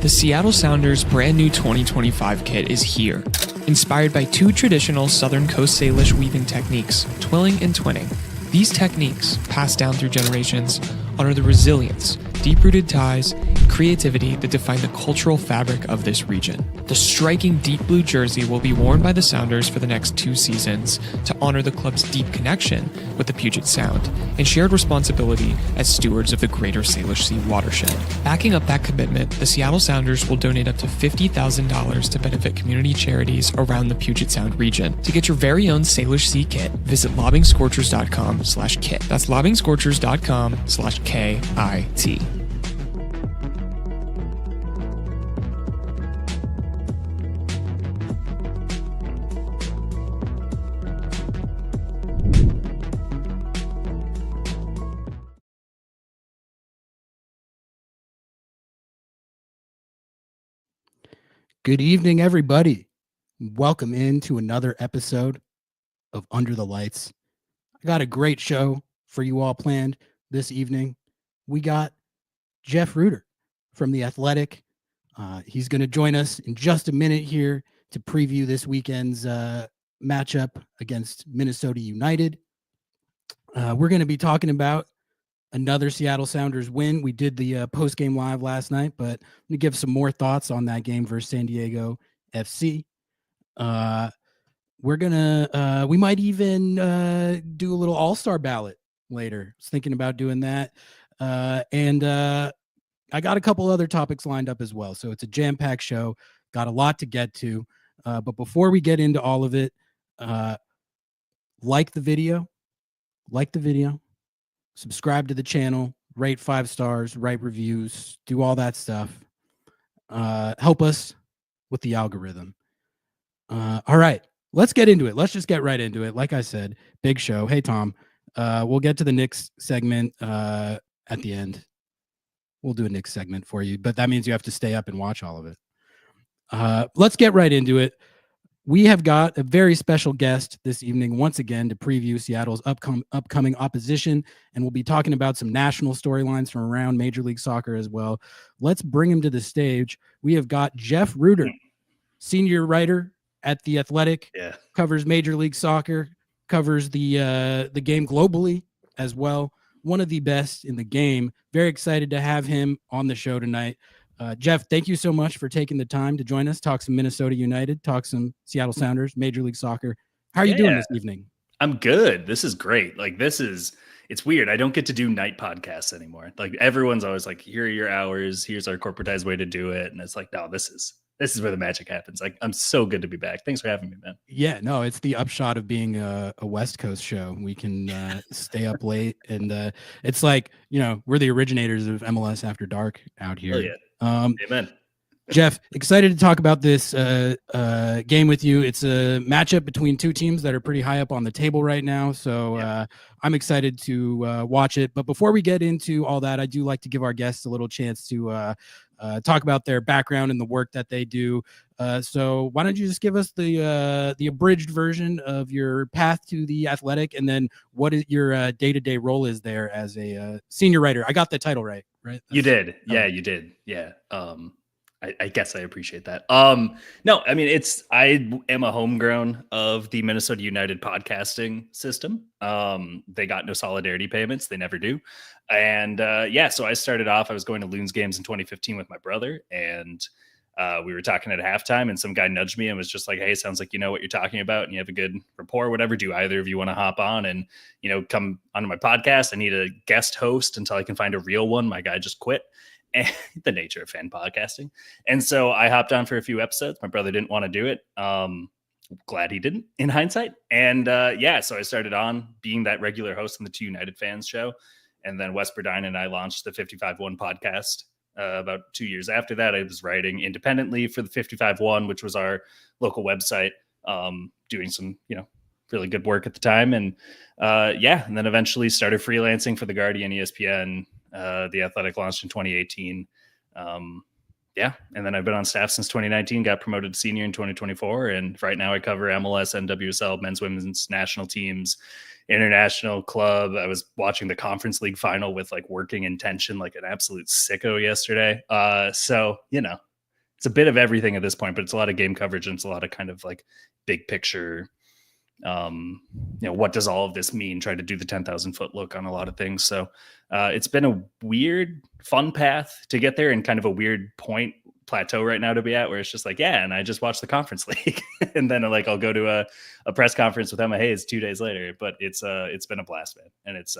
The Seattle Sounders' brand new 2025 kit is here. Inspired by two traditional Southern Coast Salish weaving techniques, twilling and twinning. These techniques, passed down through generations, honor the resilience, deep-rooted ties, and creativity that define the cultural fabric of this region. The striking deep blue jersey will be worn by the Sounders for the next 2 seasons to honor the club's deep connection with the Puget Sound and shared responsibility as stewards of the greater Salish Sea watershed. Backing up that commitment, the Seattle Sounders will donate up to $50,000 to benefit community charities around the Puget Sound region. To get your very own Salish Sea kit, visit lobbingscorchers.com/kit. That's lobbingscorchers.com/KIT. Good evening, everybody. Welcome into another episode of Under the Lights. I got a great show for you all planned this evening. We got Jeff Rueter from The Athletic. He's going to join us in just a minute here to preview this weekend's matchup against Minnesota United. We're going to be talking about another Seattle Sounders win. We did the post-game live last night, but I'm going to give some more thoughts on that game versus San Diego FC. We might even do a little all-star ballot later. I was thinking about doing that. And I got a couple other topics lined up as well. So it's a jam-packed show. Got a lot to get to. But before we get into all of it, like the video, subscribe to the channel, rate 5 stars, write reviews, do all that stuff. Help us with the algorithm. All right, let's get into it. Let's just get right into it. Like I said, big show. Hey, Tom, we'll get to the Knicks segment at the end. We'll do a Knicks segment for you, but that means you have to stay up and watch all of it. Let's get right into it. We have got a very special guest this evening, once again, to preview Seattle's upcoming opposition, and we'll be talking about some national storylines from around Major League Soccer as well. Let's bring him to the stage. We have got Jeff Rueter, senior writer at The Athletic, covers Major League Soccer, covers the game globally as well. One of the best in the game. Very excited to have him on the show tonight. Jeff, thank you so much for taking the time to join us, talk some Minnesota United, talk some Seattle Sounders, Major League Soccer. How are you doing this evening? I'm good. This is great. It's weird. I don't get to do night podcasts anymore. Like everyone's always like, here are your hours. Here's our corporatized way to do it. And it's like, no, this is where the magic happens. Like, I'm so good to be back. Thanks for having me, man. Yeah, no, it's the upshot of being a West Coast show. We can stay up late, and it's like, we're the originators of MLS After Dark out here. Oh, yeah. Amen. Jeff, excited to talk about this game with you. It's a matchup between two teams that are pretty high up on the table right now, so I'm excited to watch it. But before we get into all that, I do like to give our guests a little chance to talk about their background and the work that they do. So why don't you just give us the abridged version of your path to The Athletic, and then what is your day-to-day role is there as a senior writer? I got the title right? You did. Yeah, you did. Yeah. I guess I appreciate that. No, I mean, I am a homegrown of the Minnesota United podcasting system. They got no solidarity payments. They never do. And so I started off, I was going to Loons games in 2015 with my brother, and we were talking at halftime, and some guy nudged me and was just like, hey, sounds like you know what you're talking about and you have a good rapport, whatever. Do either of you want to hop on and, come onto my podcast? I need a guest host until I can find a real one. My guy just quit. And the nature of fan podcasting. And so I hopped on for a few episodes. My brother didn't want to do it. Glad he didn't in hindsight. And so I started on being that regular host on the Two United Fans show. And then Wes Burdine and I launched the 55-1 podcast. About 2 years after that, I was writing independently for the 55-1, which was our local website, doing some, really good work at the time. And and then eventually started freelancing for The Guardian, ESPN. The Athletic launched in 2018. And then I've been on staff since 2019, got promoted to senior in 2024. And right now I cover MLS, NWSL, men's, women's national teams, international club. I was watching the Conference League final with working intention, like an absolute sicko yesterday. it's a bit of everything at this point, but it's a lot of game coverage and it's a lot of kind of like big picture. What does all of this mean? Try to do the 10,000 foot look on a lot of things. So it's been a weird, fun path to get there, and kind of a weird plateau right now to be at, where it's just like, yeah, and I just watched the conference league, and then like I'll go to a press conference with Emma Hayes 2 days later. But it's been a blast, man, and it's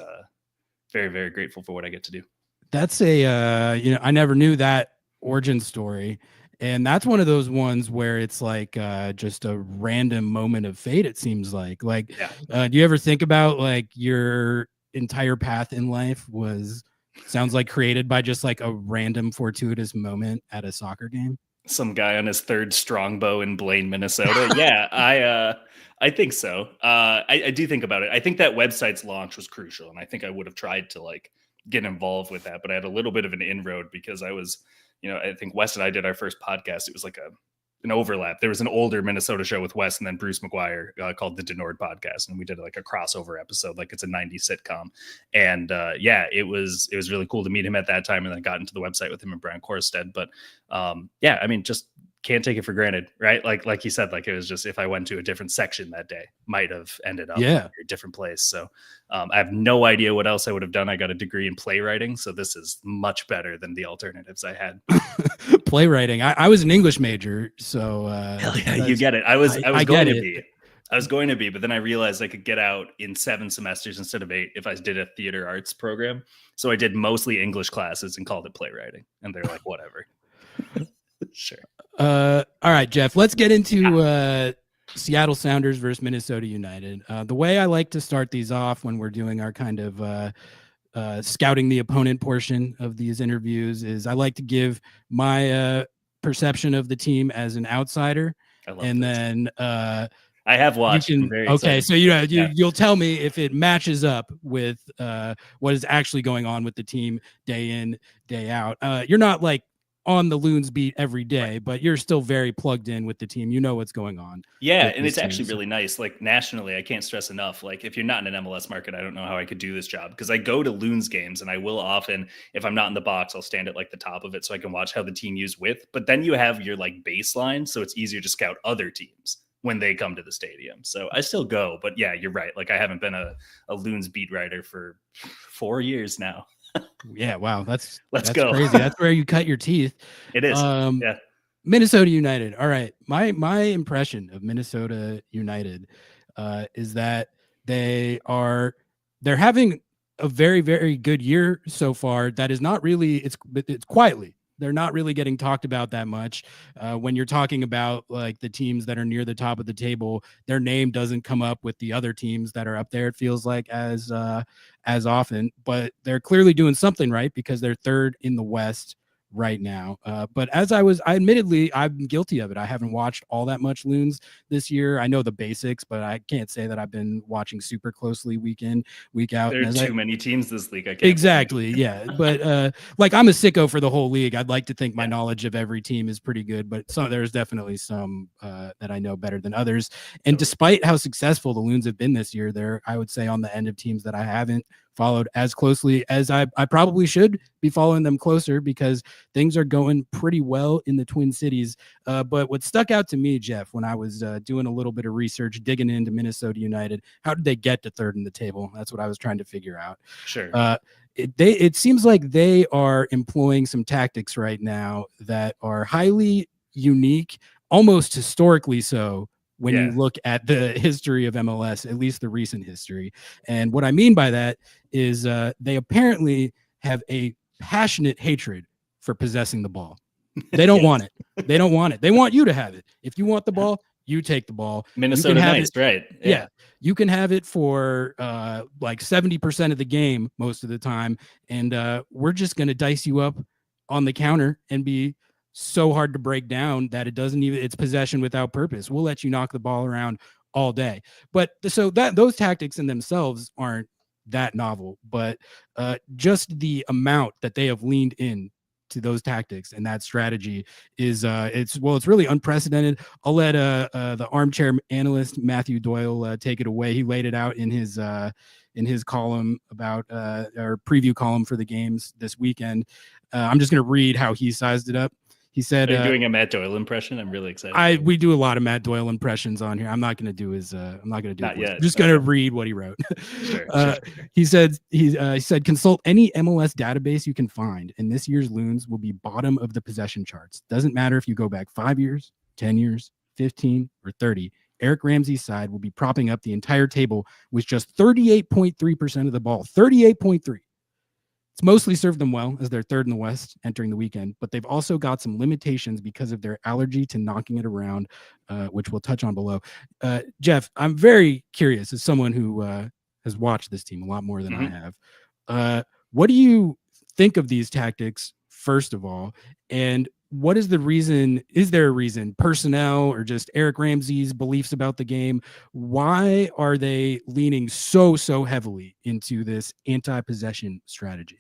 very, very grateful for what I get to do. That's I never knew that origin story. And that's one of those ones where it's like just a random moment of fate, it seems like. Do you ever think about like your entire path in life sounds like created by just like a random fortuitous moment at a soccer game? Some guy on his third strongbow in Blaine, Minnesota. Yeah, I think so. I do think about it. I think that website's launch was crucial, and I think I would have tried to like get involved with that, but I had a little bit of an inroad because I was, I think Wes and I did our first podcast. It was like an overlap. There was an older Minnesota show with Wes and then Bruce McGuire called the Denord Podcast, and we did like a crossover episode, like it's a 90s sitcom. And it was really cool to meet him at that time, and then got into the website with him and Brian Korstead. But just can't take it for granted, right? Like you said, like it was just, if I went to a different section that day, might have ended up in a different place. So I have no idea what else I would have done. I got a degree in playwriting, so this is much better than the alternatives I had. Playwriting. I was an English major, so hell yeah, you get it. I was going to be, but then I realized I could get out in 7 semesters instead of 8 if I did a theater arts program. So I did mostly English classes and called it playwriting, and they're like, whatever. Sure. All right, Jeff, let's get into Seattle Sounders versus Minnesota United. The way I like to start these off when we're doing our kind of scouting the opponent portion of these interviews is I like to give my perception of the team as an outsider. And then I have watched. So you'll tell me if it matches up with what is actually going on with the team day in, day out. You're not like on the Loons beat every day, but you're still very plugged in with the team. You know what's going on. Yeah, and it's actually really nice. Like nationally, I can't stress enough. Like if you're not in an MLS market, I don't know how I could do this job, because I go to Loons games, and I will often, if I'm not in the box, I'll stand at like the top of it so I can watch how the team use width. But then you have your like baseline, so it's easier to scout other teams when they come to the stadium. So I still go, but yeah, you're right. Like I haven't been a Loons beat writer for 4 years now. Yeah, wow, that's go crazy. That's where you cut your teeth. It is. Minnesota United. All right, my impression of Minnesota United is that they're having a very, very good year so far. That is not really, it's quietly. They're not really getting talked about that much. When you're talking about like the teams that are near the top of the table, their name doesn't come up with the other teams that are up there. It feels like as often, but they're clearly doing something right, because they're third in the West right now. But admittedly, I'm guilty of it. I haven't watched all that much Loons this year. I know the basics, but I can't say that I've been watching super closely week in, week out. There are too many teams this league. I can't exactly. Yeah. But like I'm a sicko for the whole league. I'd like to think my knowledge of every team is pretty good, but there's definitely some that I know better than others. And despite how successful the Loons have been this year, they're, I would say, on the end of teams that I haven't followed as closely as I probably should be following them closer, because things are going pretty well in the Twin Cities. But what stuck out to me, Jeff, when I was doing a little bit of research, digging into Minnesota United, how did they get to third in the table? That's what I was trying to figure out. Sure. It seems like they are employing some tactics right now that are highly unique, almost historically so, when you look at the history of MLS, at least the recent history. And what I mean by that is they apparently have a passionate hatred for possessing the ball. They don't want it. They don't want it. They want you to have it. If you want the ball, you take the ball. Minnesota nice, right? Yeah. You can have it for like 70% of the game most of the time. And we're just going to dice you up on the counter and be so hard to break down that it's possession without purpose. We'll let you knock the ball around all day. But so those tactics in themselves aren't that novel, but just the amount that they have leaned in to those tactics and that strategy is it's really unprecedented. I'll let the armchair analyst Matthew Doyle take it away. He laid it out in his column about our preview column for the games this weekend. I'm just going to read how he sized it up. He said, "Are you doing a Matt Doyle impression?" I'm really excited. We do a lot of Matt Doyle impressions on here. I'm not going to do his. I'm not going to do. Not yet. I'm just going to read what he wrote. Sure. He said consult any MLS database you can find, and this year's Loons will be bottom of the possession charts. Doesn't matter if you go back 5 years, 10 years, 15, or 30. Eric Ramsay's side will be propping up the entire table with just 38.3% of the ball. 38.3. It's mostly served them well as they're third in the West entering the weekend, but they've also got some limitations because of their allergy to knocking it around, which we'll touch on below. Jeff, I'm very curious as someone who has watched this team a lot more than I have. What do you think of these tactics, first of all? And what is the reason? Is there a reason, personnel or just Eric Ramsay's beliefs about the game? Why are they leaning so heavily into this anti-possession strategy?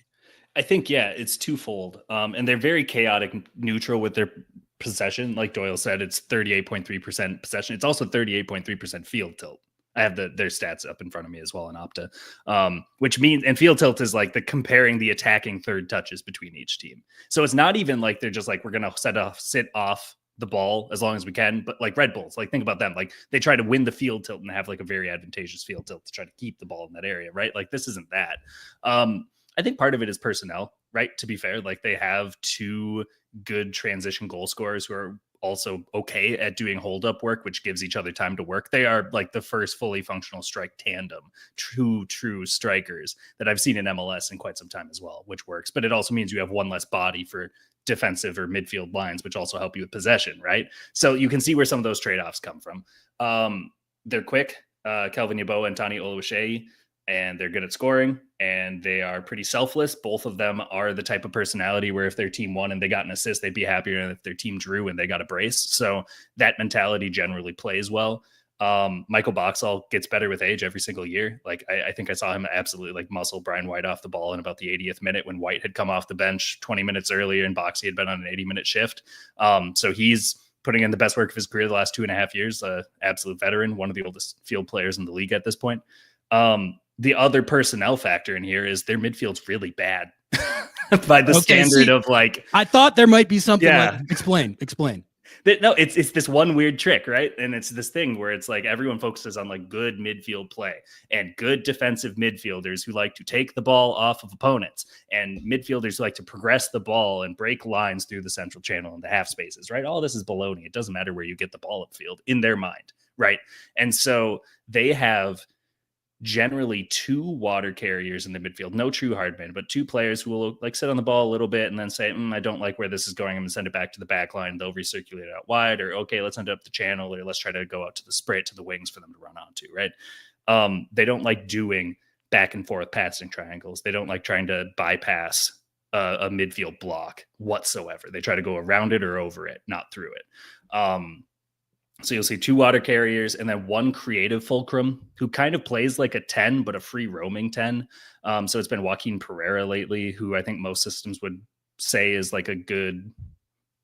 I think, it's twofold. And they're very chaotic neutral with their possession. Like Doyle said, it's 38.3% possession. It's also 38.3% field tilt. I have their stats up in front of me as well in Opta, which means, and field tilt is like comparing the attacking third touches between each team. So it's not even like they're just like, we're going to sit off the ball as long as we can, but like Red Bulls, like think about them. Like they try to win the field tilt and have like a very advantageous field tilt to try to keep the ball in that area, right? Like this isn't that. I think part of it is personnel, right? To be fair, like they have two good transition goal scorers who are also okay at doing hold up work, which gives each other time to work. They are like the first fully functional strike tandem, true strikers that I've seen in MLS in quite some time as well, which works. But it also means you have one less body for defensive or midfield lines, which also help you with possession, right? So you can see where some of those trade-offs come from. They're quick, Kelvin Yeboah and Tani Oluwaseyi, and they're good at scoring, and they are pretty selfless. Both of them are the type of personality where if their team won and they got an assist, they'd be happier than if their team drew and they got a brace. So that mentality generally plays well. Michael Boxall gets better with age every single year. Like I think I saw him absolutely like muscle Brian White off the ball in about the 80th minute when White had come off the bench 20 minutes earlier and Boxy had been on an 80-minute shift. So he's putting in the best work of his career the last 2.5 years, absolute veteran, one of the oldest field players in the league at this point. The other personnel factor in here is their midfield's really bad by the standard of like. I thought there might be something like explain. No, it's this one weird trick, right? And it's this thing where it's like everyone focuses on like good midfield play and good defensive midfielders who like to take the ball off of opponents and midfielders who like to progress the ball and break lines through the central channel and the half spaces, right? All this is baloney. It doesn't matter where you get the ball upfield in their mind, right? And so they have generally two water carriers in the midfield, no true hardmen, but two players who will like sit on the ball a little bit and then say, I don't like where this is going. I'm gonna send it back to the back line. They'll recirculate it out wide, or okay, let's send it up the channel, or let's try to go out to the spray to the wings for them to run onto, right? They don't like doing back and forth passing triangles. They don't like trying to bypass a midfield block whatsoever. They try to go around it or over it, not through it. So you'll see two water carriers and then one creative fulcrum who kind of plays like a 10, but a free roaming 10. So it's been Joaquin Pereira lately, who I think most systems would say is like a good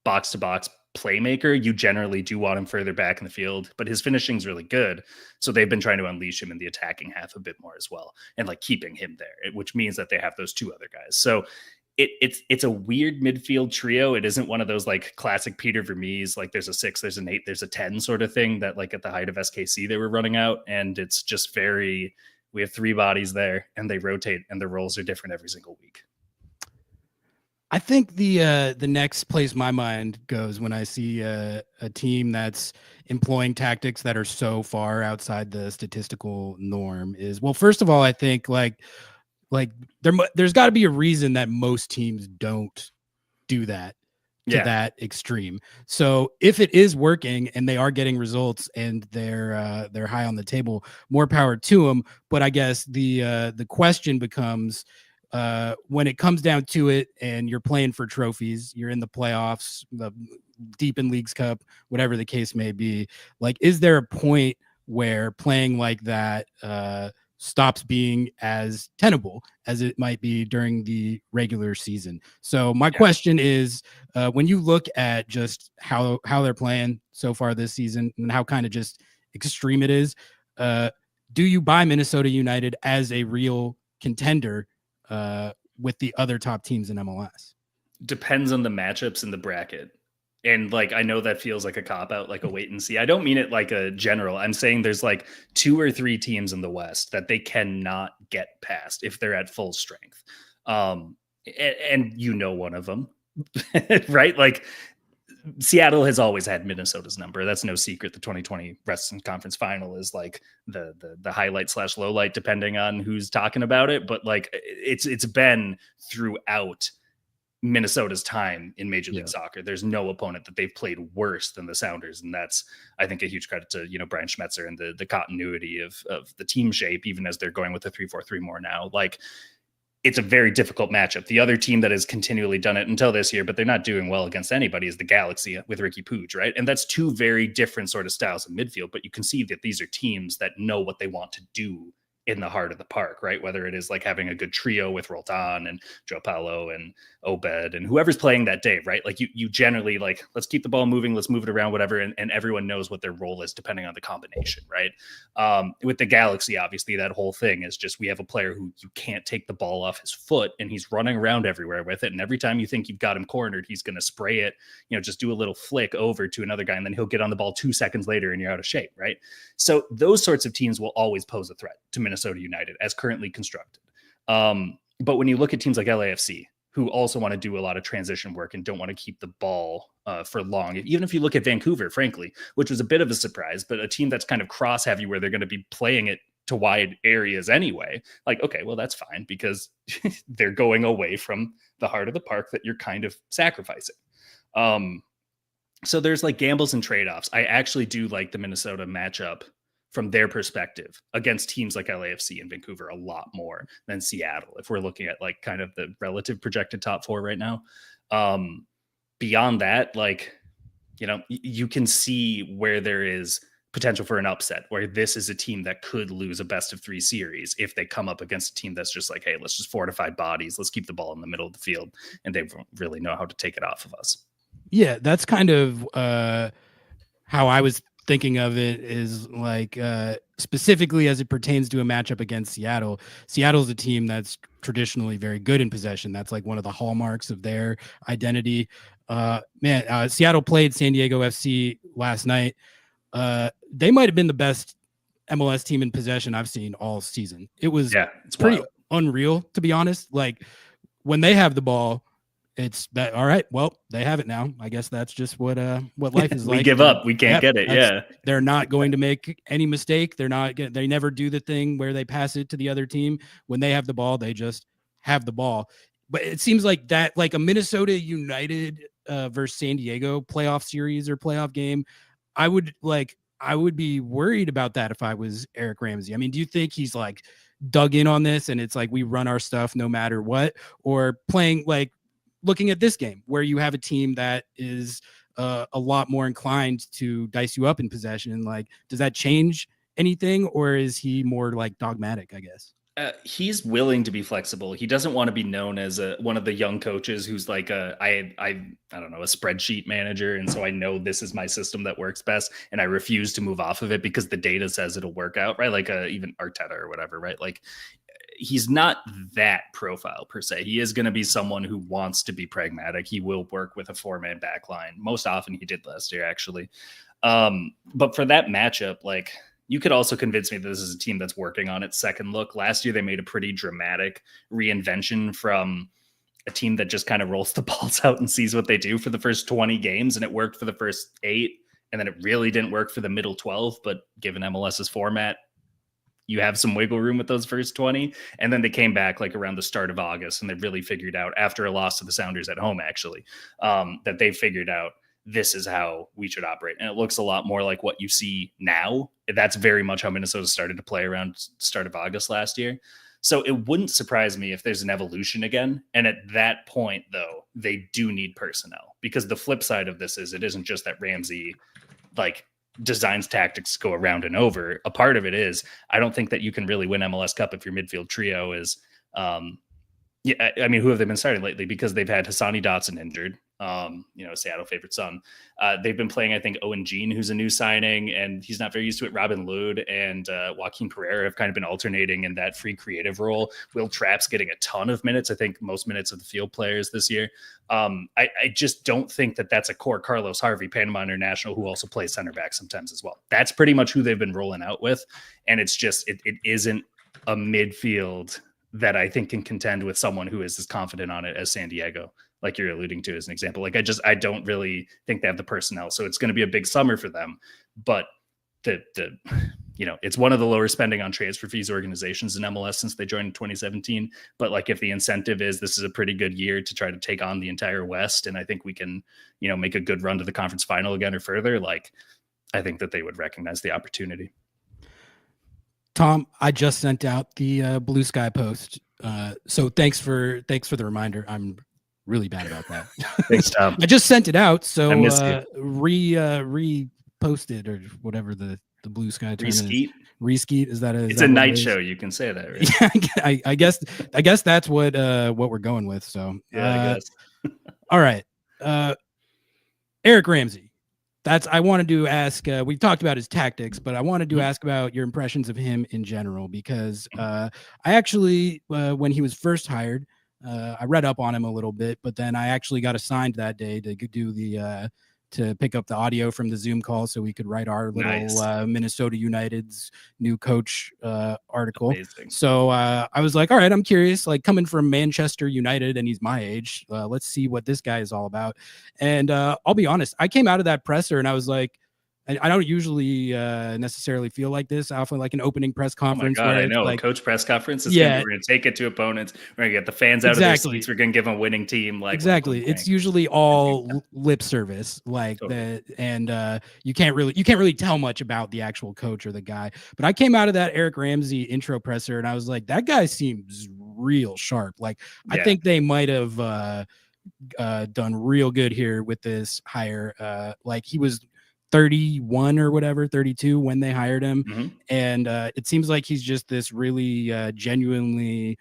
box to box playmaker. You generally do want him further back in the field, but his finishing is really good. So they've been trying to unleash him in the attacking half a bit more as well, and like keeping him there, which means that they have those two other guys. So it's a weird midfield trio. It isn't one of those like classic Peter Vermees, like there's a 6, there's an 8, there's a 10 sort of thing that like at the height of SKC they were running out. And it's just we have 3 bodies there and they rotate and the roles are different every single week. I think the next place my mind goes when I see a team that's employing tactics that are so far outside the statistical norm is, well, first of all, I think like there's got to be a reason that most teams don't do that to that extreme. So if it is working and they are getting results and they're high on the table, more power to them. But I guess the question becomes, when it comes down to it and you're playing for trophies, you're in the playoffs, the deep in Leagues Cup, whatever the case may be, like, is there a point where playing like that stops being as tenable as it might be during the regular season? So my question is, when you look at just how they're playing so far this season and how kind of just extreme it is, do you buy Minnesota United as a real contender with the other top teams in MLS? Depends on the matchups in the bracket. And like, I know that feels like a cop out, like a wait and see. I don't mean it like a general. I'm saying there's like 2 or 3 teams in the West that they cannot get past if they're at full strength. And you know, one of them, right? Like, Seattle has always had Minnesota's number. That's no secret. The 2020 Western Conference Final is like the highlight / low light, depending on who's talking about it. But like, it's been throughout Minnesota's time in Major League Soccer. There's no opponent that they've played worse than the Sounders. And that's, I think, a huge credit to, Brian Schmetzer and the continuity of the team shape, even as they're going with the 3-4-3 more now. Like, it's a very difficult matchup. The other team that has continually done it until this year, but they're not doing well against anybody, is the Galaxy with Ricky Puig, right? And that's 2 very different sort of styles of midfield, but you can see that these are teams that know what they want to do in the heart of the park, right? Whether it is like having a good trio with Roldan and Joe Paulo and Obed and whoever's playing that day, right? Like you generally like, let's keep the ball moving, let's move it around, whatever. And everyone knows what their role is depending on the combination, right? With the Galaxy, obviously that whole thing is just, we have a player who you can't take the ball off his foot and he's running around everywhere with it. And every time you think you've got him cornered, he's going to spray it, just do a little flick over to another guy. And then he'll get on the ball 2 seconds later and you're out of shape, right? So those sorts of teams will always pose a threat to Minnesota United as currently constructed. But when you look at teams like LAFC, who also want to do a lot of transition work and don't want to keep the ball for long, even if you look at Vancouver, frankly, which was a bit of a surprise, but a team that's kind of cross heavy where they're going to be playing it to wide areas anyway, like, okay, well, that's fine because they're going away from the heart of the park that you're kind of sacrificing. So there's like gambles and trade-offs. I actually do like the Minnesota matchup from their perspective against teams like LAFC and Vancouver a lot more than Seattle, if we're looking at like kind of the relative projected top 4 right now. Beyond that, like, you can see where there is potential for an upset, where this is a team that could lose a best of 3 series if they come up against a team that's just like, hey, let's just fortify bodies, let's keep the ball in the middle of the field, and they really know how to take it off of us. Yeah, that's kind of how I was thinking of it, is like specifically as it pertains to a matchup against Seattle. Seattle's a team that's traditionally very good in possession. That's like one of the hallmarks of their identity. Seattle played San Diego FC last night. They might have been the best MLS team in possession I've seen all season. It's pretty unreal, to be honest. Like, when they have the ball, it's that, all right, well, they have it now. I guess that's just what life is like. We give up. We can't get it. Yeah. They're not going to make any mistake. They never do the thing where they pass it to the other team. When they have the ball, they just have the ball. But it seems like that, like a Minnesota United versus San Diego playoff series or playoff game, I would be worried about that if I was Eric Ramsay. I mean, do you think he's like dug in on this and it's like, we run our stuff no matter what, or playing like, looking at this game where you have a team that is a lot more inclined to dice you up in possession? Like, does that change anything, or is he more like dogmatic, I guess? He's willing to be flexible. He doesn't want to be known as one of the young coaches who's like I don't know, a spreadsheet manager. And so I know this is my system that works best, and I refuse to move off of it because the data says it'll work out, right? Like even Arteta or whatever, right? Like, he's not that profile per se. He is going to be someone who wants to be pragmatic. He will work with a 4-man back line. Most often he did last year, actually. But for that matchup, like, you could also convince me that this is a team that's working on its second look. Last year, they made a pretty dramatic reinvention from a team that just kind of rolls the balls out and sees what they do for the first 20 games. And it worked for the first 8. And then it really didn't work for the middle 12. But given MLS's format, you have some wiggle room with those first 20. And then they came back like around the start of August, and they really figured out, after a loss to the Sounders at home, actually, that they figured out this is how we should operate. And it looks a lot more like what you see now. That's very much how Minnesota started to play around start of August last year. So it wouldn't surprise me if there's an evolution again. And at that point, though, they do need personnel, because the flip side of this is it isn't just that Ramsay like designs tactics go around and over. A part of it is, I don't think that you can really win MLS Cup if your midfield trio is, I mean, who have they been starting lately? Because they've had Hassani Dotson injured. Seattle favorite son. They've been playing, I think, Owen Jean, who's a new signing, and he's not very used to it. Robin Lod and Joaquin Pereira have kind of been alternating in that free creative role. Will Trapp's getting a ton of minutes. I think most minutes of the field players this year. I just don't think that that's a core Carlos Harvey, Panama International, who also plays center back sometimes as well. That's pretty much who they've been rolling out with. And it's just, it isn't a midfield that I think can contend with someone who is as confident on it as San Diego, like you're alluding to as an example. Like, I don't really think they have the personnel. So it's going to be a big summer for them. But it's one of the lower spending on transfer fees organizations in MLS since they joined in 2017. But like, if the incentive is this is a pretty good year to try to take on the entire West, and I think we can, make a good run to the conference final again or further, like, I think that they would recognize the opportunity. Tom, I just sent out the Blue Sky post. So thanks for the reminder. I'm really bad about that. Thanks, Tom. I just sent it out. So I missed you. reposted or whatever the Blue Sky term is. Reskeet. Is that it's a night show. You can say that, right? Yeah, I guess that's what we're going with. So yeah, I guess. All right. Eric Ramsay. I wanted to ask, we talked about his tactics, but I wanted to ask about your impressions of him in general, because I actually, when he was first hired, I read up on him a little bit, but then I actually got assigned that day to do to pick up the audio from the Zoom call so we could write our little Minnesota United's new coach article. Amazing. So I was like, all right, I'm curious, like, coming from Manchester United and he's my age, let's see what this guy is all about. And I'll be honest, I came out of that presser and I was like, I don't usually necessarily feel like this. I often like an opening press conference. Oh my God, I know. Like, a coach press conference is yeah, we're going to take it to opponents. We're going to get the fans out of their seats. We're going to give them a winning team. Like, exactly. It's usually all lip service, like that. And you can't really tell much about the actual coach or the guy. But I came out of that Eric Ramsay intro presser and I was like, that guy seems real sharp. Like, I think they might have done real good here with this hire. Like, he was 31 or whatever, 32 when they hired him. Mm-hmm. And it seems like he's just this really genuinely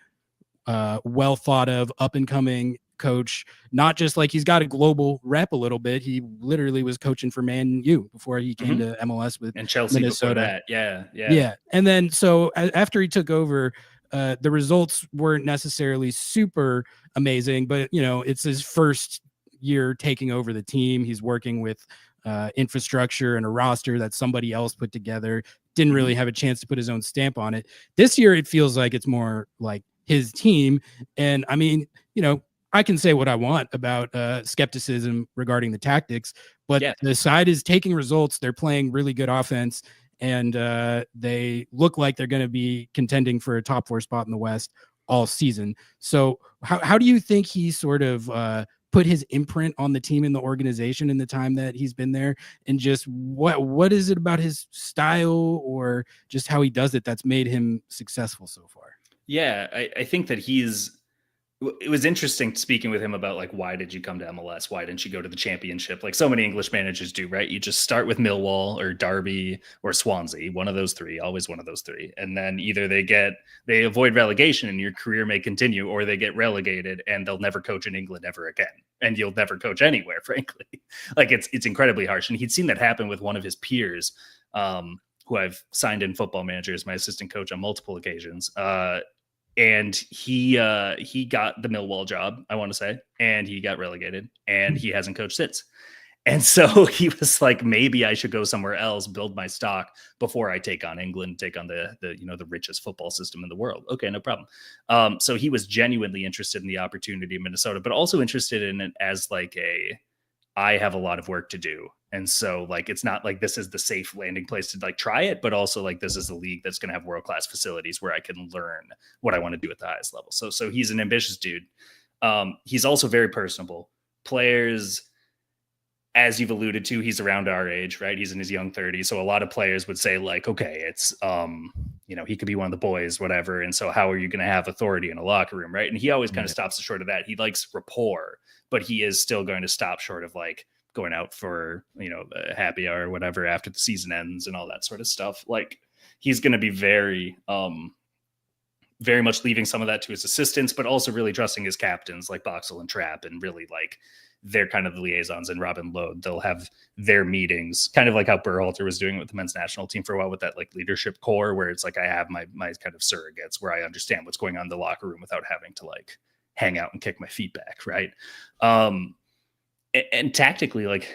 well thought of up and coming coach. Not just like he's got a global rep a little bit. He literally was coaching for Man U before he came to MLS with and Chelsea Minnesota. Before that. Yeah. And then so after he took over, the results weren't necessarily super amazing, but it's his first year taking over the team. He's working with infrastructure and a roster that somebody else put together. Didn't really have a chance to put his own stamp on it. This year, it feels like it's more like his team. And I mean, I can say what I want about skepticism regarding the tactics, but the side is taking results. They're playing really good offense, and they look like they're going to be contending for a top 4 spot in the West all season. So how do you think he sort of put his imprint on the team and the organization in the time that he's been there? And just what is it about his style or just how he does it that's made him successful so far? Yeah, I think that it was interesting speaking with him about, like, why did you come to MLS? Why didn't you go to the championship? Like so many English managers do, right? You just start with Millwall or Derby or Swansea, one of those three, always one of those three. And then either they avoid relegation and your career may continue, or they get relegated and they'll never coach in England ever again. And you'll never coach anywhere, frankly. Like, it's incredibly harsh. And he'd seen that happen with one of his peers, who I've signed in Football Manager as my assistant coach on multiple occasions. And he got the Millwall job, I want to say, and he got relegated, and he hasn't coached since. And so he was like, maybe I should go somewhere else, build my stock before I take on England, take on the richest football system in the world. Okay, no problem. So he was genuinely interested in the opportunity in Minnesota, but also interested in it as like I have a lot of work to do. And so, like, it's not like this is the safe landing place to like try it, but also like this is a league that's going to have world-class facilities where I can learn what I want to do at the highest level. So he's an ambitious dude. He's also very personable. Players, as you've alluded to, he's around our age, right? He's in his young 30s. So a lot of players would say like, okay, it's, he could be one of the boys, whatever. And so how are you going to have authority in a locker room, right? And he always kind of stops short of that. He likes rapport, but he is still going to stop short of like going out for, a happy hour or whatever after the season ends and all that sort of stuff. Like, he's going to be very, very much leaving some of that to his assistants, but also really trusting his captains like Boxall and Trapp, and really like they're kind of the liaisons, and Robin Lode, they'll have their meetings, kind of like how Berhalter was doing with the men's national team for a while with that like leadership core, where it's like I have my kind of surrogates where I understand what's going on in the locker room without having to like hang out and kick my feet back, right? And tactically, like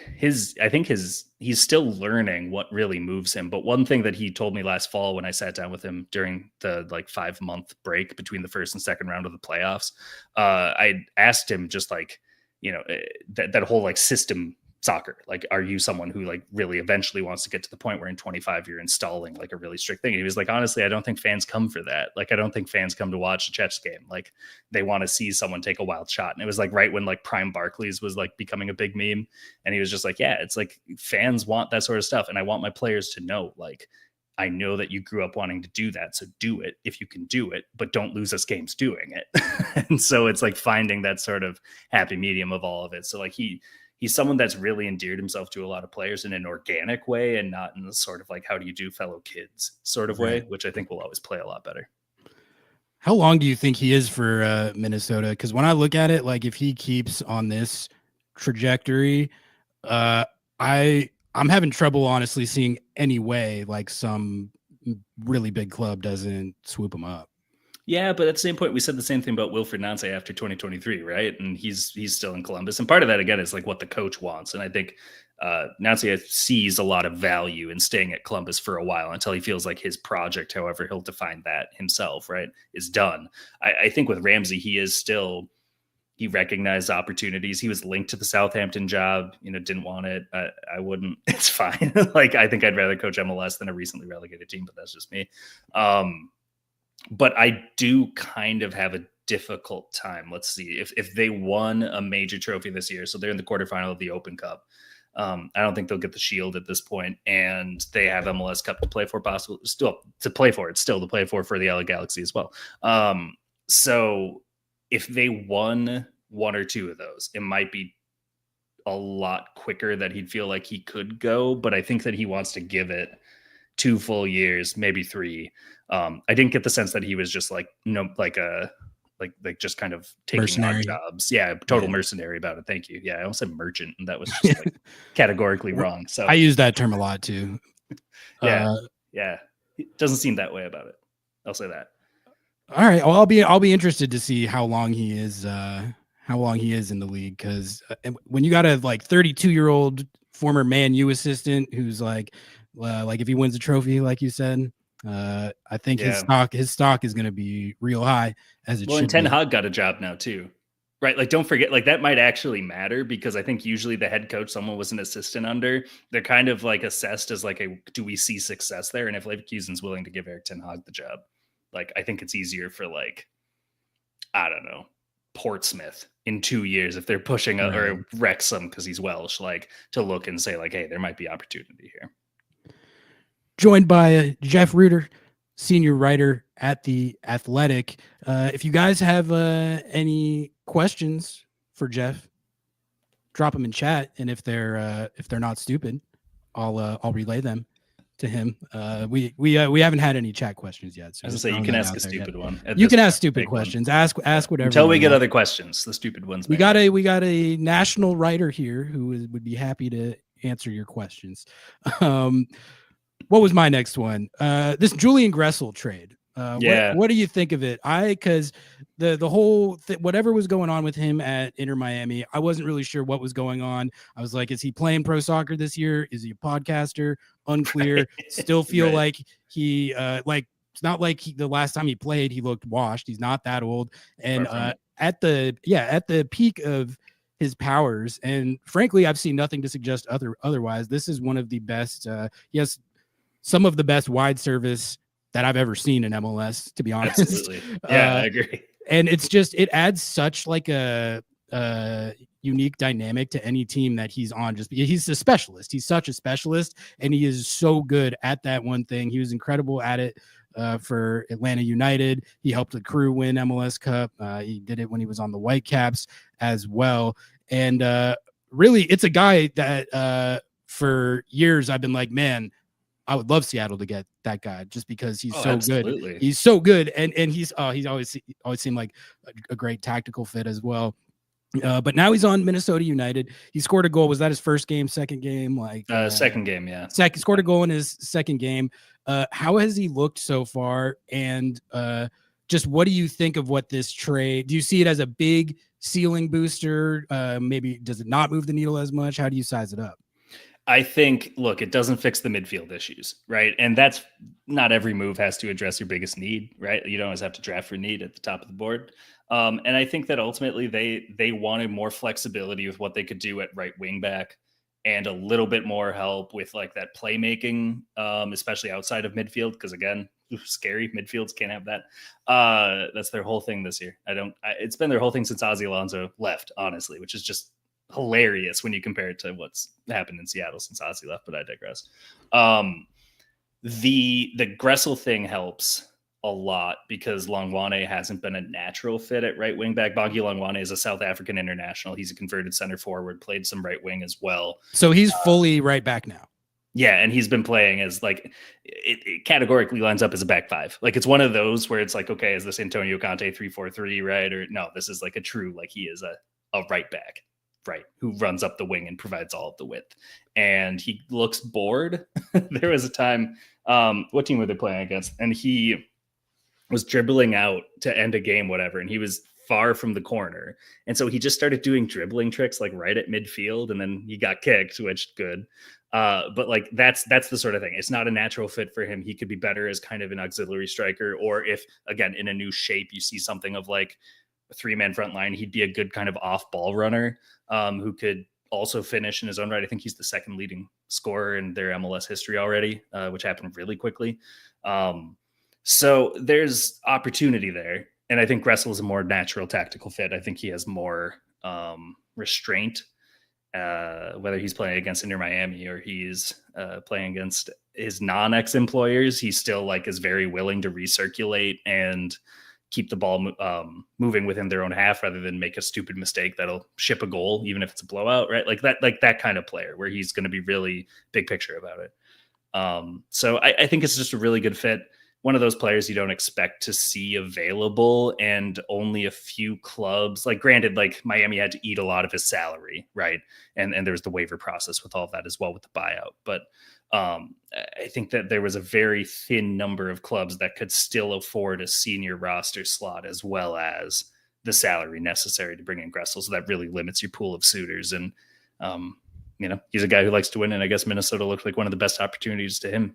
I think he's still learning what really moves him. But one thing that he told me last fall when I sat down with him during the like 5-month break between the first and second round of the playoffs, I asked him just like, that whole like system soccer, like, are you someone who like really eventually wants to get to the point where in 25 you're installing like a really strict thing? And he was like, honestly, I don't think fans come for that. Like, I don't think fans come to watch the Jets game. Like, they want to see someone take a wild shot. And it was like right when like Prime Barclays was like becoming a big meme. And he was just like, yeah, it's like fans want that sort of stuff. And I want my players to know, like, I know that you grew up wanting to do that. So do it if you can do it, but don't lose us games doing it. And so it's like finding that sort of happy medium of all of it. So like he's someone that's really endeared himself to a lot of players in an organic way and not in the sort of like, how do you do fellow kids sort of way, which I think will always play a lot better. How long do you think he is for Minnesota? Because when I look at it, like if he keeps on this trajectory, I'm having trouble honestly seeing any way like some really big club doesn't swoop him up. Yeah, but at the same point, we said the same thing about Wilfried Nancy after 2023, right? And he's still in Columbus. And part of that, again, is like what the coach wants. And I think Nancy sees a lot of value in staying at Columbus for a while until he feels like his project, however he'll define that himself, right, is done. I think with Ramsay, he recognized opportunities. He was linked to the Southampton job, didn't want it. I wouldn't. It's fine. Like, I think I'd rather coach MLS than a recently relegated team, but that's just me. But I do kind of have a difficult time. Let's see if they won a major trophy this year. So they're in the quarterfinal of the Open Cup. I don't think they'll get the Shield at this point, and they have MLS Cup to play for, possibly still to play for. It's still to play for the LA Galaxy as well. So if they won one or two of those, it might be a lot quicker that he'd feel like he could go. But I think that he wants to give it 2 full years, maybe 3. I didn't get the sense that he was just like, like just kind of taking mercenary odd jobs. Yeah. Total mercenary about it. Thank you. Yeah. I almost said merchant, and that was just like categorically wrong. So I use that term a lot too. Yeah. It doesn't seem that way about it. I'll say that. All right. Well, I'll be interested to see how long he is in the league. Cause when you got a like 32-year-old former Man U assistant, who's like if he wins a trophy, like you said, I think his stock is going to be real high as it should. And Ten Hag got a job now too, right? Like, don't forget, like that might actually matter, because I think usually the head coach someone was an assistant under, they're kind of like assessed as like do we see success there? And if Leverkusen's willing to give Eric Ten Hag the job, like I think it's easier for like, I don't know, Portsmouth in 2 years if they're pushing or Wrexham because he's Welsh, like to look and say like, hey, there might be opportunity here. Joined by Jeff Rueter, senior writer at The Athletic. If you guys have any questions for Jeff, drop them in chat, and if they're not stupid, I'll relay them to him. We haven't had any chat questions yet. So as I say, you can ask a stupid one. You can ask stupid questions. Ask whatever. Until we get other questions, the stupid ones. We got a national writer here who would be happy to answer your questions. What was my next one? This Julian Gressel trade. What do you think of it? Because the whole whatever was going on with him at Inter Miami, I wasn't really sure what was going on. I was like, is he playing pro soccer this year? Is he a podcaster? Unclear. Still feel like he it's not like the last time he played he looked washed. He's not that old. And at the peak of his powers, and frankly, I've seen nothing to suggest otherwise. This is one of the best. He has some of the best wide service that I've ever seen in MLS, to be honest. Absolutely. Yeah, I agree. And it's just, it adds such like a unique dynamic to any team that he's on. Just because he's a specialist. He's such a specialist, and he is so good at that one thing. He was incredible at it for Atlanta United. He helped the Crew win MLS Cup. He did it when he was on the Whitecaps as well. And really, it's a guy that for years I've been like, man, I would love Seattle to get that guy just because he's so good. He's so good. And he's always seemed like a great tactical fit as well. But now he's on Minnesota United. He scored a goal. Was that his first game, second game? Second game, yeah. Scored a goal in his second game. How has he looked so far? And just what do you think of what this trade? Do you see it as a big ceiling booster? Maybe does it not move the needle as much? How do you size it up? I think, look, it doesn't fix the midfield issues, right? And that's not every move has to address your biggest need, right? You don't always have to draft for need at the top of the board. And I think that ultimately they wanted more flexibility with what they could do at right wing back and a little bit more help with like that playmaking, especially outside of midfield. Because again, scary midfields can't have that. That's their whole thing this year. It's been their whole thing since Ozzie Alonso left, honestly, which is just hilarious when you compare it to what's happened in Seattle since Ozzie left, but I digress. The Gressel thing helps a lot because Longwane hasn't been a natural fit at right wing back. Bongi Longwane is a South African international. He's a converted center forward, played some right wing as well. So he's fully right back now. Yeah, and he's been playing as like it categorically lines up as a back five. Like it's one of those where it's like, okay, is this Antonio Conte 3-4-3, right? Or no, this is like a true, like he is a right back. Right, who runs up the wing and provides all of the width. And he looks bored. There was a time, what team were they playing against? And he was dribbling out to end a game, whatever, and he was far from the corner. And so he just started doing dribbling tricks like right at midfield, and then he got kicked, which good. But like that's the sort of thing. It's not a natural fit for him. He could be better as kind of an auxiliary striker, or if, again, in a new shape, you see something of like a 3-man front line, he'd be a good kind of off ball runner who could also finish in his own right. I think he's the second leading scorer in their MLS history already, which happened really quickly. So there's opportunity there. And I think Gressel is a more natural tactical fit. I think he has more restraint, whether he's playing against Inter Miami or he's playing against his non-ex employers. He still like is very willing to recirculate and keep the ball moving within their own half rather than make a stupid mistake that'll ship a goal, even if it's a blowout, right? Like that kind of player where he's going to be really big picture about it. So I think it's just a really good fit. One of those players you don't expect to see available, and only a few clubs, like granted, like Miami had to eat a lot of his salary, right? And there was the waiver process with all of that as well with the buyout. But I think that there was a very thin number of clubs that could still afford a senior roster slot as well as the salary necessary to bring in Gressel. So that really limits your pool of suitors. And, he's a guy who likes to win. And I guess Minnesota looked like one of the best opportunities to him.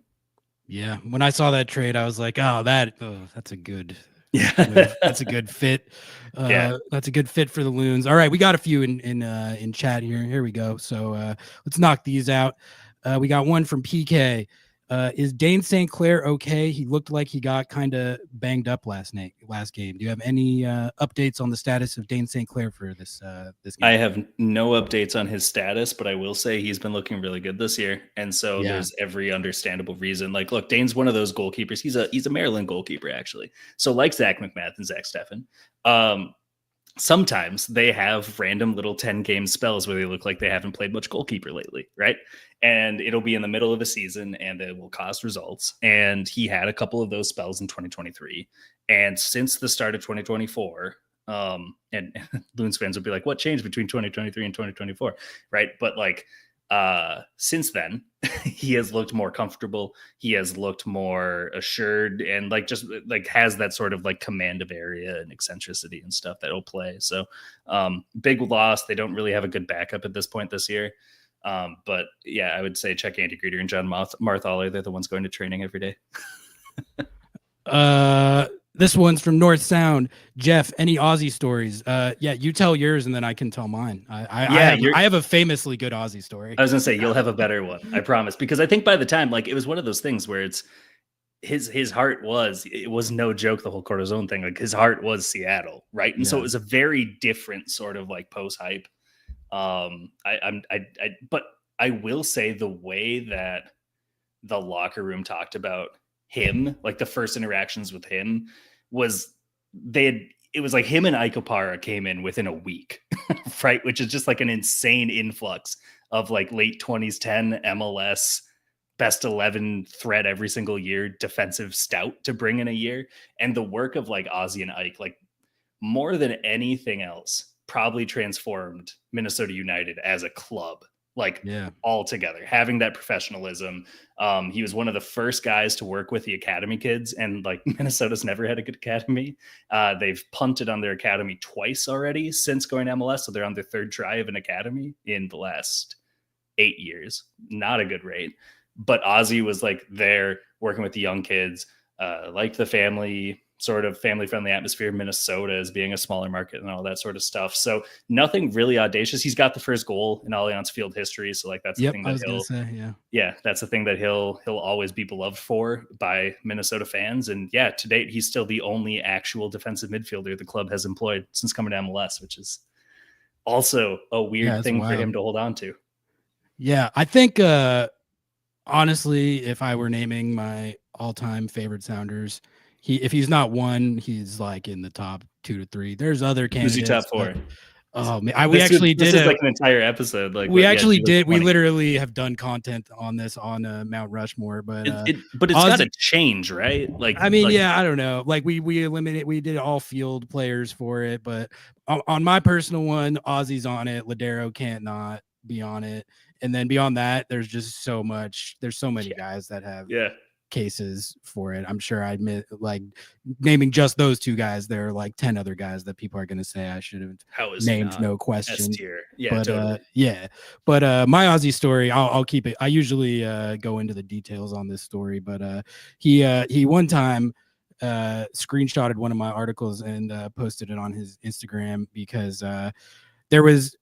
Yeah. When I saw that trade, I was like, that's a good, that's a good fit. That's a good fit for the Loons. All right. We got a few in chat here. Here we go. So let's knock these out. We got one from PK. Is Dane St. Clair okay? He looked like he got kind of banged up last game. Do you have any updates on the status of Dane St. Clair for this game? I have no updates on his status, but I will say he's been looking really good this year. And so there's every understandable reason. Like, look, Dane's one of those goalkeepers. He's a Maryland goalkeeper, actually. So like Zach McMath and Zach Steffen, sometimes they have random little 10-game spells where they look like they haven't played much goalkeeper lately, right? And it'll be in the middle of a season and it will cost results. And he had a couple of those spells in 2023. And since the start of 2024, and Loons fans will be like, what changed between 2023 and 2024? Right. But like, since then, he has looked more comfortable. He has looked more assured and like just like has that sort of like command of area and eccentricity and stuff that'll play. So big loss. They don't really have a good backup at this point this year. But yeah, I would say check Andy Greeter and John Marthaler. They're the ones going to training every day. This one's from North Sound. Jeff, any Aussie stories? You tell yours and then I can tell mine. I have a famously good Aussie story. I was gonna say you'll have a better one, I promise. Because I think by the time, like, it was one of those things where it's his heart it was no joke, the whole Cortisone thing. Like his heart was Seattle, right? And so it was a very different sort of like post hype. But I will say the way that the locker room talked about him, like the first interactions with him, it was like him and Ike Opara came in within a week, right? Which is just like an insane influx of like late 2010 MLS best 11 threat every single year, defensive stout to bring in a year. And the work of like Ozzie and Ike, like more than anything else, probably transformed Minnesota United as a club, like Yeah. all together, having that professionalism. He was one of the first guys to work with the academy kids, and like Minnesota's never had a good academy. They've punted on their academy twice already since going to MLS. So they're on their third try of an academy in the last 8 years. Not a good rate. But Ozzie was like there working with the young kids, liked the family friendly atmosphere of Minnesota as being a smaller market and all that sort of stuff. So nothing really audacious. He's got the first goal in Allianz Field history. So like that's the thing that that's the thing that he'll always be beloved for by Minnesota fans. And yeah, to date, he's still the only actual defensive midfielder the club has employed since coming to MLS, which is also a weird thing for him to hold on to. Yeah, I think honestly, if I were naming my all-time favorite Sounders, if he's not one, he's like in the top 2 to 3. There's other candidates. Who's your top 4? Oh man, we actually did like an entire episode. Like we actually did. We literally have done content on this on Mount Rushmore, but it's got to change, right? Like I mean, I don't know. Like we did all field players for it, but on my personal one, Ozzie's on it. Ladero can't not be on it, and then beyond that, there's just so much. There's so many guys that have cases for it. I'm sure I admit, like naming just those 2 guys, there are like 10 other guys that people are going to say I should have named, no question. Yeah, but but my Ozzie story, I'll keep it. I usually go into the details on this story, but he one time screenshotted one of my articles and posted it on his Instagram because there was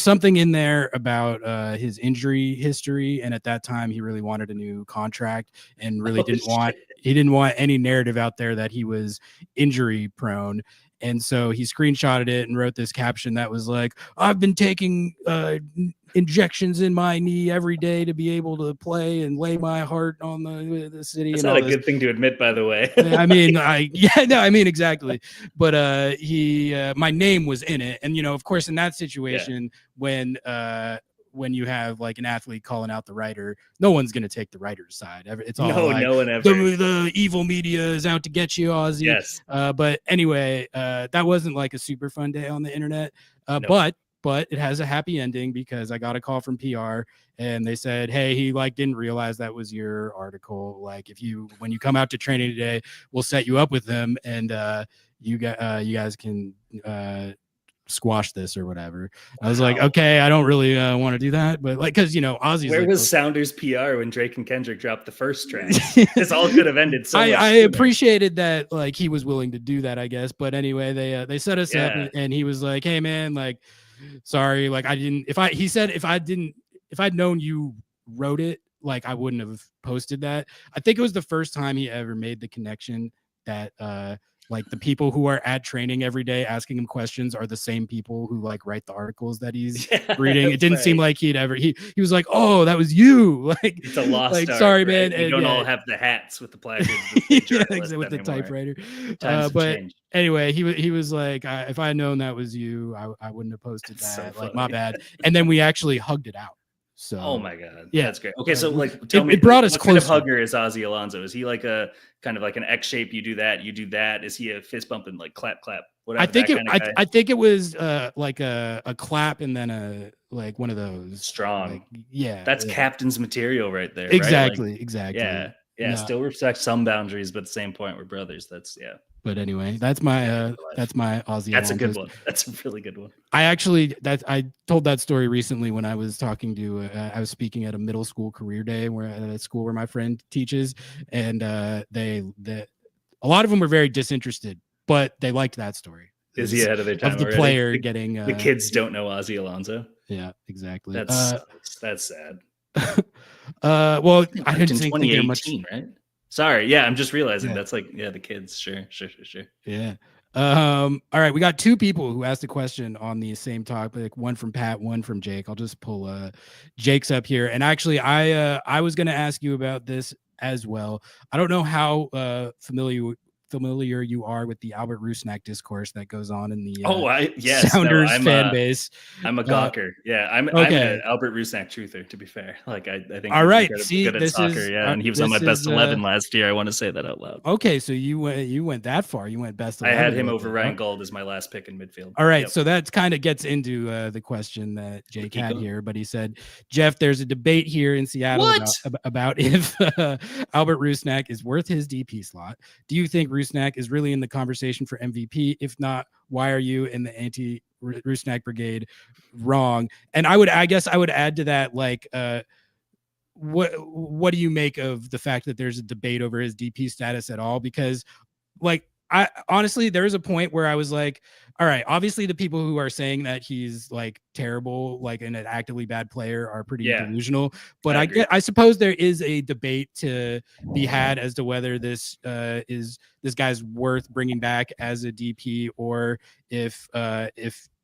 something in there about his injury history, and at that time he really wanted a new contract and really didn't want any narrative out there that he was injury prone. And so he screenshotted it and wrote this caption that was like, I've been taking injections in my knee every day to be able to play and lay my heart on the city. It's not a good thing to admit, by the way. I mean, exactly. But my name was in it. And, of course, in that situation, when you have like an athlete calling out the writer, no one's going to take the writer's side. It's all no one ever. The evil media is out to get you, Ozzie. Yes. But anyway, that wasn't like a super fun day on the internet. No. But it has a happy ending because I got a call from PR and they said, hey, he didn't realize that was your article. Like when you come out to training today, we'll set you up with them and you guys can squash this or whatever. I was like, okay, I don't really want to do that, but because Ozzie's where was Sounders PR when Drake and Kendrick dropped the first track? This all could have ended so much I appreciated that he was willing to do that, I guess. But anyway, they set us up and he was like, hey man, sorry, if I'd known you wrote it, I wouldn't have posted that. I think it was the first time he ever made the connection that the people who are at training every day asking him questions are the same people who write the articles that he's reading. It didn't seem like he was like, oh, that was you. It's a lost art, sorry, right? man. We don't all have the hats with the placards with the typewriter. But anyway, he was like, if I had known that was you, I wouldn't have posted that. So my bad. And then we actually hugged it out. So, oh my God, yeah, that's great. Okay, so tell me, it brought us what closer. kind of hugger is Ozzie Alonso? Is he like a kind of like an X shape? You do that, you do that. Is he a fist bump and clap? Whatever. I think it was like a clap and then a one of those strong. That's captain's material right there. Exactly, right? exactly. Yeah. No. Still respect some boundaries, but at the same point, we're brothers. That's But anyway, that's my Ozzie. That's a good one. That's a really good one. I told that story recently when I was talking to I was speaking at a middle school career day at a school where my friend teaches, and a lot of them were very disinterested, but they liked that story. Is he ahead of their time? Of the already? Player getting the kids don't know Ozzie Alonso. Yeah, exactly. That's sad. Well, I didn't think 2018, much, right? Sorry, yeah, I'm just realizing that's the kids. Sure. Yeah. All right, we got 2 people who asked a question on the same topic. One from Pat, one from Jake. I'll just pull Jake's up here. And actually, I was going to ask you about this as well. I don't know how familiar familiar you are with the Albert Rusnak discourse that goes on in the Sounders fan base. I'm a gawker. I'm an Albert Rusnak truther, to be fair. Like I think all right. Good at soccer. And he was on my best 11 last year. I want to say that out loud. Okay, so you went that far. You went best 11. I had him over Ryan Gold as my last pick in midfield. All right, so that kind of gets into the question that Jake had here, but he said, Jeff, there's a debate here in Seattle about if Albert Rusnak is worth his DP slot. Do you think Rusnak is really in the conversation for MVP? If not, why are you in the anti-Rusnak brigade wrong? And I guess I would add to that, like, what do you make of the fact that there's a debate over his DP status at all? Because, like, I honestly, there was a point where I was like, all right, obviously the people who are saying that he's like terrible, like an actively bad player, are pretty delusional. But I suppose there is a debate to be had as to whether this guy's worth bringing back as a DP, or if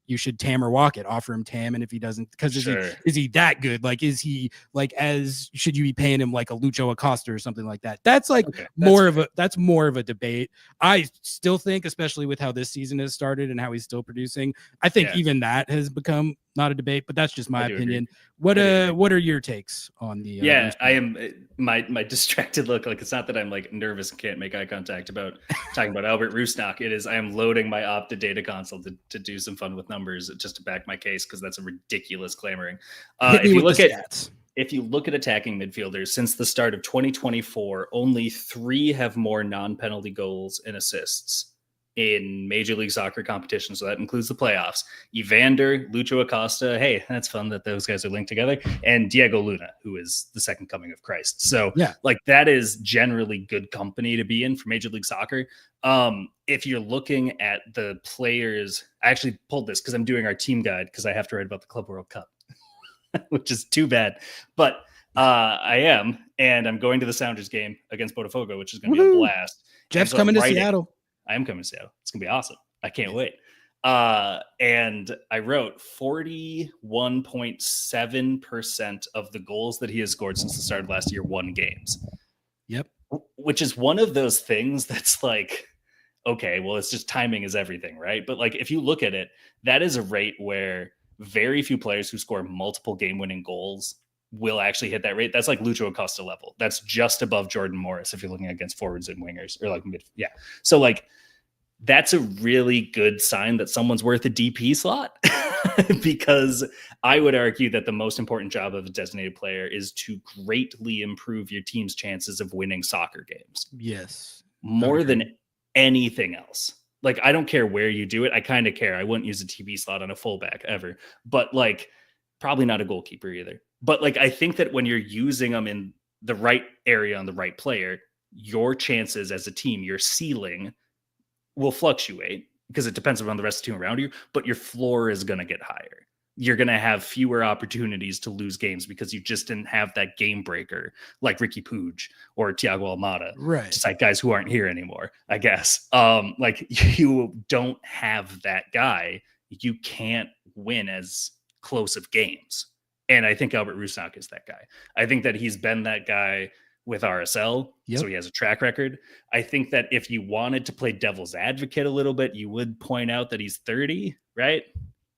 you should TAM or walk it, offer him TAM. And if he doesn't, because is he that good? Like, is he like, should you be paying him like a Lucho Acosta or something like that? That's like more of a debate. I still think, especially with how this season has started and how he's still producing, I think even that has become not a debate, but that's just my opinion. What are your takes on the I am my distracted look, like it's not that I'm like nervous and can't make eye contact about talking about Albert Rusnak. It is I am loading my Opta data console to do some fun with numbers just to back my case, because that's a ridiculous clamoring. If you look at attacking midfielders since the start of 2024, only 3 have more non-penalty goals and assists in Major League Soccer competition. So that includes the playoffs. Evander, Lucho Acosta. Hey, that's fun that those guys are linked together. And Diego Luna, who is the second coming of Christ. So like that is generally good company to be in for Major League Soccer. If you're looking at the players, I actually pulled this because I'm doing our team guide because I have to write about the Club World Cup, which is too bad. But I am, and I'm going to the Sounders game against Botafogo, which is going to be a blast. Jeff's coming to Seattle. I am coming to Seattle. It's going to be awesome. I can't wait. And I wrote 41.7% of the goals that he has scored since the start of last year won games. Yep. Which is one of those things that's like, okay, well, it's just timing is everything, right? But like, if you look at it, that is a rate where very few players who score multiple game-winning goals will actually hit that rate. That's like Lucho Acosta level. That's just above Jordan Morris if you're looking against forwards and wingers, or like mid. Yeah. So like, that's a really good sign that someone's worth a DP slot, because I would argue that the most important job of a designated player is to greatly improve your team's chances of winning soccer games. Yes. More than anything else. Like, I don't care where you do it. I kind of care. I wouldn't use a TP slot on a fullback ever, but like probably not a goalkeeper either. But like, I think that when you're using them in the right area on the right player, your chances as a team, your ceiling will fluctuate because it depends on the rest of the team around you, but your floor is going to get higher. You're going to have fewer opportunities to lose games because you just didn't have that game breaker like Ricky Puig or Thiago Almada. Right. Just like guys who aren't here anymore, I guess. Like, you don't have that guy. You can't win as close of games. And I think Albert Rusnak is that guy. I think that he's been that guy with RSL. So he has a track record. I think that if you wanted to play devil's advocate a little bit, you would point out that he's 30, right?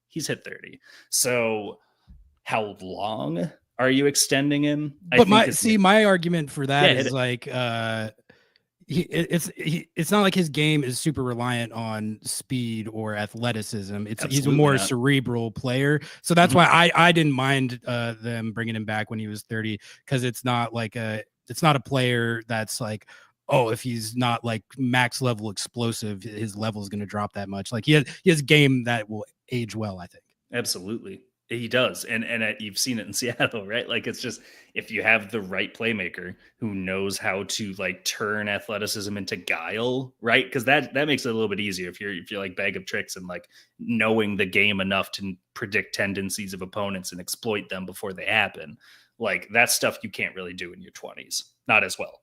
He's hit 30. So how long are you extending him? But my argument for that is like, it's not like his game is super reliant on speed or athleticism. He's a more cerebral player. So that's why I didn't mind them bringing him back when he was 30, because it's not a player that's like, oh, if he's not like max level explosive, his level is going to drop that much. Like he has game that will age well, I think. Absolutely. He does. And you've seen it in Seattle, right? Like, it's just, if you have the right playmaker who knows how to like turn athleticism into guile, right? Because that makes it a little bit easier if you're like bag of tricks and like knowing the game enough to predict tendencies of opponents and exploit them before they happen. Like, that stuff you can't really do in your 20s, not as well,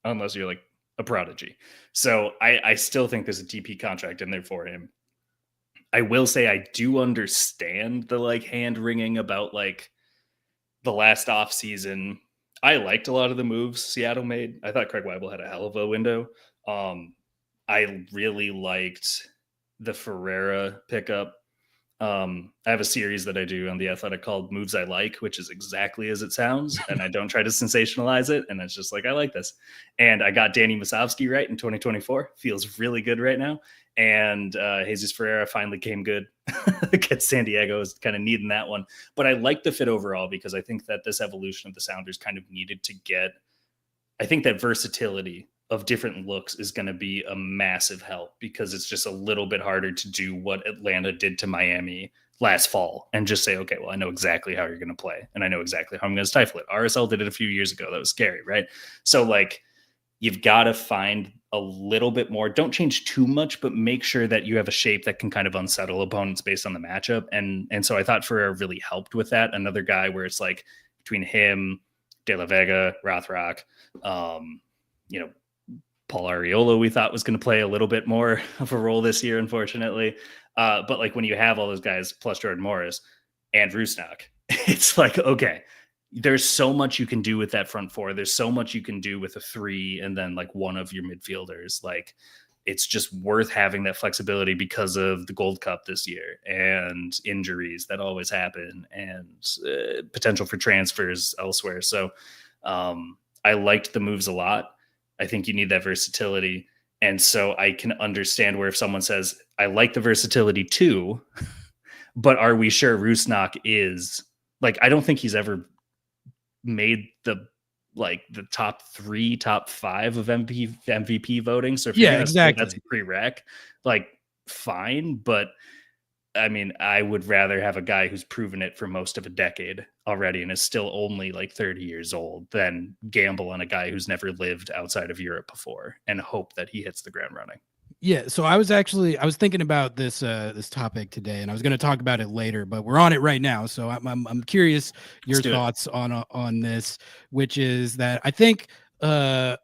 unless you're like a prodigy. So I still think there's a DP contract in there for him. I will say I do understand the like hand wringing about like the last off season. I liked a lot of the moves Seattle made. I thought Craig Weibel had a hell of a window. I really liked the Ferreira pickup. I have a series that I do on The Athletic called Moves I Like, which is exactly as it sounds. And I don't try to sensationalize it. And it's just like, I like this. And I got Danny Musovsky right in 2024. Feels really good right now. And Jesus Ferreira finally came good against San Diego. Is kind of needing that one. But I like the fit overall because I think that this evolution of the Sounders kind of needed to get, I think that versatility of different looks is going to be a massive help because it's just a little bit harder to do what Atlanta did to Miami last fall and just say, okay, well, I know exactly how you're going to play and I know exactly how I'm going to stifle it. RSL did it a few years ago. That was scary, right? So like, you've got to find a little bit more. Don't change too much, but make sure that you have a shape that can kind of unsettle opponents based on the matchup. And so I thought Ferrer really helped with that. Another guy where it's like between him, De La Vega, Rothrock, Paul Arriola, we thought was going to play a little bit more of a role this year, unfortunately. But like when you have all those guys plus Jordan Morris and Rusnak, it's like, okay, there's so much you can do with that front four. There's so much you can do with a three and then like one of your midfielders. Like it's just worth having that flexibility because of the Gold Cup this year and injuries that always happen and potential for transfers elsewhere. So I liked the moves a lot. I think you need that versatility. And so I can understand where if someone says, I like the versatility too, but are we sure Rusnak is like, I don't think he's ever made the top 3, top 5 of MVP voting. So if you're gonna say that's a prereq, like fine. But I mean, I would rather have a guy who's proven it for most of a decade already and is still only like 30 years old than gamble on a guy who's never lived outside of Europe before and hope that he hits the ground running. Yeah, so I was thinking about this topic today, and I was going to talk about it later, but we're on it right now. So I'm curious your thoughts on this, which is that I think the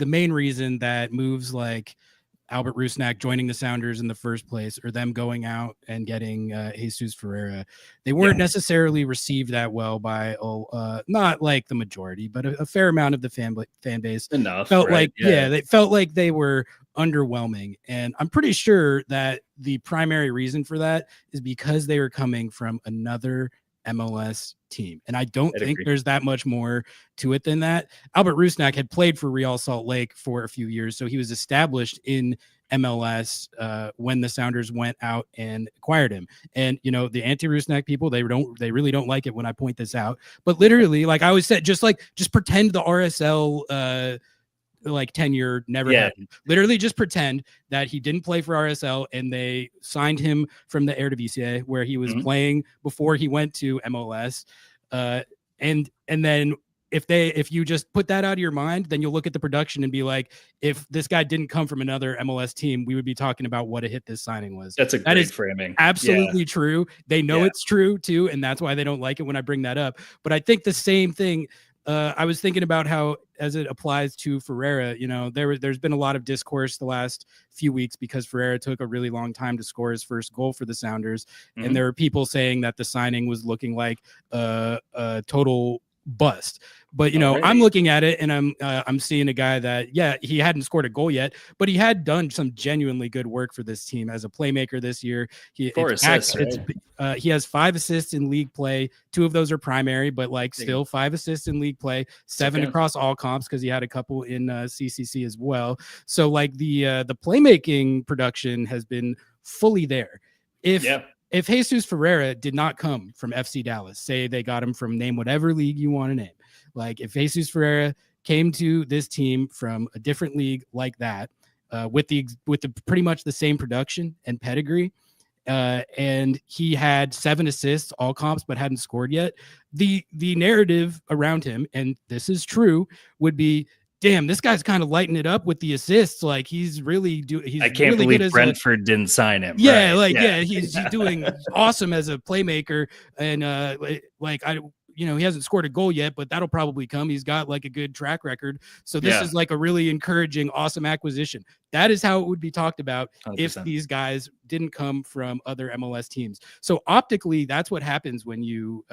main reason that moves like Albert Rusnak joining the Sounders in the first place, or them going out and getting Jesus Ferreira, they weren't necessarily received that well by not like the majority, but a fair amount of the fan base. Enough felt right? They felt like they were underwhelming, and I'm pretty sure that the primary reason for that is because they were coming from another MLS team. And I don't think there's that much more to it than that. Albert Rusnak had played for Real Salt Lake for a few years, so he was established in MLS when the Sounders went out and acquired him. And the anti-Rusnak people, they really don't like it when I point this out. But literally, like I always said, just pretend the RSL tenure never happened. Literally just pretend that he didn't play for RSL and they signed him from the Eredivisie where he was playing before he went to MLS. And then if you just put that out of your mind, then you'll look at the production and be like, if this guy didn't come from another MLS team, we would be talking about what a hit this signing was. That is framing. Absolutely true. They know it's true too. And that's why they don't like it when I bring that up. But I think the same thing, I was thinking about how, as it applies to Ferreira, there's been a lot of discourse the last few weeks because Ferreira took a really long time to score his first goal for the Sounders. And there are people saying that the signing was looking like a total bust. But I'm looking at it and I'm seeing a guy that he hadn't scored a goal yet, but he had done some genuinely good work for this team as a playmaker this year. He has 5 assists in league play. 2 of those are primary, but still 5 assists in league play, 7 across all comps because he had a couple in CCC as well. So the playmaking production has been fully there. If Jesus Ferreira did not come from FC Dallas, say they got him from name whatever league you want to name, like if Jesus Ferreira came to this team from a different league like that, with the pretty much the same production and pedigree, and he had 7 assists, all comps, but hadn't scored yet, the narrative around him, and this is true, would be, damn, this guy's kind of lighting it up with the assists. Like he's really I can't believe Brentford didn't sign him. He's doing awesome as a playmaker, and he hasn't scored a goal yet, but that'll probably come. He's got a good track record. So this is a really encouraging, awesome acquisition. That is how it would be talked about 100%. If these guys didn't come from other MLS teams. So optically, that's what happens when you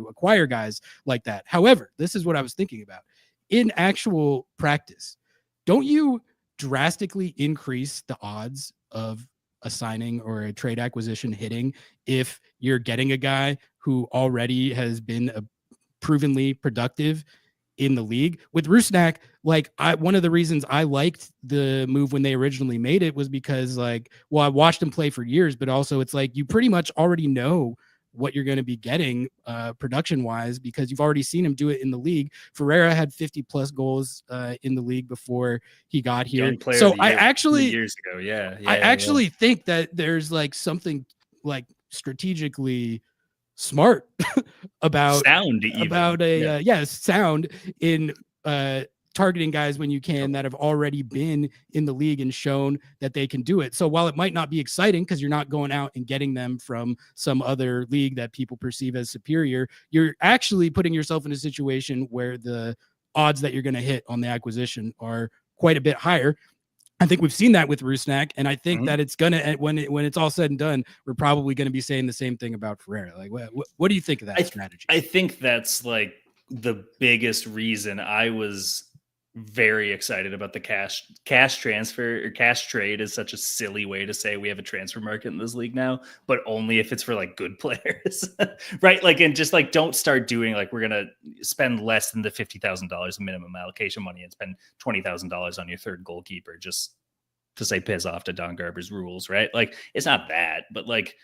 acquire guys like that. However, this is what I was thinking about. In actual practice, don't you drastically increase the odds of a signing or a trade acquisition hitting if you're getting a guy who already has been provenly productive in the league. With Rusnak, like one of the reasons I liked the move when they originally made it was because I watched him play for years, but also it's like you pretty much already know what you're going to be getting production wise because you've already seen him do it in the league. Ferreira had 50 plus goals in the league before he got here. So I actually years ago, I actually think that there's like something like strategically smart about sound sound in targeting guys when you can that have already been in the league and shown that they can do it. So while it might not be exciting because you're not going out and getting them from some other league that people perceive as superior, you're actually putting yourself in a situation where the odds that you're going to hit on the acquisition are quite a bit higher. I think we've seen that with Rusnak, and I think that it's gonna when it's all said and done, we're probably going to be saying the same thing about Ferreira. Like, what do you think of that strategy? I think that's like the biggest reason I was very excited about the cash transfer or cash trade is such a silly way to say we have a transfer market in this league now, but only if it's for like good players, right? Like, and just like, don't start doing like, we're going to spend less than the $50,000 minimum allocation money and spend $20,000 on your third goalkeeper just to say piss off to Don Garber's rules, right? Like, it's not that, but like,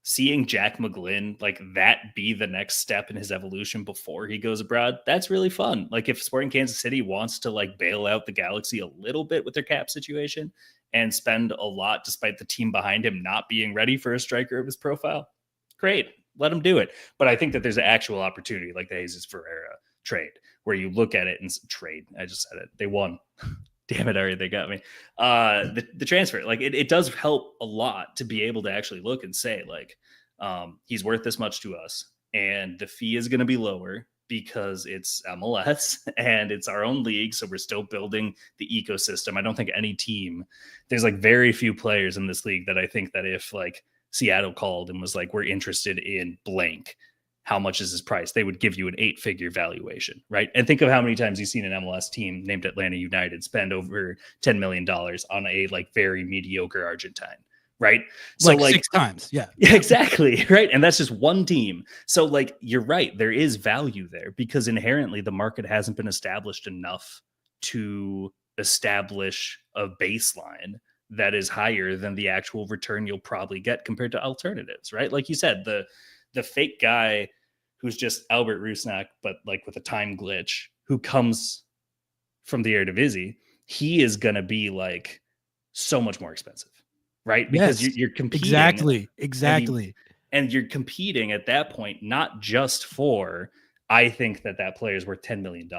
seeing Jack McGlynn like that be the next step in his evolution before he goes abroad, that's really fun. Like if Sporting Kansas City wants to like bail out the Galaxy a little bit with their cap situation and spend a lot despite the team behind him not being ready for a striker of his profile, great, let him do it. But I think that there's an actual opportunity like the Jesus Ferreira trade where you look at it and trade. I just said it. They won. Damn it, Ari, they got me. The transfer, like it does help a lot to be able to actually look and say, like, he's worth this much to us, and the fee is going to be lower because it's MLS and it's our own league. So we're still building the ecosystem. I don't think any team, there's like very few players in this league that I think that if like Seattle called and was like, we're interested in blank, how much is his price? They would give you an 8-figure valuation, right? And think of how many times you've seen an MLS team named Atlanta United spend over $10 million on a like very mediocre Argentine, right? So like 6 times. Yeah, exactly. Right. And that's just one team. So like, you're right. There is value there because inherently the market hasn't been established enough to establish a baseline that is higher than the actual return you'll probably get compared to alternatives, right? Like you said, the fake guy who's just Albert Rusnak, but like with a time glitch, who comes from the Eredivisie, he is going to be so much more expensive, right? Because you're competing. Exactly. And you're competing at that point, not just for, I think that player is worth $10 million.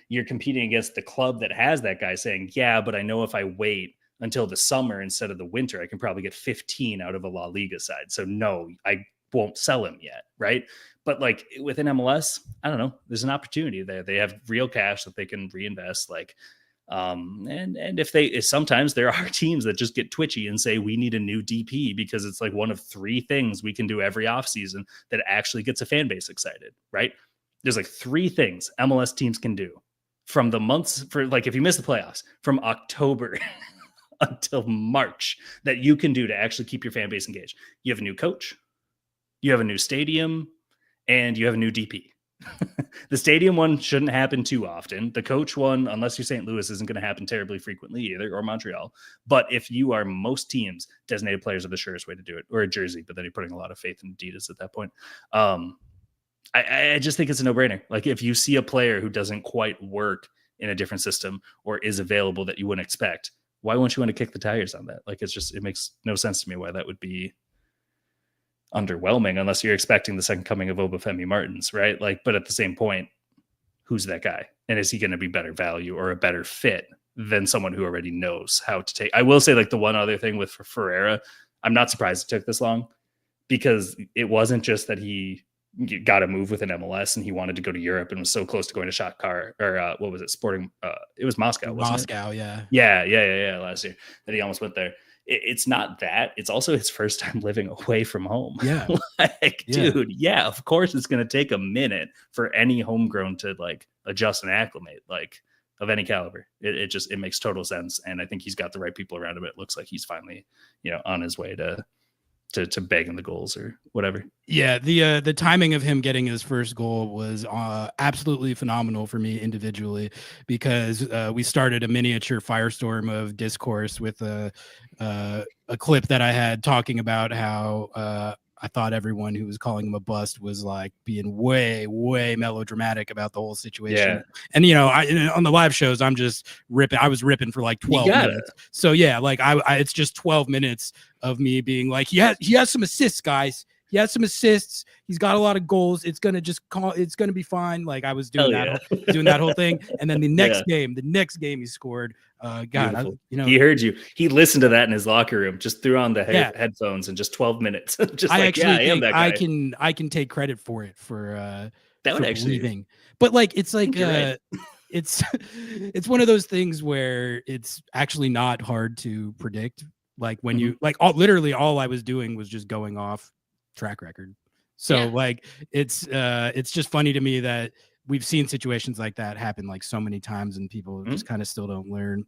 You're competing against the club that has that guy saying, yeah, but I know if I wait until the summer instead of the winter, I can probably get 15 out of a La Liga side. So no, I won't sell him yet, right? But like within MLS, I don't know, there's an opportunity there. They have real cash that they can reinvest. And if sometimes there are teams that just get twitchy and say we need a new DP because it's like one of 3 things we can do every offseason that actually gets a fan base excited, right? There's like 3 things MLS teams can do from the months for like if you miss the playoffs from October until March that you can do to actually keep your fan base engaged. You have a new coach, you have a new stadium, and you have a new DP. The stadium one shouldn't happen too often. The coach one, unless you're St. Louis, isn't going to happen terribly frequently either, or Montreal. But if you are most teams, designated players are the surest way to do it, or a jersey, but then you're putting a lot of faith in Adidas at that point. I just think it's a no-brainer. Like if you see a player who doesn't quite work in a different system or is available that you wouldn't expect, why wouldn't you want to kick the tires on that? Like it makes no sense to me why that would be underwhelming unless you're expecting the second coming of Obafemi Martins, right? Like, but at the same point, who's that guy? And is he going to be better value or a better fit than someone who already knows how to take? I will say like the one other thing with Ferreira, I'm not surprised it took this long because it wasn't just that he got a move with an MLS and he wanted to go to Europe and was so close to going to Shakhtar or what was it? Sporting. It was Moscow. Moscow. Yeah. Yeah. Last year that he almost went there. It's not that. It's also his first time living away from home. Yeah. Dude, yeah, of course it's going to take a minute for any homegrown to like adjust and acclimate. Like of any caliber. It makes total sense. And I think he's got the right people around him. It looks like he's finally, on his way to bagging the goals or whatever. Yeah, the timing of him getting his first goal was absolutely phenomenal for me individually, because we started a miniature firestorm of discourse with a clip that I had talking about how I thought everyone who was calling him a bust was like being way, way melodramatic about the whole situation. Yeah. And on the live shows, I'm just ripping. I was ripping for like 12 minutes. So yeah, like I it's just 12 minutes of me being like, he has some assists, guys. He has some assists. He's got a lot of goals. It's gonna be fine. Like I was doing doing that whole thing. And then the next game he scored. God, he heard you. He listened to that in his locker room. Just threw on the headphones in just 12 minutes. Just I think I can take credit for it for that would actually believing. But like it's like it's one of those things where it's actually not hard to predict. Like when you like literally all I was doing was just going off track record. So like it's just funny to me that we've seen situations like that happen like so many times and people just kind of still don't learn.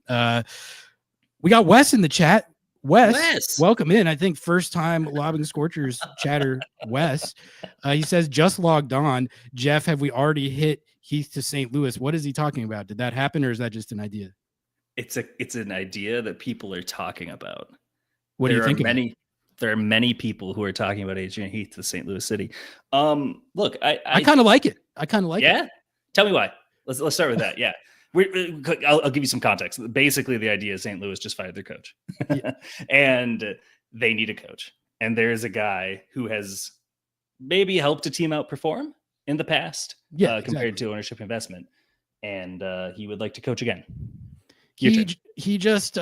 We got Wes in the chat. Wes, welcome in. I think first time Lobbing Scorchers chatter. Wes, he says just logged on. Jeff, have we already hit Heath to St. Louis? What is he talking about? Did that happen or is that just an idea? It's an idea that people are talking about. What do you think? There are many people who are talking about Adrian Heath to St. Louis City. Look, I kind of like it. I kind of like it. Yeah. Tell me why. Let's start with that. Yeah. I'll give you some context. Basically, the idea is St. Louis just fired their coach and they need a coach. And there's a guy who has maybe helped a team outperform in the past compared to ownership investment. And he would like to coach again. He just,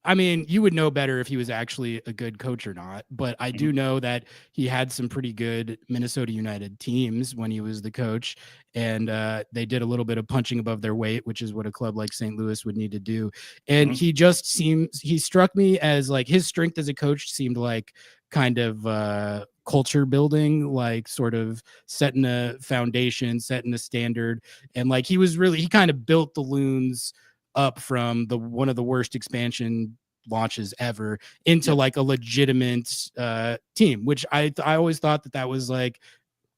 I mean, you would know better if he was actually a good coach or not, but I do know that he had some pretty good Minnesota United teams when he was the coach, and they did a little bit of punching above their weight, which is what a club like St. Louis would need to do. And he struck me as like his strength as a coach seemed like kind of culture building, like sort of setting a foundation, setting a standard. And like he kind of built the Loons up from one of the worst expansion launches ever into like a legitimate team, which I always thought that was like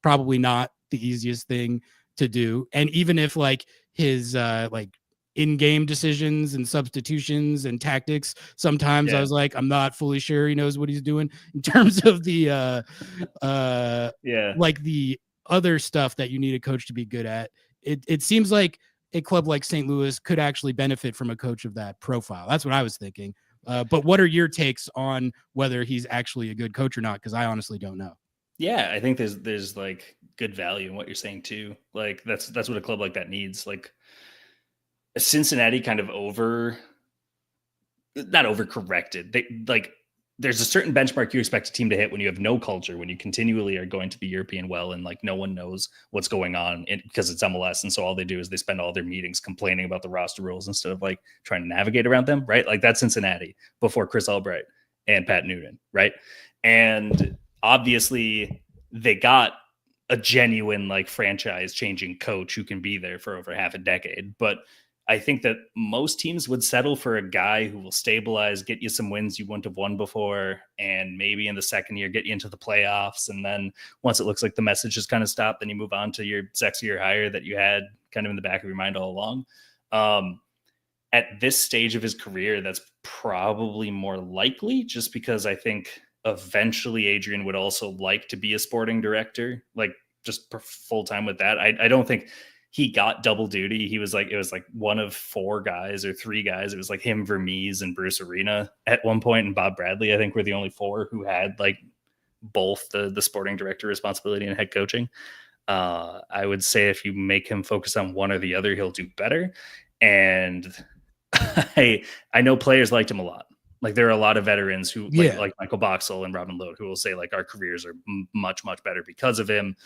probably not the easiest thing to do. And even if like his like in-game decisions and substitutions and tactics, sometimes I was like, I'm not fully sure he knows what he's doing in terms of the like the other stuff that you need a coach to be good at. It seems like a club like St. Louis could actually benefit from a coach of that profile. That's what I was thinking. But what are your takes on whether he's actually a good coach or not? Because I honestly don't know. Yeah, I think there's like good value in what you're saying too. Like that's what a club like that needs. Like Cincinnati kind of not overcorrected. They like there's a certain benchmark you expect a team to hit when you have no culture, when you continually are going to the European well and like no one knows what's going on because it's MLS. And so all they do is they spend all their meetings complaining about the roster rules instead of like trying to navigate around them. Right. Like that's Cincinnati before Chris Albright and Pat Noonan. Right. And obviously they got a genuine like franchise changing coach who can be there for over half a decade. But I think that most teams would settle for a guy who will stabilize, get you some wins you wouldn't have won before, and maybe in the second year get you into the playoffs. And then once it looks like the message has kind of stopped, then you move on to your sexier hire that you had kind of in the back of your mind all along. At this stage of his career, that's probably more likely just because I think eventually Adrian would also like to be a sporting director, like just full time with that. I don't think he got double duty. It was like one of 4 guys or 3 guys. It was like him, Vermees, and Bruce Arena at one point, and Bob Bradley, I think, were the only 4 who had like both the sporting director responsibility and head coaching. I would say if you make him focus on one or the other, he'll do better. And I know players liked him a lot. Like there are a lot of veterans who like Michael Boxall and Robin Lode who will say like our careers are much, much better because of him.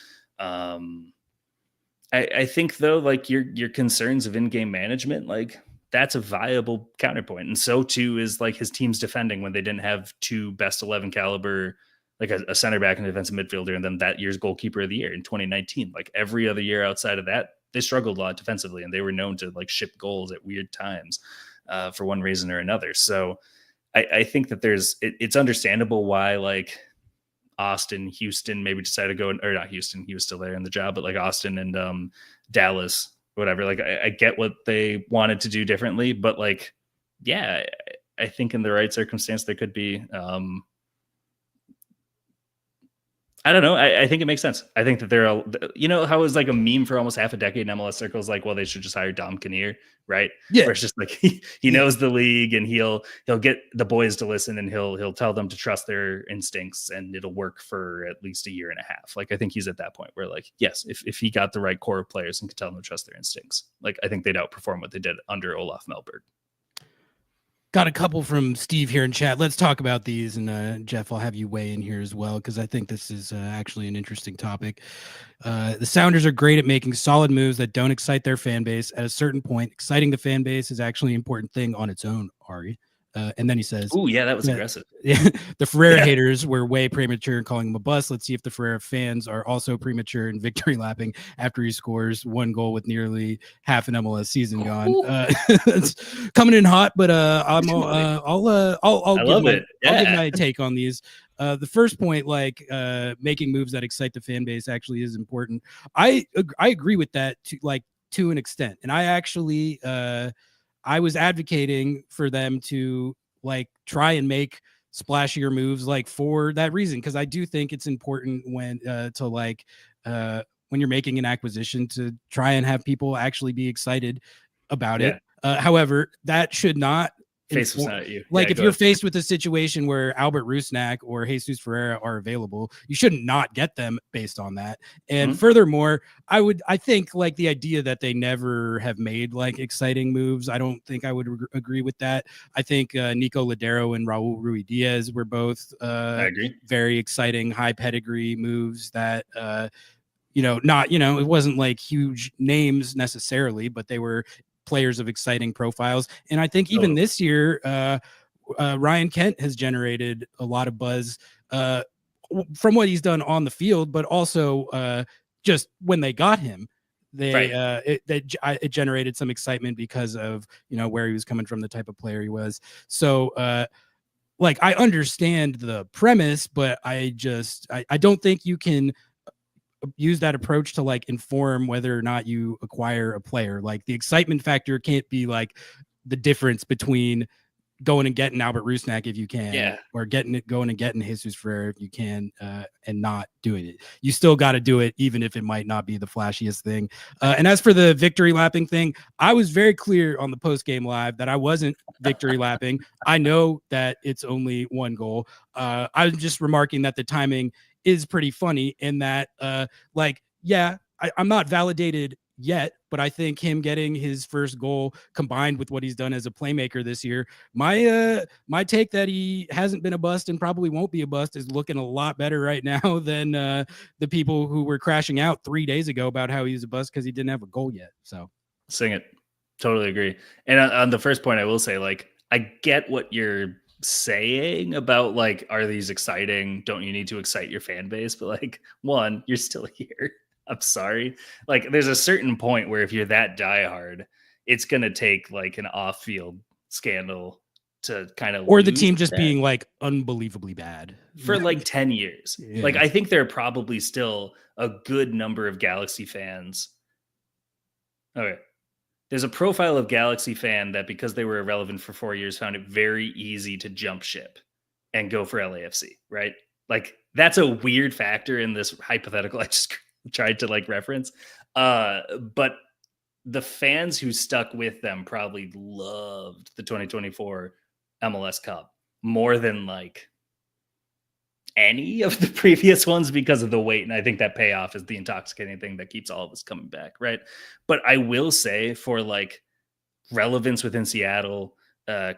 I think though, like your concerns of in-game management, like that's a viable counterpoint. And so too is like his team's defending when they didn't have 2 best 11 caliber, like a center back and a defensive midfielder, and then that year's goalkeeper of the year in 2019. Like every other year outside of that, they struggled a lot defensively, and they were known to like ship goals at weird times for one reason or another. So I think that it's understandable why like Austin, Houston maybe decided to go, or not Houston, he was still there in the job, but like Austin and Dallas, whatever. Like I get what they wanted to do differently, but like, yeah, I think in the right circumstance, there could be, I don't know. I think it makes sense. I think that how it was like a meme for almost half a decade in MLS circles, like, well, they should just hire Dom Kinnear, right? Yeah. Where it's just like he knows the league, and he'll get the boys to listen, and he'll tell them to trust their instincts, and it'll work for at least a year and a half. Like I think he's at that point where like, yes, if he got the right core of players and could tell them to trust their instincts, like I think they'd outperform what they did under Olaf Melberg. Got a couple from Steve here in chat. Let's talk about these. And Jeff, I'll have you weigh in here as well, because I think this is actually an interesting topic. The Sounders are great at making solid moves that don't excite their fan base. At a certain point, exciting the fan base is actually an important thing on its own, Ari. And then he says, "Oh yeah, that was aggressive." Yeah, the Ferreira haters were way premature in calling him a bust. Let's see if the Ferreira fans are also premature in victory lapping after he scores one goal with nearly half an MLS season gone. It's coming in hot, but I'll give my take on these. The first point, like making moves that excite the fan base, actually is important. I agree with that to an extent, and I actually I was advocating for them to like try and make splashier moves like for that reason, because I do think it's important when when you're making an acquisition to try and have people actually be excited about it. However, that should not face was not at you. Like if you're faced with a situation where Albert Rusnak or Jesus Ferreira are available, you shouldn't not get them based on that. And furthermore, I think like the idea that they never have made like exciting moves, I don't think I would agree with that. I think Nico Ladero and Raul Ruidiaz were both I agree. very exciting, high pedigree moves that it wasn't like huge names necessarily, but they were players of exciting profiles. And I think even this year, Ryan Kent has generated a lot of buzz from what he's done on the field, but also just when they got him, it generated some excitement because of where he was coming from, the type of player he was. So like I understand the premise, but I don't think you can use that approach to like inform whether or not you acquire a player. Like the excitement factor can't be like the difference between going and getting Albert Rusnak if you can, or going and getting Jesus Ferreira if you can, and not doing it. You still got to do it, even if it might not be the flashiest thing. And as for the victory lapping thing, I was very clear on the post game live that I wasn't victory lapping. I know that it's only one goal. I was just remarking that the timing is pretty funny in that, I'm not validated yet, but I think him getting his first goal combined with what he's done as a playmaker this year, my take that he hasn't been a bust and probably won't be a bust is looking a lot better right now than the people who were crashing out 3 days ago about how he's a bust because he didn't have a goal yet. So sing it. Totally agree. And on the first point, I will say, like, I get what you're saying about like, are these exciting? Don't you need to excite your fan base? But like, one, you're still here. I'm sorry. Like there's a certain point where if you're that diehard, it's going to take like an off-field scandal to kind of, or the team just being like unbelievably bad for like 10 years. Yeah. Like I think there are probably still a good number of Galaxy fans. Okay. There's a profile of Galaxy fan that because they were irrelevant for 4 years, found it very easy to jump ship and go for LAFC, right? Like that's a weird factor in this hypothetical I just tried to like reference. But the fans who stuck with them probably loved the 2024 MLS Cup more than like any of the previous ones because of the wait. And I think that payoff is the intoxicating thing that keeps all of us coming back. Right. But I will say for like relevance within Seattle,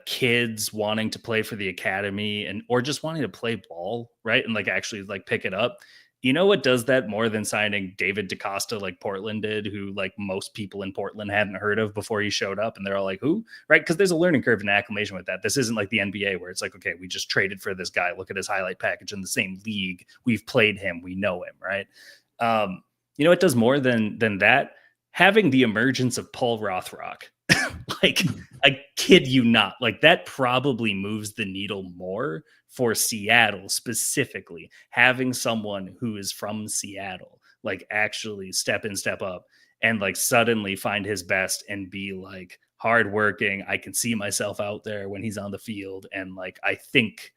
kids wanting to play for the academy or just wanting to play ball. Right. And like actually like pick it up. You know what does that more than signing David DaCosta like Portland did, who like most people in Portland hadn't heard of before he showed up, and they're all like, who? Right? Because there's a learning curve and acclimation with that. This isn't like the NBA where it's like, okay, we just traded for this guy. Look at his highlight package in the same league. We've played him. We know him, right? You know, it does more than that. having the emergence of Paul Rothrock, like, I kid you not, like that probably moves the needle more for Seattle specifically. Having someone who is from Seattle, like actually step up and like suddenly find his best and be like hardworking. I can see myself out there when he's on the field. And like, I think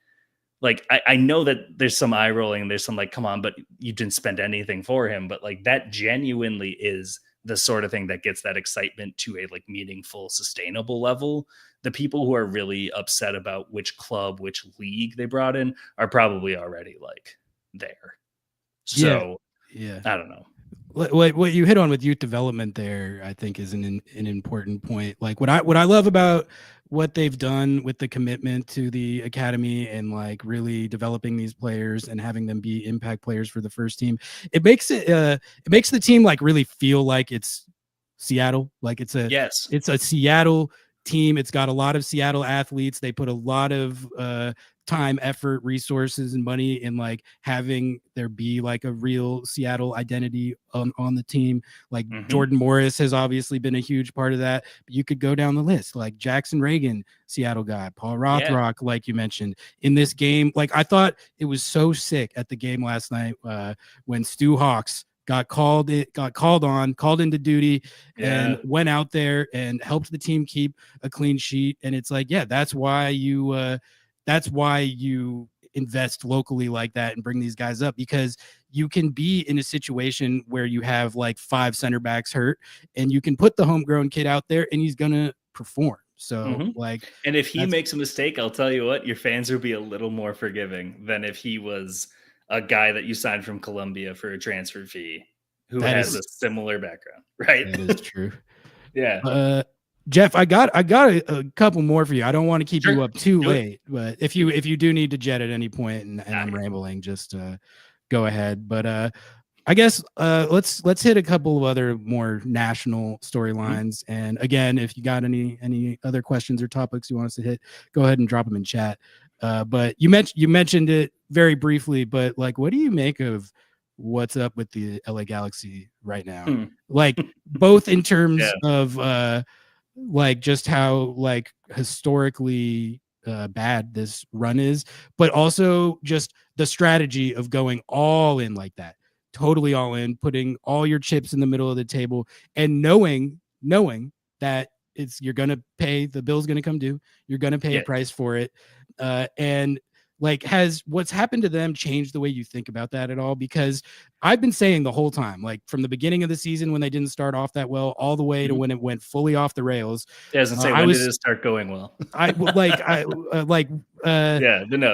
like, I know that there's some eye rolling and there's some like, come on, but you didn't spend anything for him. But like that genuinely is the sort of thing that gets that excitement to a like meaningful, sustainable level. The people who are really upset about which club, which league they brought in are probably already like there. So yeah. I don't know. What you hit on with youth development there, I think, is an important point. Like what I love about what they've done with the commitment to the academy and like really developing these players and having them be impact players for the first team. It makes the team like really feel like it's Seattle. Like it's a Seattle team. It's got a lot of Seattle athletes. They put a lot of time, effort, resources, and money in like having there be like a real Seattle identity on the team. Like Jordan Morris has obviously been a huge part of that. But you could go down the list, like Jackson Reagan, Seattle guy, Paul Rothrock, like you mentioned in this game. Like I thought it was so sick at the game last night when Stu Hawks got called into duty and went out there and helped the team keep a clean sheet. And it's like, that's why you invest locally like that and bring these guys up, because you can be in a situation where you have like 5 center backs hurt and you can put the homegrown kid out there and he's going to perform. So like, and if he makes a mistake, I'll tell you what, your fans will be a little more forgiving than if he was a guy that you signed from Columbia for a transfer fee who has a similar background, right? That is true. Jeff, I got a couple more for you. I don't want to keep you up too late, but if you do need to jet at any point and I'm rambling, just go ahead. But I guess let's hit a couple of other more national storylines. And again, if you got any other questions or topics you want us to hit, go ahead and drop them in chat. But you mentioned it very briefly, but like, what do you make of what's up with the LA Galaxy right now? Like both in terms of like just how like historically bad this run is, but also just the strategy of going all in like that, totally all in, putting all your chips in the middle of the table and knowing that you're going to pay, the bill's going to come due. You're going to pay a price for it. And like, has what's happened to them changed the way you think about that at all? Because I've been saying the whole time, like from the beginning of the season when they didn't start off that well, all the way to when it went fully off the rails. When did it start going well? No,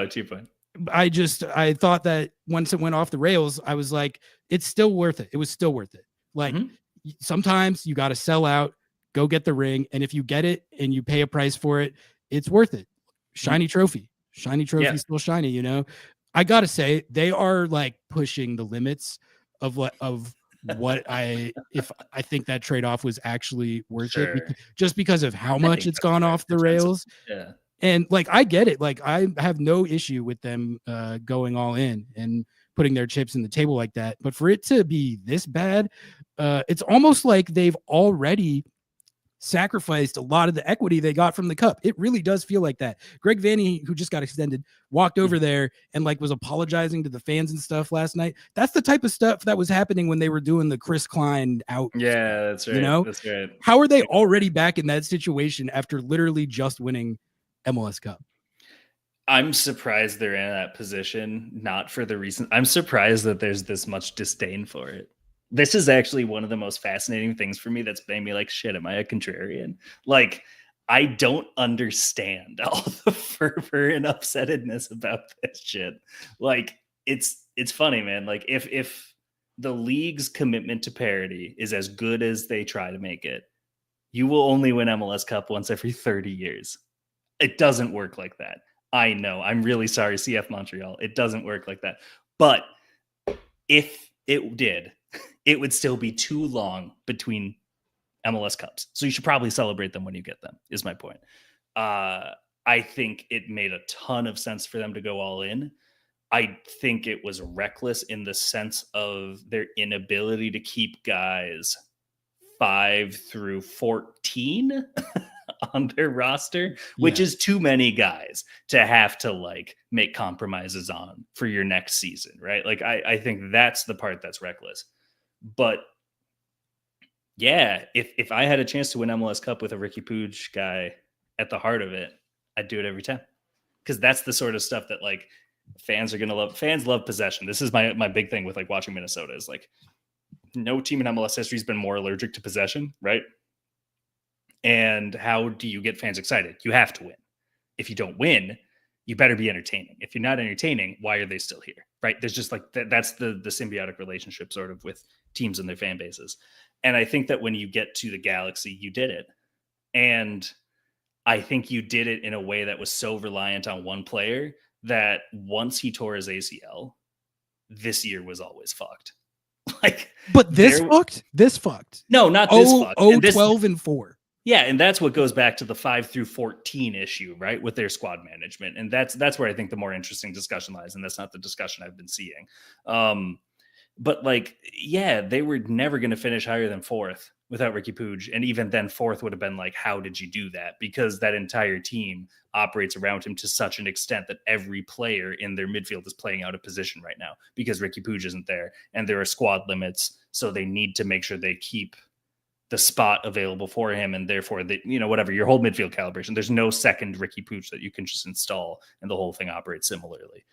2 point. I thought that once it went off the rails, I was like, it's still worth it. It was still worth it. Like sometimes you got to sell out, go get the ring. And if you get it and you pay a price for it, it's worth it. Shiny trophy, still shiny, you know. I gotta say, they are like pushing the limits of what I think that trade-off was actually worth it, just because of how much it's gone off the rails. And like, I get it. Like, I have no issue with them going all in and putting their chips in the table like that. But for it to be this bad, it's almost like they've already sacrificed a lot of the equity they got from the cup. It really does feel like that. Greg Vanney, who just got extended, walked over there and like was apologizing to the fans and stuff last night. That's the type of stuff that was happening when they were doing the Chris Klein out. Yeah, that's right. You know, that's right. How are they already back in that situation after literally just winning MLS Cup? I'm surprised they're in that position, not for the reason. I'm surprised that there's this much disdain for it. This is actually one of the most fascinating things for me that's made me like, shit, am I a contrarian? Like, I don't understand all the fervor and upsettedness about this shit. Like, it's funny, man. Like, if the league's commitment to parity is as good as they try to make it, you will only win MLS Cup once every 30 years. It doesn't work like that. I know. I'm really sorry, CF Montreal. It doesn't work like that. But if it did, it would still be too long between MLS Cups. So you should probably celebrate them when you get them, is my point. I think it made a ton of sense for them to go all in. I think it was reckless in the sense of their inability to keep guys 5 through 14 on their roster, which is too many guys to have to like make compromises on for your next season, right? Like I think that's the part that's reckless. But yeah, if I had a chance to win MLS Cup with a Ricky Pooch guy at the heart of it, I'd do it every time. Because that's the sort of stuff that like fans are gonna love. Fans love possession. This is my big thing with like watching Minnesota is like no team in MLS history has been more allergic to possession, right? And how do you get fans excited? You have to win. If you don't win, you better be entertaining. If you're not entertaining, why are they still here? Right? There's just like that's the symbiotic relationship sort of with teams and their fan bases. And I think that when you get to the Galaxy, you did it. And I think you did it in a way that was so reliant on one player that once he tore his ACL, this year was always fucked. Like, but this fucked. No, not this fucked. 12 and 4. Yeah, and that's what goes back to the 5 through 14 issue, right, with their squad management. And that's where I think the more interesting discussion lies, and that's not the discussion I've been seeing. But like, yeah, they were never going to finish higher than 4th without Ricky Pooch. And even then 4th would have been like, how did you do that? Because that entire team operates around him to such an extent that every player in their midfield is playing out of position right now because Ricky Pooch isn't there and there are squad limits. So they need to make sure they keep the spot available for him. And therefore, whatever, your whole midfield calibration, there's no second Ricky Pooch that you can just install and the whole thing operates similarly.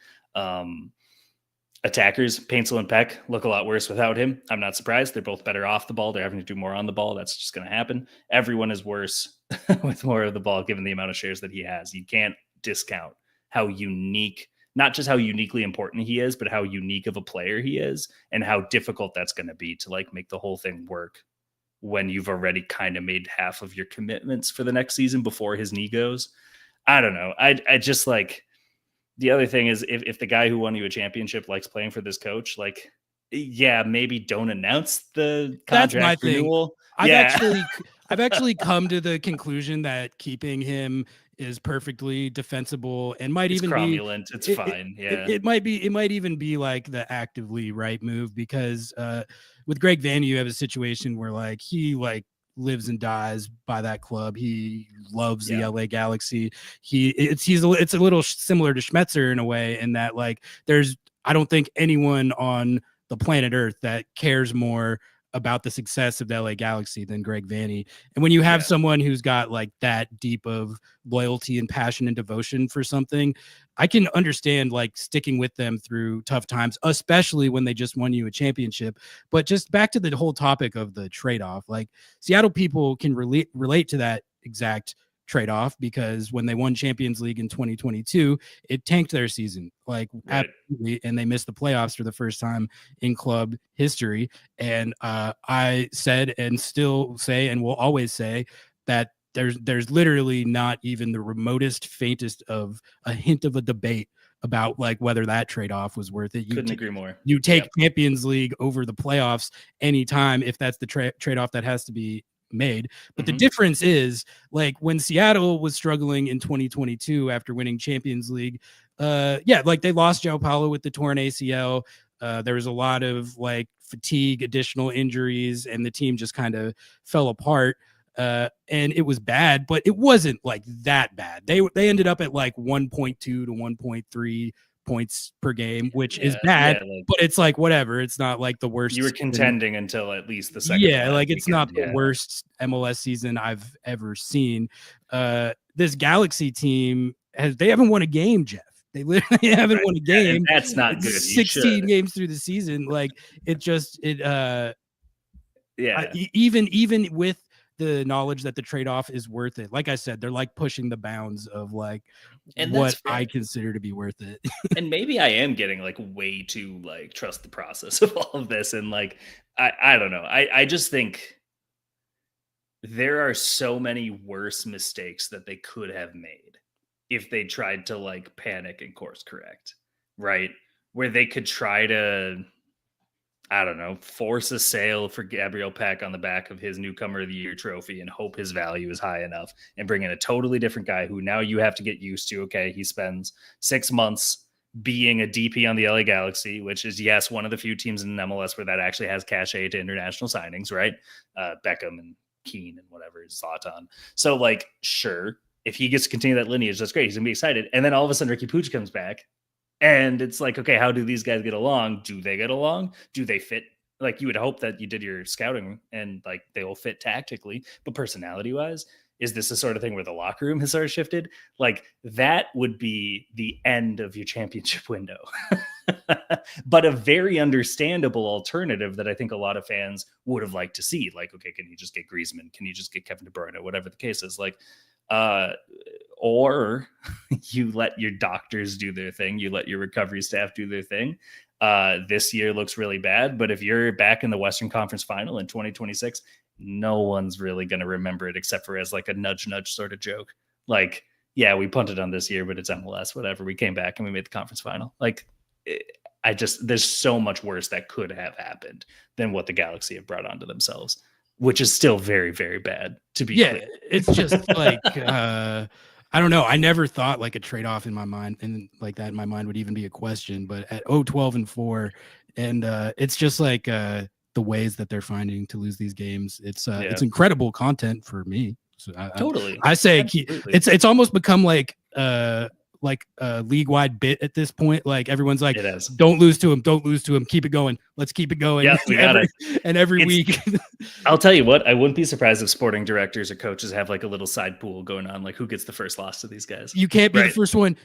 Attackers, Paintsel and Peck look a lot worse without him. I'm not surprised. They're both better off the ball. They're having to do more on the ball. That's just going to happen. Everyone is worse with more of the ball, given the amount of shares that he has. You can't discount how unique, not just how uniquely important he is, but how unique of a player he is and how difficult that's going to be to like make the whole thing work when you've already kind of made half of your commitments for the next season before his knee goes. I don't know. I just like, the other thing is if the guy who won you a championship likes playing for this coach, like, yeah, maybe don't announce the contract renewal. I've actually come to the conclusion that keeping him is perfectly defensible and might even cromulent. It's fine. Yeah. It might even be like the actively right move because with Greg Van, you have a situation where like he like lives and dies by that club. He loves the LA Galaxy. It's a little similar to Schmetzer in a way in that like I don't think anyone on the planet Earth that cares more about the success of the LA Galaxy than Greg Vanney. And when you have someone who's got like that deep of loyalty and passion and devotion for something, I can understand like sticking with them through tough times, especially when they just won you a championship. But just back to the whole topic of the trade-off, like Seattle people can relate to that exact trade-off because when they won Champions League in 2022, it tanked their season, like absolutely, and they missed the playoffs for the first time in club history. And I said and still say and will always say that there's literally not even the remotest, faintest of a hint of a debate about like whether that trade-off was worth it. Couldn't agree more. You take Champions League over the playoffs anytime if that's the trade-off that has to be made. But the difference is like when Seattle was struggling in 2022 after winning Champions League, like they lost João Paulo with the torn ACL. There was a lot of like fatigue, additional injuries, and the team just kind of fell apart. And it was bad, but it wasn't like that bad. They ended up at like 1.2 to 1.3 points per game, which is bad, but it's like whatever. It's not like the worst. You were contending until at least the second. Yeah, like it's not the worst MLS season I've ever seen. This Galaxy team they haven't won a game, Jeff. They literally haven't won a game. And that's not good. 16 games through the season. Like even with the knowledge that the trade-off is worth it. Like I said, they're like pushing the bounds of like what I consider to be worth it. And maybe I am getting like way too like trust the process of all of this. And like, I don't know. I just think there are so many worse mistakes that they could have made if they tried to like panic and course correct, right? Where they could try to, I don't know, force a sale for Gabriel Peck on the back of his Newcomer of the Year trophy and hope his value is high enough and bring in a totally different guy who now you have to get used to. Okay, he spends 6 months being a DP on the LA Galaxy, which is, yes, one of the few teams in MLS where that actually has cachet to international signings, right? Beckham and Keane and whatever, Zlatan. So, like, sure, if he gets to continue that lineage, that's great. He's going to be excited. And then all of a sudden, Ricky Puig comes back. And it's like, okay, how do these guys get along? Do they get along? Do they fit? Like, you would hope that you did your scouting and, like, they will fit tactically. But personality-wise, is this the sort of thing where the locker room has sort of shifted? Like, that would be the end of your championship window. But a very understandable alternative that I think a lot of fans would have liked to see. Like, okay, can you just get Griezmann? Can you just get Kevin De Bruyne? Whatever the case is. Like, or you let your doctors do their thing. You let your recovery staff do their thing. This year looks really bad, but if you're back in the Western Conference Final in 2026, no one's really going to remember it except for as like a nudge sort of joke. Like, yeah, we punted on this year, but it's MLS, whatever. We came back and we made the conference final. Like, there's so much worse that could have happened than what the Galaxy have brought onto themselves, which is still very, very bad, to be clear. It's just like, I don't know. I never thought like a trade-off in my mind and like that in my mind would even be a question, but at 12-4, and it's just like the ways that they're finding to lose these games. It's incredible content for me. So I say it's almost become like a league-wide bit at this point. Like everyone's like, don't lose to him, keep it going, let's keep it going. Yeah, we got it. And every week I'll tell you what, I wouldn't be surprised if sporting directors or coaches have like a little side pool going on, like who gets the first loss to these guys. You can't be the first one.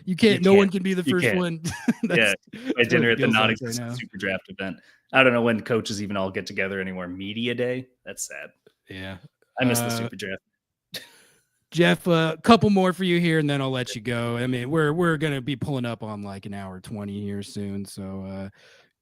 No one can be the first one. Yeah, at dinner at the non-existent super draft event. I don't know when coaches even all get together anymore. Media day, that's sad. Yeah, I miss the super draft. Jeff, a couple more for you here, and then I'll let you go. I mean, we're gonna be pulling up on like an hour 20 here soon, so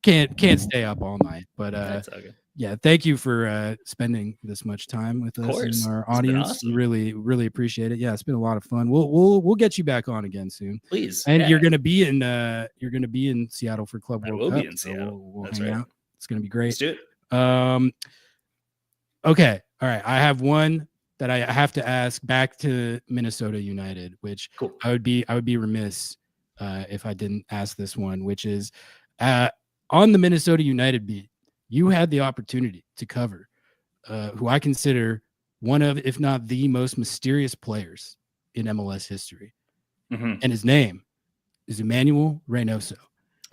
can't stay up all night. But yeah, thank you for spending this much time with us and our audience. Awesome. Really appreciate it. Yeah, it's been a lot of fun. We'll get you back on again soon, please. And you're gonna be in Seattle for Club World Cup. I will be in Seattle. We'll hang out. It's gonna be great. Let's do it. Okay, all right. I have one that I have to ask back to Minnesota United, which I would be remiss if I didn't ask this one, which is on the Minnesota United beat, you had the opportunity to cover who I consider one of, if not the most mysterious players in MLS history. Mm-hmm. And his name is Emanuel Reynoso.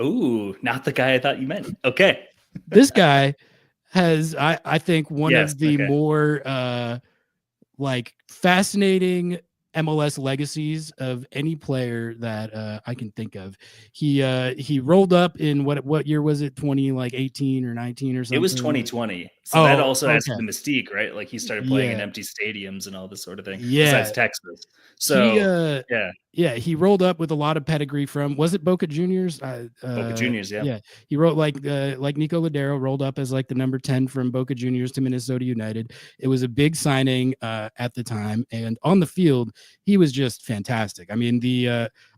Ooh, not the guy I thought you meant. Okay. This guy has, I think, one of the more like fascinating MLS legacies of any player that I can think of. He rolled up in what year was it? 2018 or 19 or something? It was 2020. So that also has the mystique, right? Like he started playing in empty stadiums and all this sort of thing. Yeah. Besides Texas. So he rolled up with a lot of pedigree from, was it Boca Juniors? Boca Juniors, yeah. Yeah. He wrote like Nico Ladero rolled up as like the number 10 from Boca Juniors to Minnesota United. It was a big signing at the time, and on the field he was just fantastic. I mean,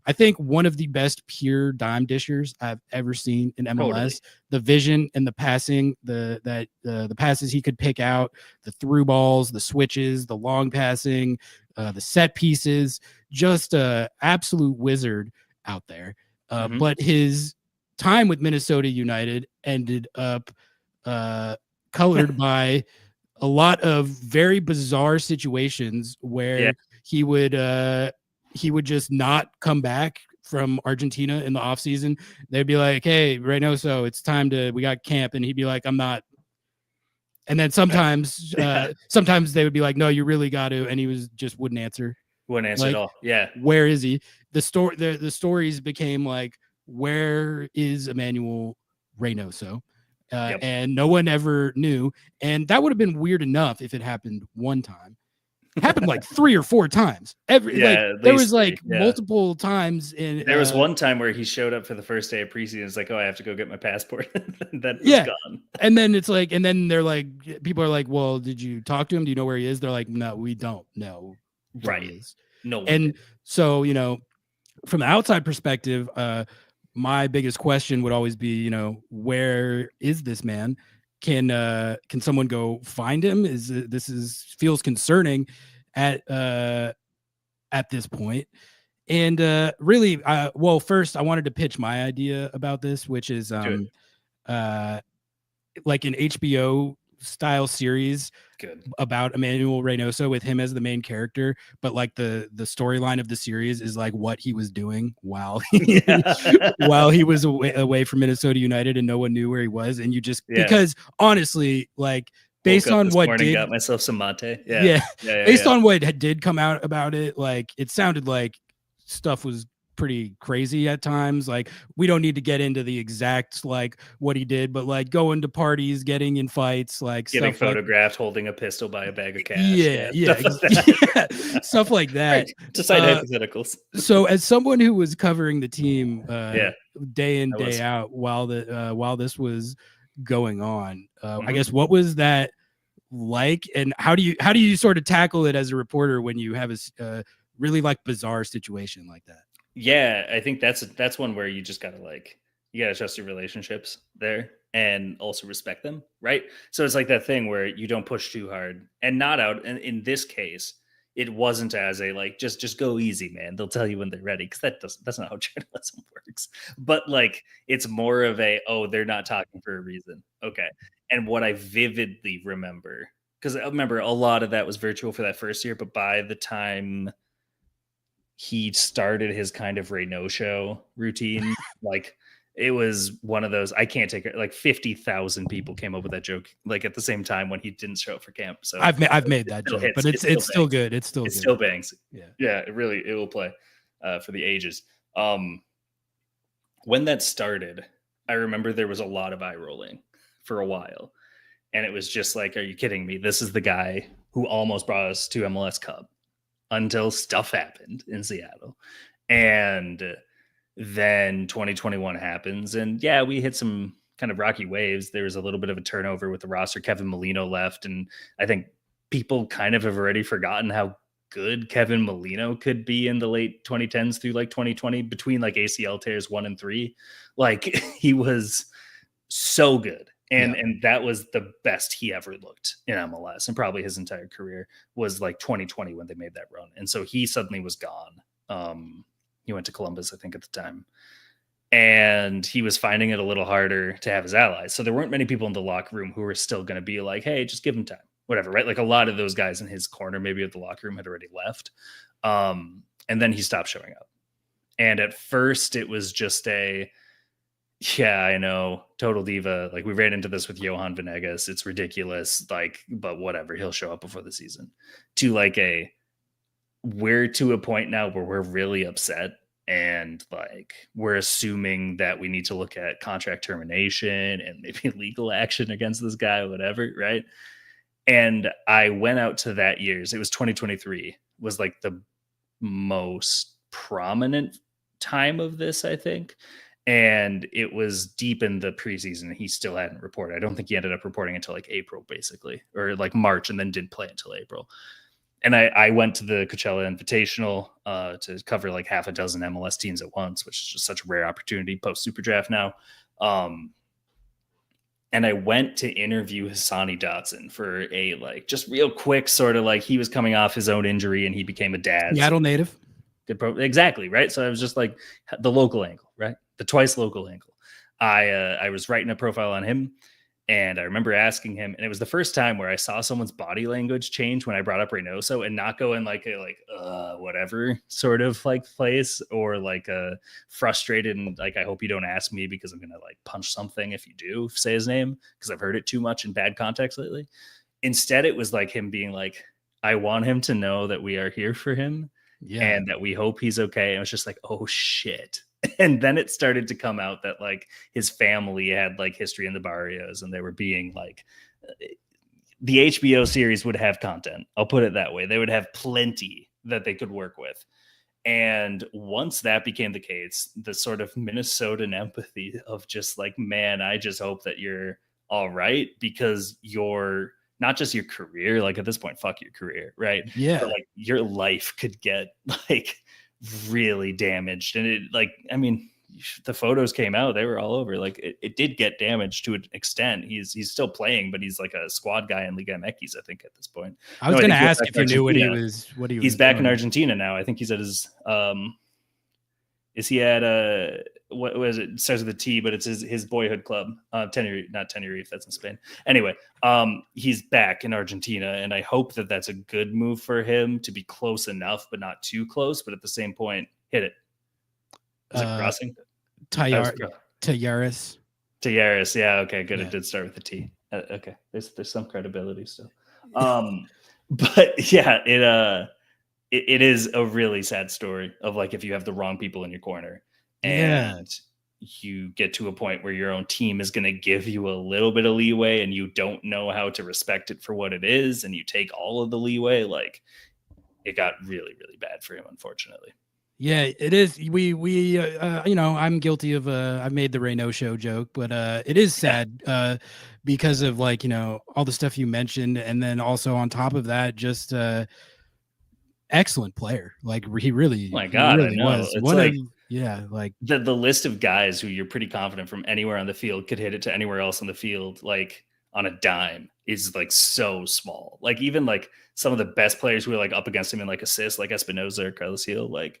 I think one of the best pure dime dishers I've ever seen in MLS. Totally. The vision and the passing, the passes he could pick out, the through balls, the switches, the long passing, the set pieces, just a absolute wizard out there. But his time with Minnesota United ended up colored by a lot of very bizarre situations where he would just not come back from Argentina in the offseason. They'd be like, hey, Reynoso, it's time we got camp. And he'd be like, I'm not. And then sometimes they would be like, no, you really got to. And he wouldn't answer. Wouldn't answer at all. Yeah. Where is he? The stories became like, where is Emanuel Reynoso? And no one ever knew. And that would have been weird enough if it happened one time. It happened like 3 or 4 times. There was like multiple times there was one time where he showed up for the first day of preseason. It's like, oh, I have to go get my passport. Then it's gone. And then it's like, and then they're like, people are like, well, did you talk to him? Do you know where he is? They're like, no, we don't know. Right. No. And so, from the outside perspective, my biggest question would always be, where is this man? Can someone go find him? Feels concerning at this point. And really, well, first I wanted to pitch my idea about this, which is like an HBO style series about Emanuel Reynoso with him as the main character, but like the storyline of the series is like what he was doing while he was away from Minnesota United and no one knew where he was. And you just because honestly, like based on what got myself some mate. Based on what did come out about it, like it sounded like stuff was pretty crazy at times. Like we don't need to get into the exact like what he did, but like going to parties, getting in fights, like getting stuff photographed, holding a pistol by a bag of cash. Stuff like that. Right. To cite hypotheticals. So as someone who was covering the team day in, day out while this was going on, I guess what was that like, and how do you sort of tackle it as a reporter when you have a really like bizarre situation like that? Yeah, I think that's one where you just gotta you gotta trust your relationships there and also respect them, right? So it's like that thing where you don't push too hard and not out. And in this case, it wasn't as a like just go easy, man. They'll tell you when they're ready, because that's not how journalism works. But like it's more of a they're not talking for a reason. Okay. And what I vividly remember, because I remember a lot of that was virtual for that first year, but by the time he started his kind of Reynoso routine, like it was one of those, I can't take it. Like 50,000 people came up with that joke, like at the same time when he didn't show up for camp. So I've made that joke, but it's still good. It's still bangs. Yeah. It will play for the ages. When that started, I remember there was a lot of eye rolling for a while, and it was just like, are you kidding me? This is the guy who almost brought us to MLS Cup until stuff happened in Seattle. And then 2021 happens, and we hit some kind of rocky waves. There was a little bit of a turnover with the roster. Kevin Molino left, and I think people kind of have already forgotten how good Kevin Molino could be in the late 2010s through like 2020, between like ACL tears 1 and 3. Like he was so good. And that was the best he ever looked in MLS, and probably his entire career was like 2020 when they made that run. And so he suddenly was gone. He went to Columbus, I think, at the time, and he was finding it a little harder to have his allies. So there weren't many people in the locker room who were still going to be like, hey, just give him time, whatever, right? Like a lot of those guys in his corner, maybe at the locker room, had already left. And then he stopped showing up. And at first it was just I know, total diva. Like we ran into this with Johan Venegas. It's ridiculous. Like, but whatever, he'll show up before the season. To like we're to a point now where we're really upset, and like we're assuming that we need to look at contract termination and maybe legal action against this guy, whatever, right? And I went out to that year's, it was 2023, was like the most prominent time of this, I think. And it was deep in the preseason. He still hadn't reported. I don't think he ended up reporting until like April, basically, or like March, and then didn't play until April. And I went to the Coachella Invitational to cover like half a dozen MLS teams at once, which is just such a rare opportunity post Super Draft now. And I went to interview Hassani Dotson for a like just real quick sort of like, he was coming off his own injury and he became a dad. Seattle native. Exactly, right? So I was just like the local angle, right? The twice local angle. I was writing a profile on him, and I remember asking him, and it was the first time where I saw someone's body language change when I brought up Reynoso, and not go in like a whatever sort of like place, or like a frustrated and like, I hope you don't ask me because I'm gonna like punch something if you do say his name, because I've heard it too much in bad context lately. Instead, it was like him being like, I want him to know that we are here for him. And that we hope he's okay. And it was just like, oh shit. And then it started to come out that like his family had like history in the barrios, and they were being like, the HBO series would have content. I'll put it that way. They would have plenty that they could work with. And once that became the case, the sort of Minnesotan empathy of just like, man, I just hope that you're all right, because you're not just your career, like at this point, fuck your career, right? Yeah. But like your life could get like really damaged. And it like, I mean, the photos came out, they were all over. Like it did get damaged to an extent. He's still playing, but he's like a squad guy in Liga MX, I think, at this point. I was going to ask if you knew what he was He's back in Argentina now. I think he's at his Is he at what was it? It starts with a T, but it's his boyhood club. Not Tenerife, that's in Spain. Anyway, he's back in Argentina, and I hope that that's a good move for him to be close enough, but not too close. But at the same point, hit it. Is it crossing? Tallares. Tallares, yeah, okay, good. Yeah. It did start with a T. Okay, there's some credibility still. But yeah, it is a really sad story of like if you have the wrong people in your corner and you get to a point where your own team is going to give you a little bit of leeway and you don't know how to respect it for what it is, and you take all of the leeway, like it got really, really bad for him, unfortunately. Yeah, it is. We you know, I'm guilty of I made the Reynoso joke, but it is sad because of like, you know, all the stuff you mentioned, and then also on top of that, just excellent player. Like he really, oh my God, really I know. was it's one like, of like the list of guys who you're pretty confident from anywhere on the field could hit it to anywhere else on the field, like on a dime, is like so small. Like even like some of the best players who are like up against him in like assists, like Espinosa or Carlos Hill, like.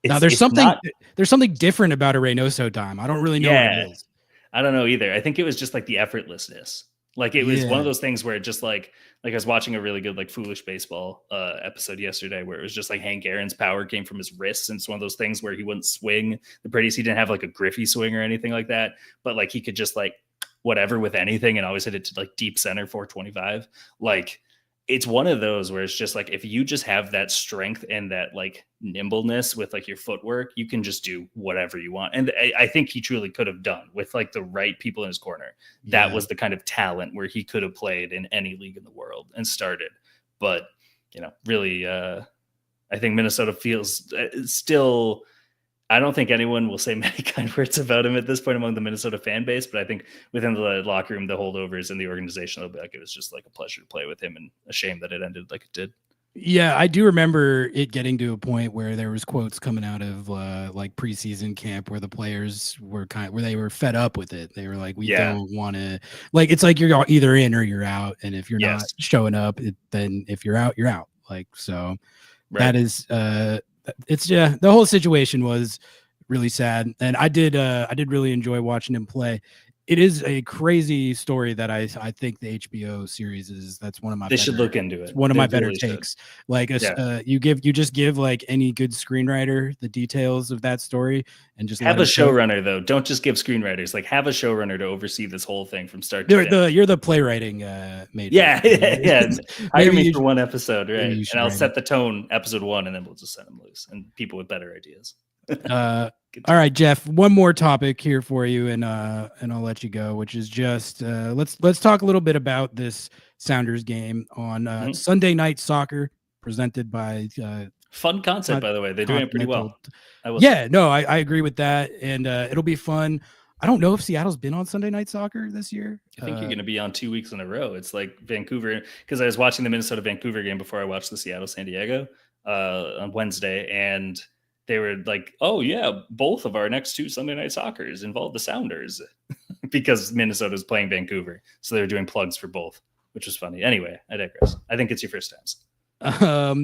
Now there's something different about a Reynoso dime. I don't really know what it is. I don't know either. I think it was just like the effortlessness. Like it was one of those things where it just like I was watching a really good like Foolish Baseball episode yesterday where it was just like Hank Aaron's power came from his wrists, and it's one of those things where he wouldn't swing the prettiest. He didn't have like a Griffey swing or anything like that, but like he could just like whatever with anything and always hit it to like deep center 425. Like it's one of those where it's just like if you just have that strength and that like nimbleness with like your footwork, you can just do whatever you want. And I think he truly could have done with like the right people in his corner. That was the kind of talent where he could have played in any league in the world and started. But, you know, really, I think Minnesota feels still. I don't think anyone will say many kind words about him at this point among the Minnesota fan base, but I think within the locker room, the holdovers and the organization, they'll be like, it was just like a pleasure to play with him and a shame that it ended like it did. Yeah, I do remember it getting to a point where there was quotes coming out of like preseason camp where the players were where they were fed up with it. They were like, we don't want to, like, it's like you're either in or you're out. And if you're not showing up, then if you're out, you're out. Like, so that is, it's the whole situation was really sad, and I did really enjoy watching him play. It is a crazy story that I think the HBO series that's one of my. They should look into it. One of my better takes. Like you just give like any good screenwriter the details of that story and just have a showrunner though. Don't just give screenwriters. Like have a showrunner to oversee this whole thing from start to finish. You're the playwriting major. Yeah. Hire me for one episode, right? And I'll set the tone episode 1, and then we'll just set them loose and people with better ideas. All right, Jeff, one more topic here for you, and I'll let you go, which is just let's talk a little bit about this Sounders game on Sunday Night Soccer presented by fun concept, by the way. They're doing it pretty well. I agree with that, and it'll be fun. I don't know if Seattle's been on Sunday Night Soccer this year. I think you're going to be on 2 weeks in a row. It's like Vancouver, because I was watching the Minnesota-Vancouver game before I watched the Seattle-San Diego on Wednesday, and they were like, oh, yeah, both of our next 2 Sunday Night Soccers involve the Sounders because Minnesota's playing Vancouver. So they're doing plugs for both, which was funny. Anyway, I digress. I think it's your first times.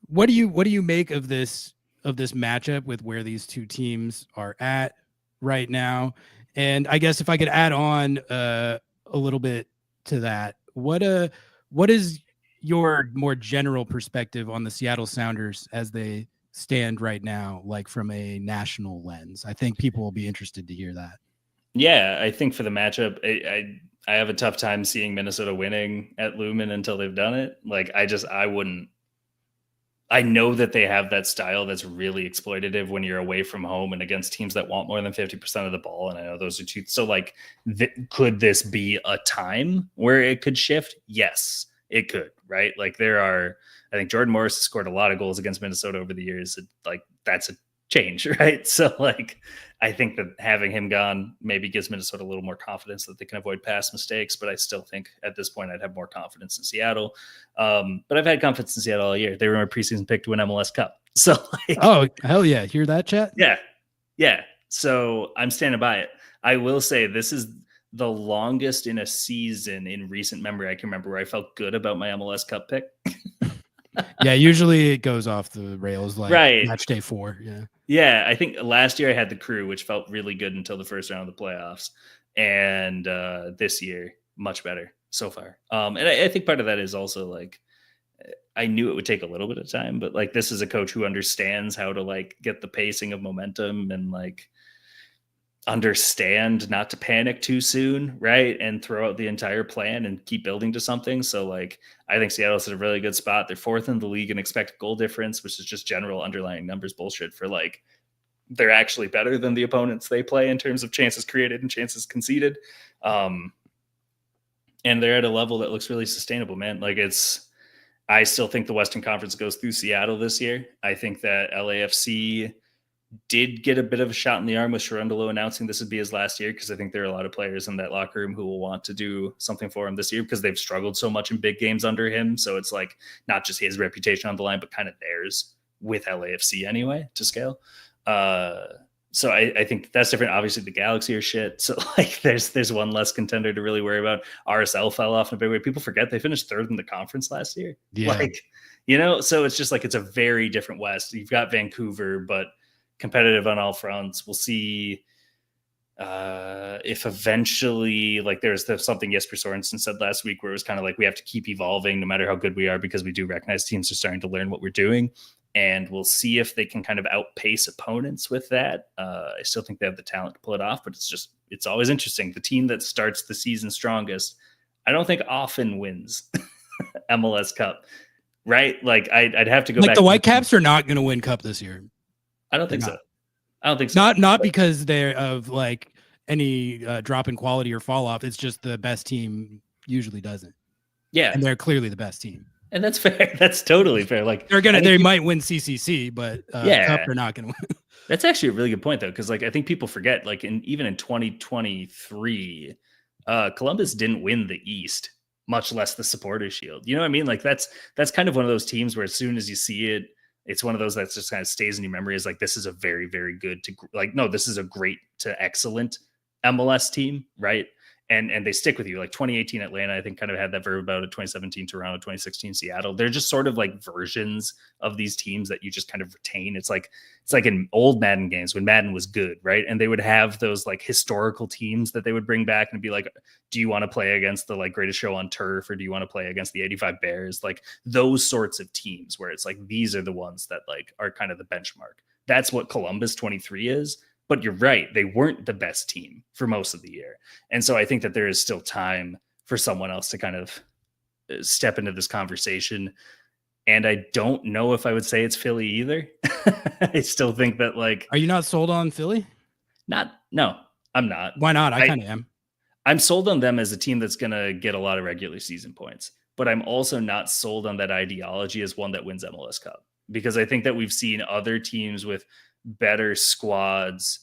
What do you make of this matchup with where these two teams are at right now? And I guess if I could add on a little bit to that, what is your more general perspective on the Seattle Sounders as they stand right now, like from a national lens? I think people will be interested to hear that. Yeah, I think for the matchup, I have a tough time seeing Minnesota winning at Lumen until they've done it. Like I wouldn't. I know that they have that style that's really exploitative when you're away from home and against teams that want more than 50% of the ball. And I know those are two. So like, could this be a time where it could shift? Yes, it could. Right. Like I think Jordan Morris has scored a lot of goals against Minnesota over the years. Like that's a change. Right. So like, I think that having him gone maybe gives Minnesota a little more confidence that they can avoid past mistakes. But I still think at this point I'd have more confidence in Seattle. But I've had confidence in Seattle all year. They were my preseason pick to win MLS Cup. So like, oh, hell yeah. Hear that, chat? Yeah. Yeah. So I'm standing by it. I will say this is the longest in a season in recent memory I can remember where I felt good about my MLS Cup pick. Yeah, usually it goes off the rails like right. Matchday 4. Yeah. Yeah, I think last year I had the Crew, which felt really good until the first round of the playoffs, and this year much better so far. And I think part of that is also like I knew it would take a little bit of time, but like this is a coach who understands how to like get the pacing of momentum and like understand not to panic too soon, right? And throw out the entire plan and keep building to something. So like I think Seattle's in a really good spot. They're fourth in the league in expected goal difference, which is just general underlying numbers bullshit for like they're actually better than the opponents they play in terms of chances created and chances conceded. And they're at a level that looks really sustainable, man. Like I still think the Western Conference goes through Seattle this year. I think that LAFC did get a bit of a shot in the arm with Cherundolo announcing this would be his last year, because I think there are a lot of players in that locker room who will want to do something for him this year because they've struggled so much in big games under him. So it's like not just his reputation on the line, but kind of theirs with LAFC anyway to scale. So I think that's different. Obviously, the Galaxy are shit. So like there's one less contender to really worry about. RSL fell off in a big way. People forget they finished third in the conference last year. Yeah. Like, so it's just like it's a very different West. You've got Vancouver, but competitive on all fronts. We'll see if eventually, like there's something Jesper Sorensen said last week where it was kind of like we have to keep evolving no matter how good we are, because we do recognize teams are starting to learn what we're doing. And we'll see if they can kind of outpace opponents with that. I still think they have the talent to pull it off, but it's always interesting. The team that starts the season strongest, I don't think often wins MLS Cup, right? Like I'd have to go like back. The Whitecaps are not going to win Cup this year. I don't think so. I don't think so. Not because they're of like any drop in quality or fall off. It's just the best team usually doesn't. Yeah. And they're clearly the best team. And that's fair. That's totally fair. Like they might win CCC, but Cup they're not going to win. That's actually a really good point though, because like I think people forget, like even in 2023, Columbus didn't win the East, much less the Supporters Shield. You know what I mean? Like that's kind of one of those teams where as soon as you see it, it's one of those that's just kind of stays in your memory as like this is a very, very good to like no, this is a great to excellent MLS team, right? And they stick with you. Like 2018 Atlanta, I think kind of had that verb about it. 2017 Toronto, 2016 Seattle. They're just sort of like versions of these teams that you just kind of retain. It's like in old Madden games when Madden was good, right? And they would have those like historical teams that they would bring back and be like, do you want to play against the like greatest show on turf, or do you want to play against the 85 Bears? Like those sorts of teams where it's like these are the ones that like are kind of the benchmark. That's what Columbus 23 is. But you're right. They weren't the best team for most of the year. And so I think that there is still time for someone else to kind of step into this conversation. And I don't know if I would say it's Philly either. I still think that like... Are you not sold on Philly? No, I'm not. Why not? I kind of am. I'm sold on them as a team that's going to get a lot of regular season points. But I'm also not sold on that ideology as one that wins MLS Cup. Because I think that we've seen other teams with better squads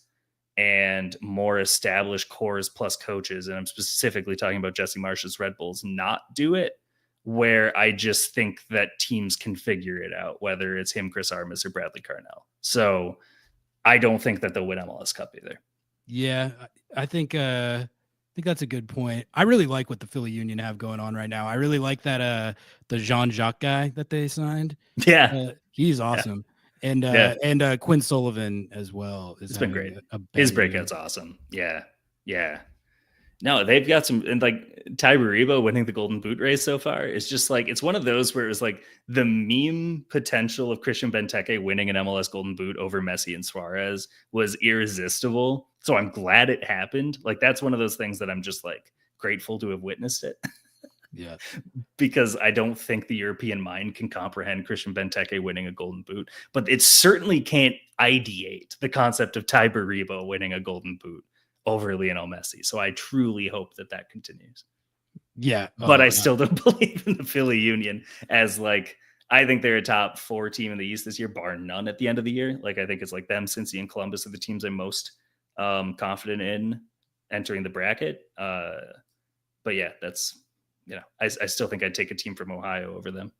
and more established cores plus coaches, and I'm specifically talking about Jesse Marsh's Red Bulls, not do it, where I just think that teams can figure it out, whether it's him, Chris Armas, or Bradley Carnell. So I don't think that they'll win MLS Cup either. Yeah, I think that's a good point. I really like what the Philly Union have going on right now. I really like that the Jean-Jacques guy that they signed. Yeah. He's awesome. Yeah. And Quinn Sullivan as well. It's been great. His breakout's awesome. Yeah. No, they've got some, and like Ty Baribo winning the Golden Boot race so far is just like, it's one of those where it was like the meme potential of Christian Benteke winning an MLS Golden Boot over Messi and Suarez was irresistible. So I'm glad it happened. Like that's one of those things that I'm just like grateful to have witnessed it. Yeah, because I don't think the European mind can comprehend Christian Benteke winning a Golden Boot, but it certainly can't ideate the concept of Ty Baribo winning a Golden Boot over Lionel Messi. So I truly hope that continues. Yeah, but I still don't believe in the Philly Union as like, I think they're a top 4 team in the East this year, bar none at the end of the year. Like I think it's like them, Cincy, and Columbus are the teams I'm most confident in entering the bracket. But yeah, that's. I still think I'd take a team from Ohio over them.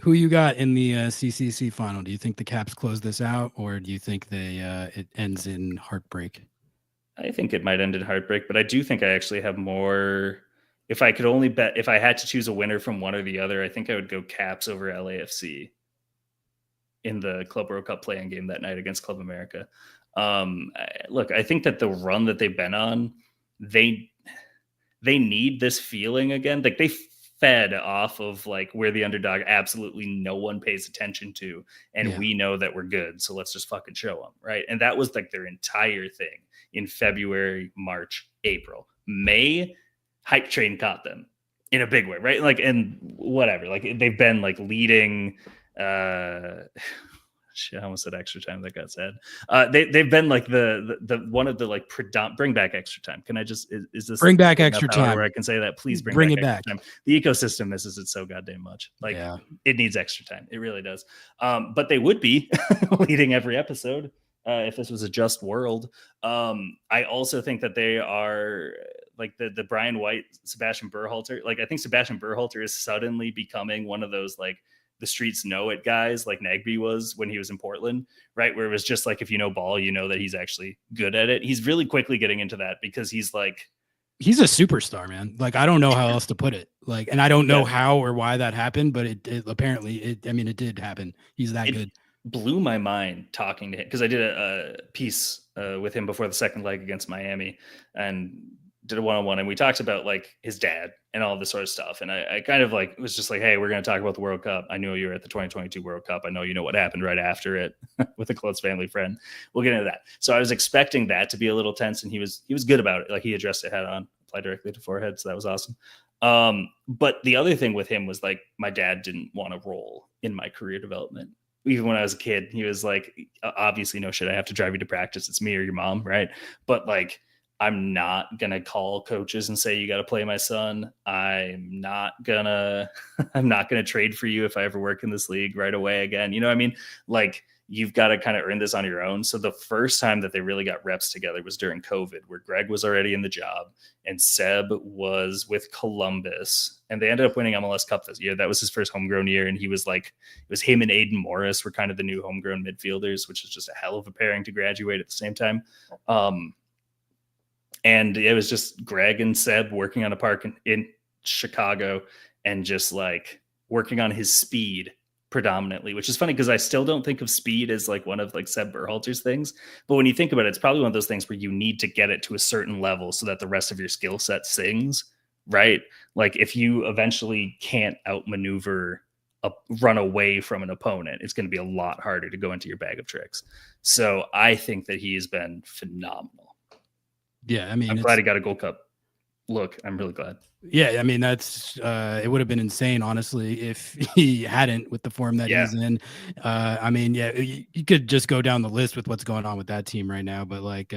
Who you got in the CCC final? Do you think the Caps close this out, or do you think it ends in heartbreak? I think it might end in heartbreak, but I do think I actually have more. If I could only bet, if I had to choose a winner from one or the other, I think I would go Caps over LAFC. in the Club World Cup playing game that night against Club America. Look, I think that the run that they've been on, they need this feeling again. Like they fed off of like we're the underdog, absolutely no one pays attention to, and we know that we're good, so let's just fucking show them, right? And that was like their entire thing in February, March, April. May, hype train caught them in a big way, right? Like, and whatever, like they've been like leading shit, I almost said extra time. That got sad. They've been like the one of the like bring back extra time. Can I just is this bring back extra time where I can say that? Please bring back it back. Time. The ecosystem misses it so goddamn much. Like it needs extra time. It really does. But they would be leading every episode if this was a just world. I also think that they are like the Brian White, Sebastian Berhalter. Like I think Sebastian Berhalter is suddenly becoming one of those like the streets know it guys, like Nagby was when he was in Portland, right? Where it was just like, if you know ball, you know that he's actually good at it. He's really quickly getting into that because he's a superstar, man. Like, I don't know how else to put it. Like, and I don't know how or why that happened, but it apparently, it did happen. He's that good. Blew my mind talking to him because I did a piece with him before the second leg against Miami and did a one-on-one, and we talked about like his dad and all this sort of stuff. And I kind of like was just like, hey, we're going to talk about the World Cup. I know you were at the 2022 World Cup. I know you know what happened right after it with a close family friend. We'll get into that. So I was expecting that to be a little tense, and he was good about it. Like he addressed it head on, applied directly to forehead. So that was awesome. But the other thing with him was like, my dad didn't want to roll in my career development. Even when I was a kid, he was like, obviously no shit, I have to drive you to practice. It's me or your mom. Right. But like, I'm not going to call coaches and say, you got to play my son. I'm not going to trade for you if I ever work in this league right away again. You know what I mean? Like, you've got to kind of earn this on your own. So the first time that they really got reps together was during COVID, where Greg was already in the job and Seb was with Columbus, and they ended up winning MLS Cup this year. That was his first homegrown year. And he was like, it was him and Aiden Morris were kind of the new homegrown midfielders, which is just a hell of a pairing to graduate at the same time. And it was just Greg and Seb working on a park in Chicago and just like working on his speed predominantly, which is funny because I still don't think of speed as like one of like Seb Berhalter's things. But when you think about it, it's probably one of those things where you need to get it to a certain level so that the rest of your skill set sings, right? Like if you eventually can't outmaneuver run away from an opponent, it's going to be a lot harder to go into your bag of tricks. So I think that he has been phenomenal. Yeah, I mean, I'm glad he got a Gold Cup look. I'm really glad. Yeah, I mean, that's it would have been insane, honestly, if he hadn't with the form that he's in. I mean, you could just go down the list with what's going on with that team right now. But like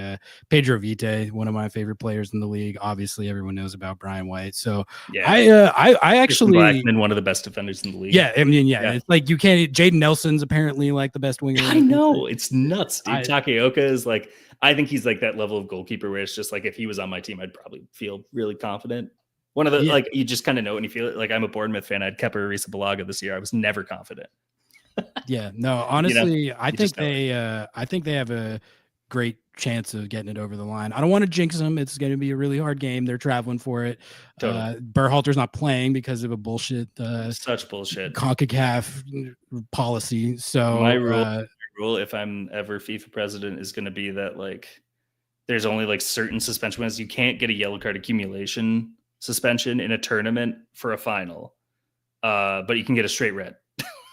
Pedro Vite, one of my favorite players in the league. Obviously, everyone knows about Brian White. So I actually Blackman, one of the best defenders in the league. Yeah, I mean, it's like you can't. Jaden Nelson's apparently like the best winger. I know, it's nuts, dude. Takaoka is like, I think he's like that level of goalkeeper where it's just like, if he was on my team, I'd probably feel really confident. One of the like, you just kind of know when you feel it. Like, I'm a Bournemouth fan. I had Kepa Arrizabalaga this year. I was never confident. Yeah, no, honestly, I think they have a great chance of getting it over the line. I don't want to jinx them. It's going to be a really hard game. They're traveling for it. Totally. Berhalter's not playing because of a bullshit, such bullshit CONCACAF policy. So my rule, if I'm ever FIFA president, is going to be that like, there's only like certain suspension wins. You can't get a yellow card accumulation suspension in a tournament for a final, but you can get a straight red.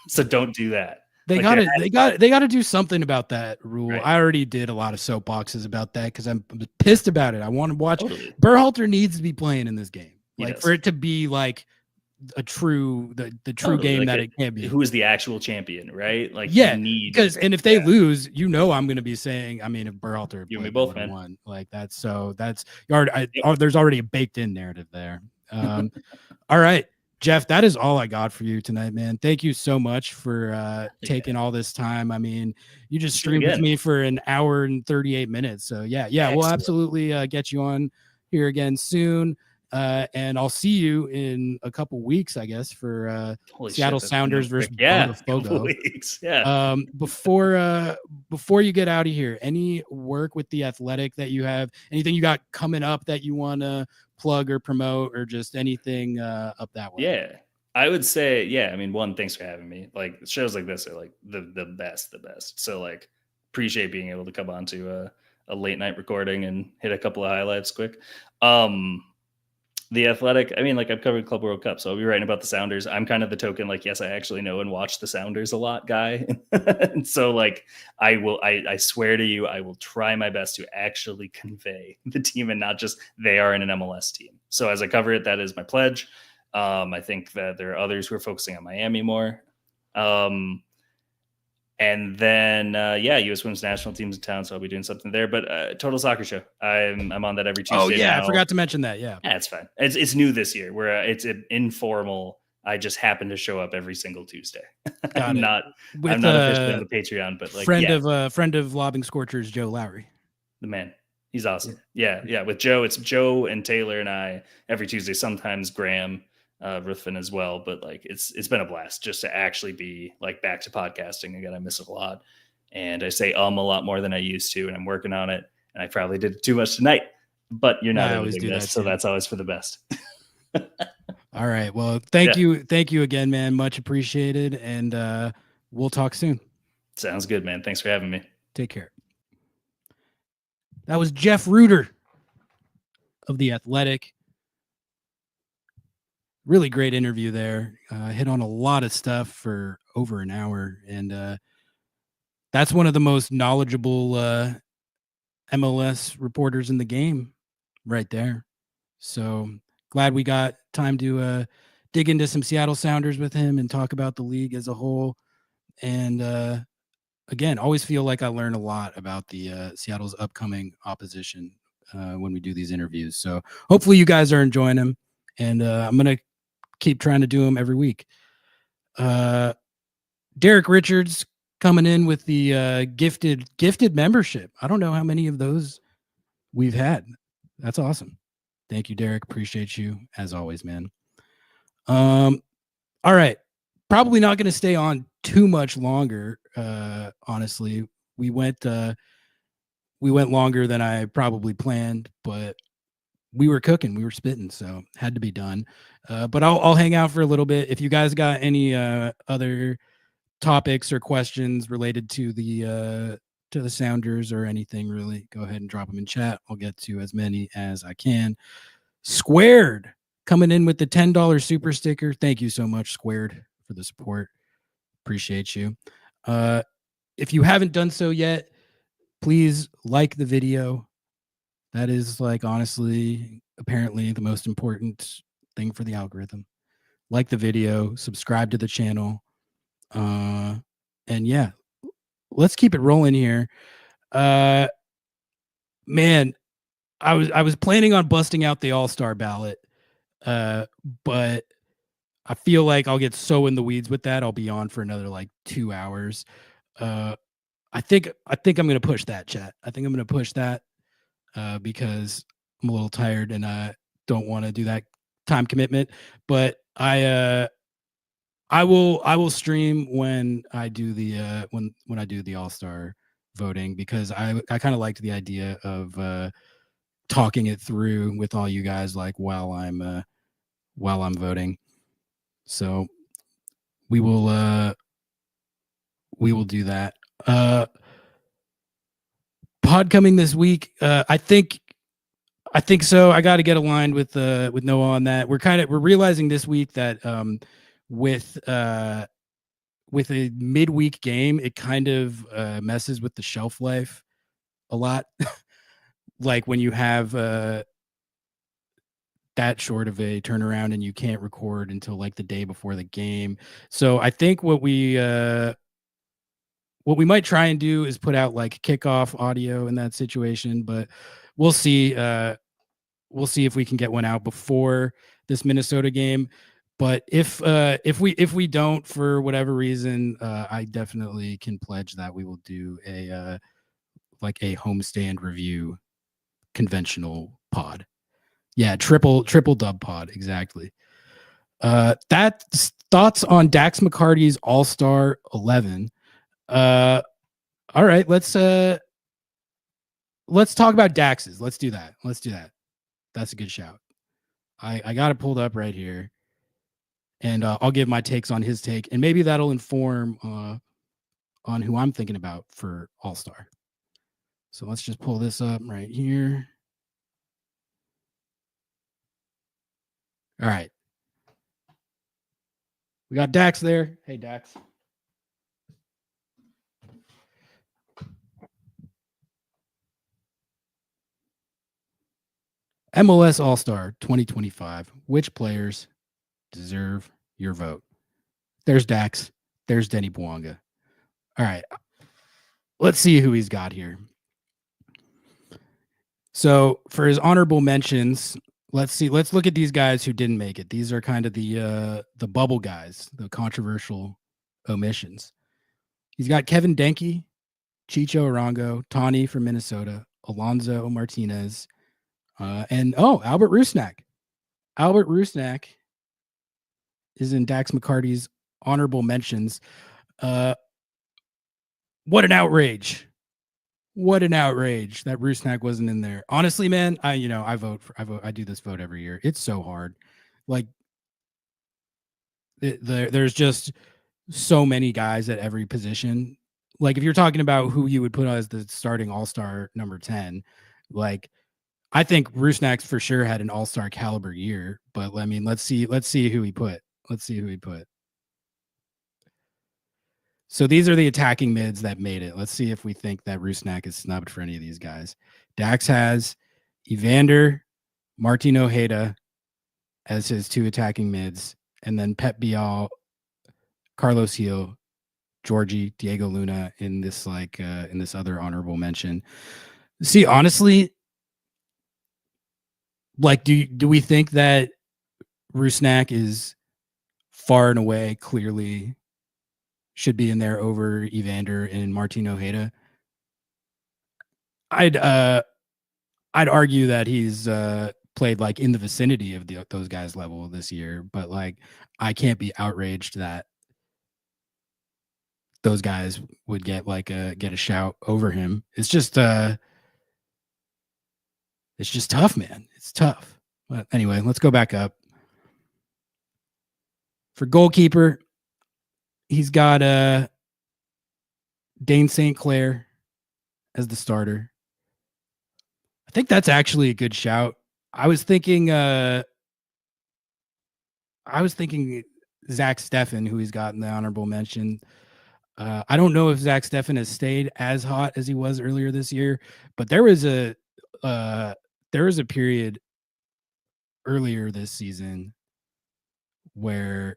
So don't do that. They got to do something about that rule. Right. I already did a lot of soapboxes about that because I'm pissed about it. I want to watch. Totally. Berhalter needs to be playing in this game, like for it to be like a true the true game like that it can be. Who is the actual champion, right? Like, because and if they lose, I'm going to be saying, I mean, if Berhalter you and me both, man, won, like that's there's already a baked in narrative there. All right, Jeff, that is all I got for you tonight, man. Thank you so much for taking all this time. I mean, you just streamed with me for an hour and 38 minutes. So yeah, we'll absolutely get you on here again soon. And I'll see you in a couple weeks, I guess, for Seattle Sounders versus Botafogo. Weeks. Yeah. Before you get out of here, any work with the Athletic that you have? Anything you got coming up that you want to plug or promote, or just anything up that way? Yeah. I would say, yeah. I mean, one, thanks for having me. Like shows like this are like the best. So like appreciate being able to come on to a late night recording and hit a couple of highlights quick. The Athletic, I mean, like I've covered Club World Cup, so I'll be writing about the Sounders. I'm kind of the token, like, yes, I actually know and watch the Sounders a lot guy. And so like I swear to you, I will try my best to actually convey the team and not just they are in an MLS team. So as I cover it, that is my pledge. I think that there are others who are focusing on Miami more. And then, U.S. Women's National Team's in town, so I'll be doing something there. But Total Soccer Show, I'm on that every Tuesday. Oh yeah, now. I forgot to mention that. Yeah, it's fine. It's new this year, where it's informal. I just happen to show up every single Tuesday. I'm not officially on the Patreon, but like friend of Lobbing Scorchers, Joe Lowry, the man. He's awesome. Yeah. With Joe, it's Joe and Taylor and I every Tuesday. Sometimes Graham. Ruthven as well, but like it's been a blast just to actually be like back to podcasting again. I miss it a lot, and I say a lot more than I used to, and I'm working on it. And I probably did too much tonight, but you're not editing this, so that's always for the best. All right, well, thank you again, man. Much appreciated, and we'll talk soon. Sounds good, man. Thanks for having me. Take care. That was Jeff Rueter of The Athletic. Really great interview there. Hit on a lot of stuff for over an hour. And that's one of the most knowledgeable MLS reporters in the game right there. So glad we got time to dig into some Seattle Sounders with him and talk about the league as a whole. And again, always feel like I learn a lot about the Seattle's upcoming opposition when we do these interviews. So hopefully you guys are enjoying them. And I'm going to keep trying to do them every week. Derek Richards coming in with the gifted membership. I don't know how many of those we've had. That's awesome. Thank you, Derek. Appreciate you as always, man. All right. Probably not going to stay on too much longer. Honestly, we went longer than I probably planned, but we were cooking, we were spitting, so had to be done. But I'll hang out for a little bit. If you guys got any other topics or questions related to the Sounders or anything, really, go ahead and drop them in chat. I'll get to as many as I can. Squared coming in with the $10 super sticker. Thank you so much, Squared, for the support. Appreciate you. If you haven't done so yet, please like the video. That is, like, honestly, apparently the most important thing for the algorithm. Like the video, subscribe to the channel. And yeah, let's keep it rolling here. Man, I was planning on busting out the All-Star ballot. But I feel like I'll get so in the weeds with that. I'll be on for another like 2 hours. I think I'm going to push that, chat. I think I'm going to push that. Because I'm a little tired and I don't want to do that time commitment, but I will stream when I do the when I do the All-Star voting, because I kind of liked the idea of talking it through with all you guys, like while I'm voting. So we will do that. Pod coming this week. I think so. I got to get aligned with Noah on that. We're realizing this week that with a midweek game, it kind of messes with the shelf life a lot. Like when you have that short of a turnaround and you can't record until like the day before the game. So I think what we might try and do is put out like kickoff audio in that situation, but we'll see. We'll see if we can get one out before this Minnesota game. But if we don't, for whatever reason, I definitely can pledge that we will do a homestand review conventional pod. Yeah, triple dub pod, exactly. That's thoughts on Dax McCarty's All-Star 11. All right, let's talk about Dax's. Let's do that. That's a good shout. I got it pulled up right here. and I'll give my takes on his take, and maybe that'll inform on who I'm thinking about for All-Star. So let's just pull this up right here. All right. We got Dax there. Hey, Dax. MLS All-Star 2025. Which players deserve your vote? There's Dax. There's Denny Bwanga. All right. Let's see who he's got here. So for his honorable mentions, let's look at these guys who didn't make it. These are kind of the bubble guys, the controversial omissions. He's got Kevin Denke, Chicho Arango, Tawny from Minnesota, Alonso Martinez, and Albert Rusnak. Albert Rusnak is in Dax McCarty's honorable mentions. What an outrage. What an outrage that Rusnak wasn't in there. Honestly, man, I do this vote every year. It's so hard. Like there's just so many guys at every position. Like if you're talking about who you would put as the starting all-star number 10, like I think Rusnak for sure had an all-star caliber year, but I mean, let's see who he put. Let's see who he put. So these are the attacking mids that made it. Let's see if we think that Rusnak is snubbed for any of these guys. Dax has Evander, Martin Ojeda as his two attacking mids, and then Pep Bial, Carlos Gil, Georgie, Diego Luna in this in this other honorable mention. See, honestly, like do we think that Rusnak is far and away clearly should be in there over Evander and Martin Ojeda? I'd argue that he's played like in the vicinity of those guys' level this year, but like I can't be outraged that those guys would get a shout over him. It's just tough, man. It's tough. But anyway, let's go back up. For goalkeeper, he's got Dane St. Clair as the starter. I think that's actually a good shout. I was thinking Zach Steffen, who he's got in the honorable mention. I don't know if Zach Steffen has stayed as hot as he was earlier this year, but there was a period earlier this season where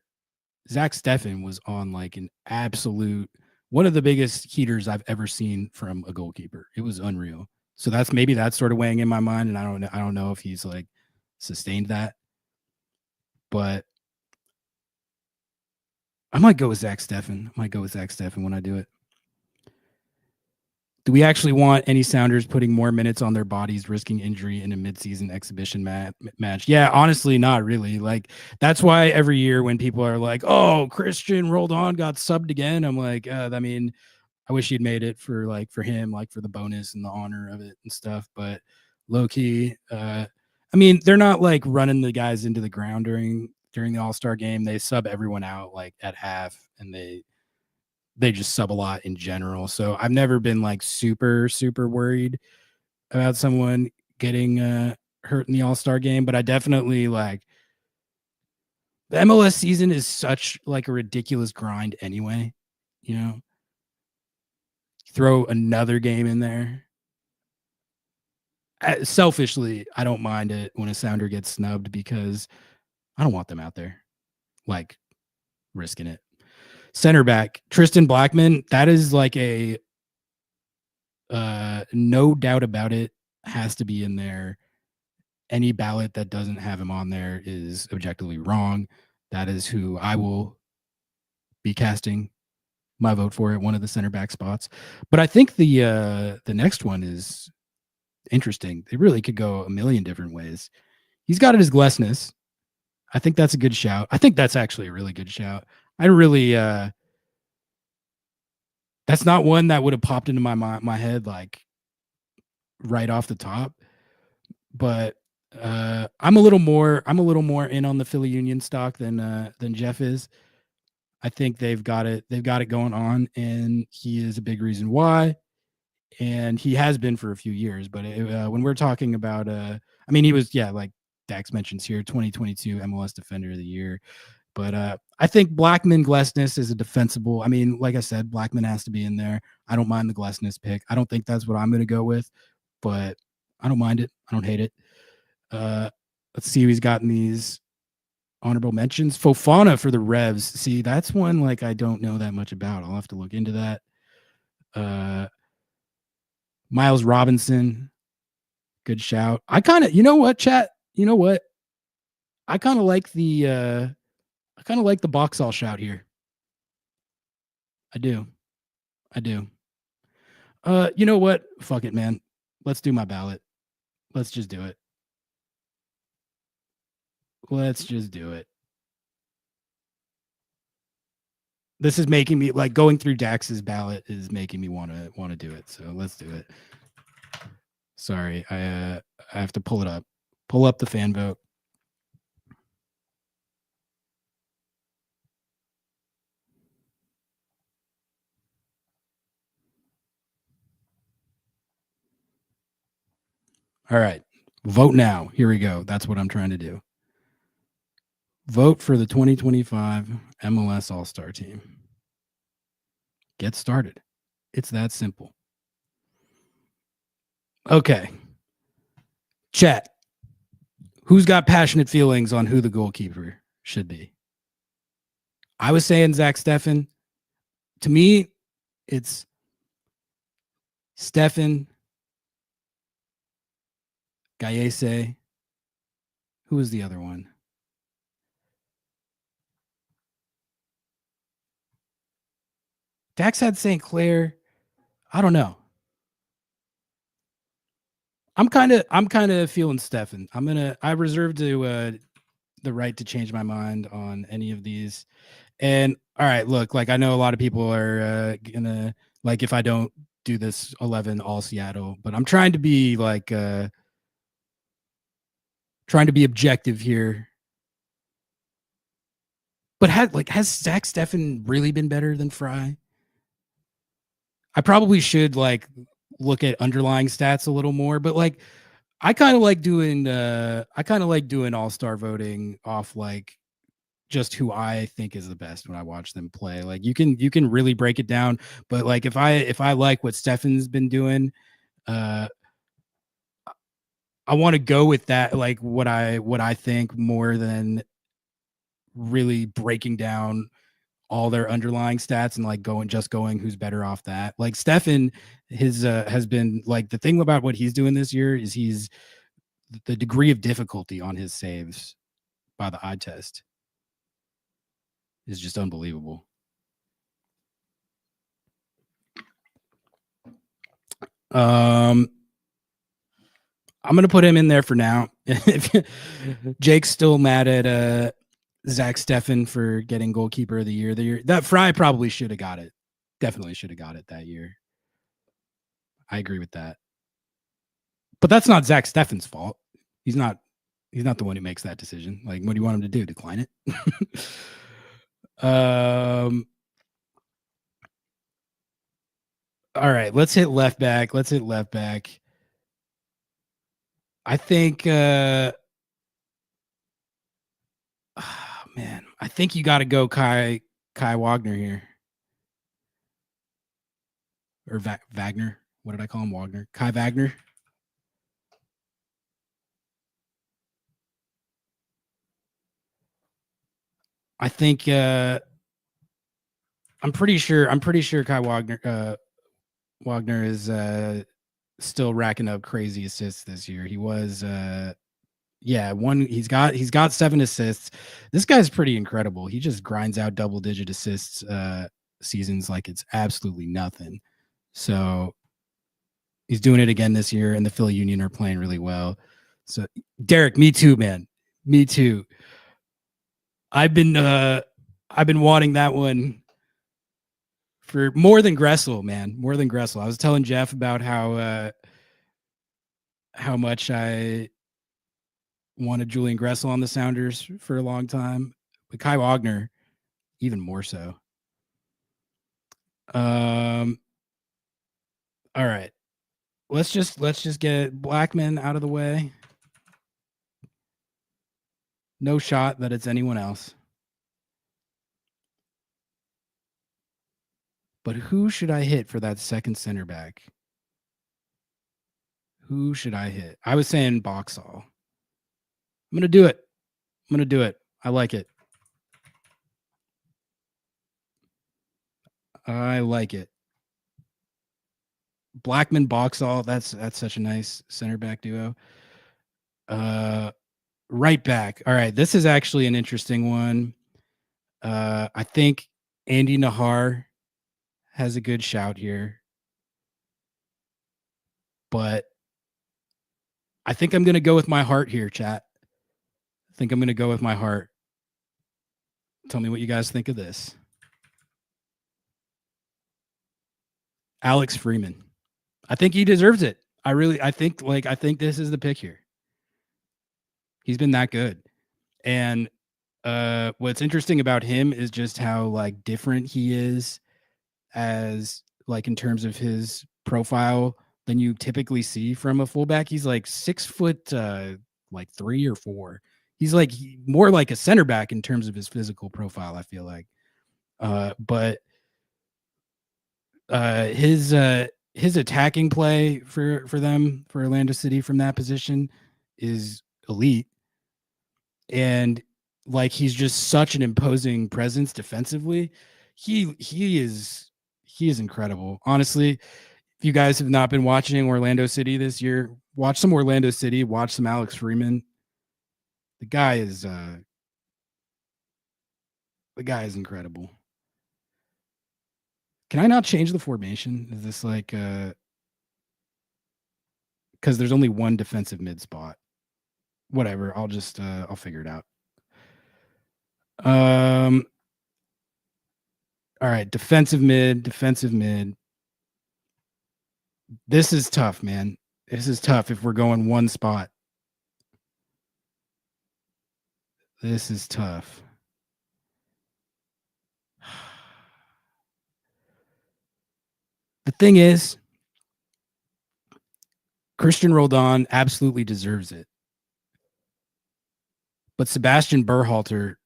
Zach Steffen was on like an absolute one of the biggest heaters I've ever seen from a goalkeeper. It was unreal. So that's sort of weighing in my mind, and I don't know if he's like sustained that, but I might go with Zach Steffen. When I do it. Do we actually want any Sounders putting more minutes on their bodies, risking injury in a midseason exhibition match? Yeah, honestly, not really. Like that's why every year when people are like, "Oh, Christian Roldan got subbed again," I'm like, I mean, I wish he'd made it for him, like for the bonus and the honor of it and stuff. But low key, I mean, they're not like running the guys into the ground during the All-Star game. They sub everyone out like at half, and they just sub a lot in general. So I've never been like super, super worried about someone getting hurt in the All-Star game, but I definitely like the MLS season is such like a ridiculous grind anyway, you know. Throw another game in there. Selfishly, I don't mind it when a Sounder gets snubbed because I don't want them out there like risking it. Center back Tristan Blackman, that is like a no doubt about it, has to be in there. Any ballot that doesn't have him on there is objectively wrong. That is who I will be casting my vote for at one of the center back spots. But I think the next one is interesting. It really could go a million different ways. He's got it as Glesnes. I think that's a good shout. I think that's actually a really good shout. I really that's not one that would have popped into my head like right off the top, but I'm a little more in on the Philly Union stock than Jeff is. I think they've got it going on, and he is a big reason why. And he has been for a few years. But when we're talking about, I mean, he was, like Dax mentions here, 2022 MLS Defender of the Year. But I think Blackman Glesnes is a defensible. I mean, like I said, Blackman has to be in there. I don't mind the Glesnes pick. I don't think that's what I'm going to go with, but I don't mind it. I don't hate it. Let's see who he's got in these honorable mentions. Fofana for the Revs. See, that's one like I don't know that much about. I'll have to look into that. Miles Robinson, good shout. I kind of, you know what, chat? You know what? I kind of like the Boxall shout here. I do. You know what? Fuck it, man. Let's do my ballot. Let's just do it. This is making me like going through Dax's ballot is making me want to do it. So let's do it. Sorry, I have to pull it up. Pull up the fan vote. All right. Vote now. Here we go. That's what I'm trying to do. Vote for the 2025 MLS All-Star team. Get started. It's that simple. Okay. Chat. Who's got passionate feelings on who the goalkeeper should be? I was saying Zach Steffen. To me, it's Steffen, Gallese. Who was the other one? Dax had St. Clair. I don't know. I'm kind of feeling Steffen. I reserve the right to change my mind on any of these. And all right, look, like I know a lot of people are gonna like if I don't do this 11 all Seattle, but I'm trying to be like trying to be objective here. But has Zach Steffen really been better than Fry? I probably should like look at underlying stats a little more, but like I kind of like doing all-star voting off like just who I think is the best when I watch them play. Like you can really break it down, but like if I like what Steffen's been doing, I want to go with that, like what I think more than really breaking down all their underlying stats and like going who's better off that. Like Steffen has been like the thing about what he's doing this year is he's the degree of difficulty on his saves by the eye test is just unbelievable. I'm gonna put him in there for now. Jake's still mad at Zach Steffen for getting goalkeeper of the year. That Fry probably should have got it. Definitely should have got it that year. I agree with that. But that's not Zach Steffen's fault. He's not the one who makes that decision. Like, what do you want him to do? Decline it? All right, let's hit left back. I think man, I think you got to go Kai Wagner here. Or Wagner. What did I call him? Wagner. Kai Wagner. I think I'm pretty sure Kai Wagner is still racking up crazy assists this year. He was he's got 7 assists. This guy's pretty incredible. He just grinds out double-digit assists seasons like it's absolutely nothing. So he's doing it again this year, and the Philly Union are playing really well. So Derek, me too, man. Me too. I've been wanting that one for more than Gressel, man. More than Gressel. I was telling Jeff about how much I wanted Julian Gressel on the Sounders for a long time, but Kai Wagner even more so. All right. Let's just get Blackman out of the way. No shot that it's anyone else. But who should I hit for that second center back? Who should I hit? I was saying Boxall. I'm going to do it. I like it. Blackman, Boxall. That's such a nice center back duo. Right back. All right. This is actually an interesting one. I think Andy Nahar has a good shout here. But I think I'm going to go with my heart here, chat. I think I'm going to go with my heart. Tell me what you guys think of this. Alex Freeman. I think he deserves it. I think this is the pick here. He's been that good. And what's interesting about him is just how like different he is as like in terms of his profile than you typically see from a fullback. He's like 6 foot like 3 or 4. He's like more like a center back in terms of his physical profile, I feel like. But his attacking play for them, for Orlando City from that position is elite. And like he's just such an imposing presence defensively. He is incredible. Honestly, if you guys have not been watching Orlando City this year, watch some Orlando City, watch some Alex Freeman. The guy is incredible. Can I not change the formation? Is this like because there's only one defensive mid spot? Whatever. I'll just I'll figure it out. All right, defensive mid. This is tough, man. This is tough if we're going one spot. This is tough. The thing is, Christian Roldan absolutely deserves it. But Sebastian Berhalter,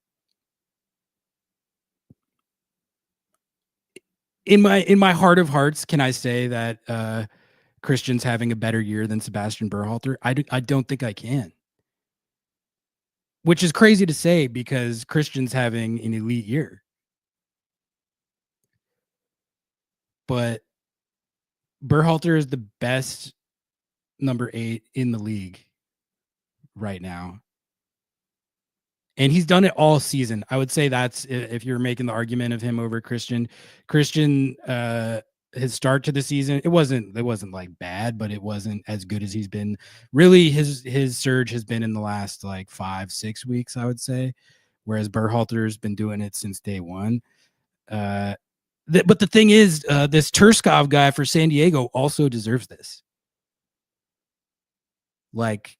in my heart of hearts, can I say that Christian's having a better year than Sebastian Berhalter? I don't think I can. Which is crazy to say because Christian's having an elite year. But Berhalter is the best number 8 in the league right now. And he's done it all season. I would say that's if you're making the argument of him over Christian. Christian, his start to the season, it wasn't like bad, but it wasn't as good as he's been. Really, his surge has been in the last like 5-6 weeks, I would say. Whereas Berhalter's been doing it since day one. But the thing is, this Turskov guy for San Diego also deserves this. Like,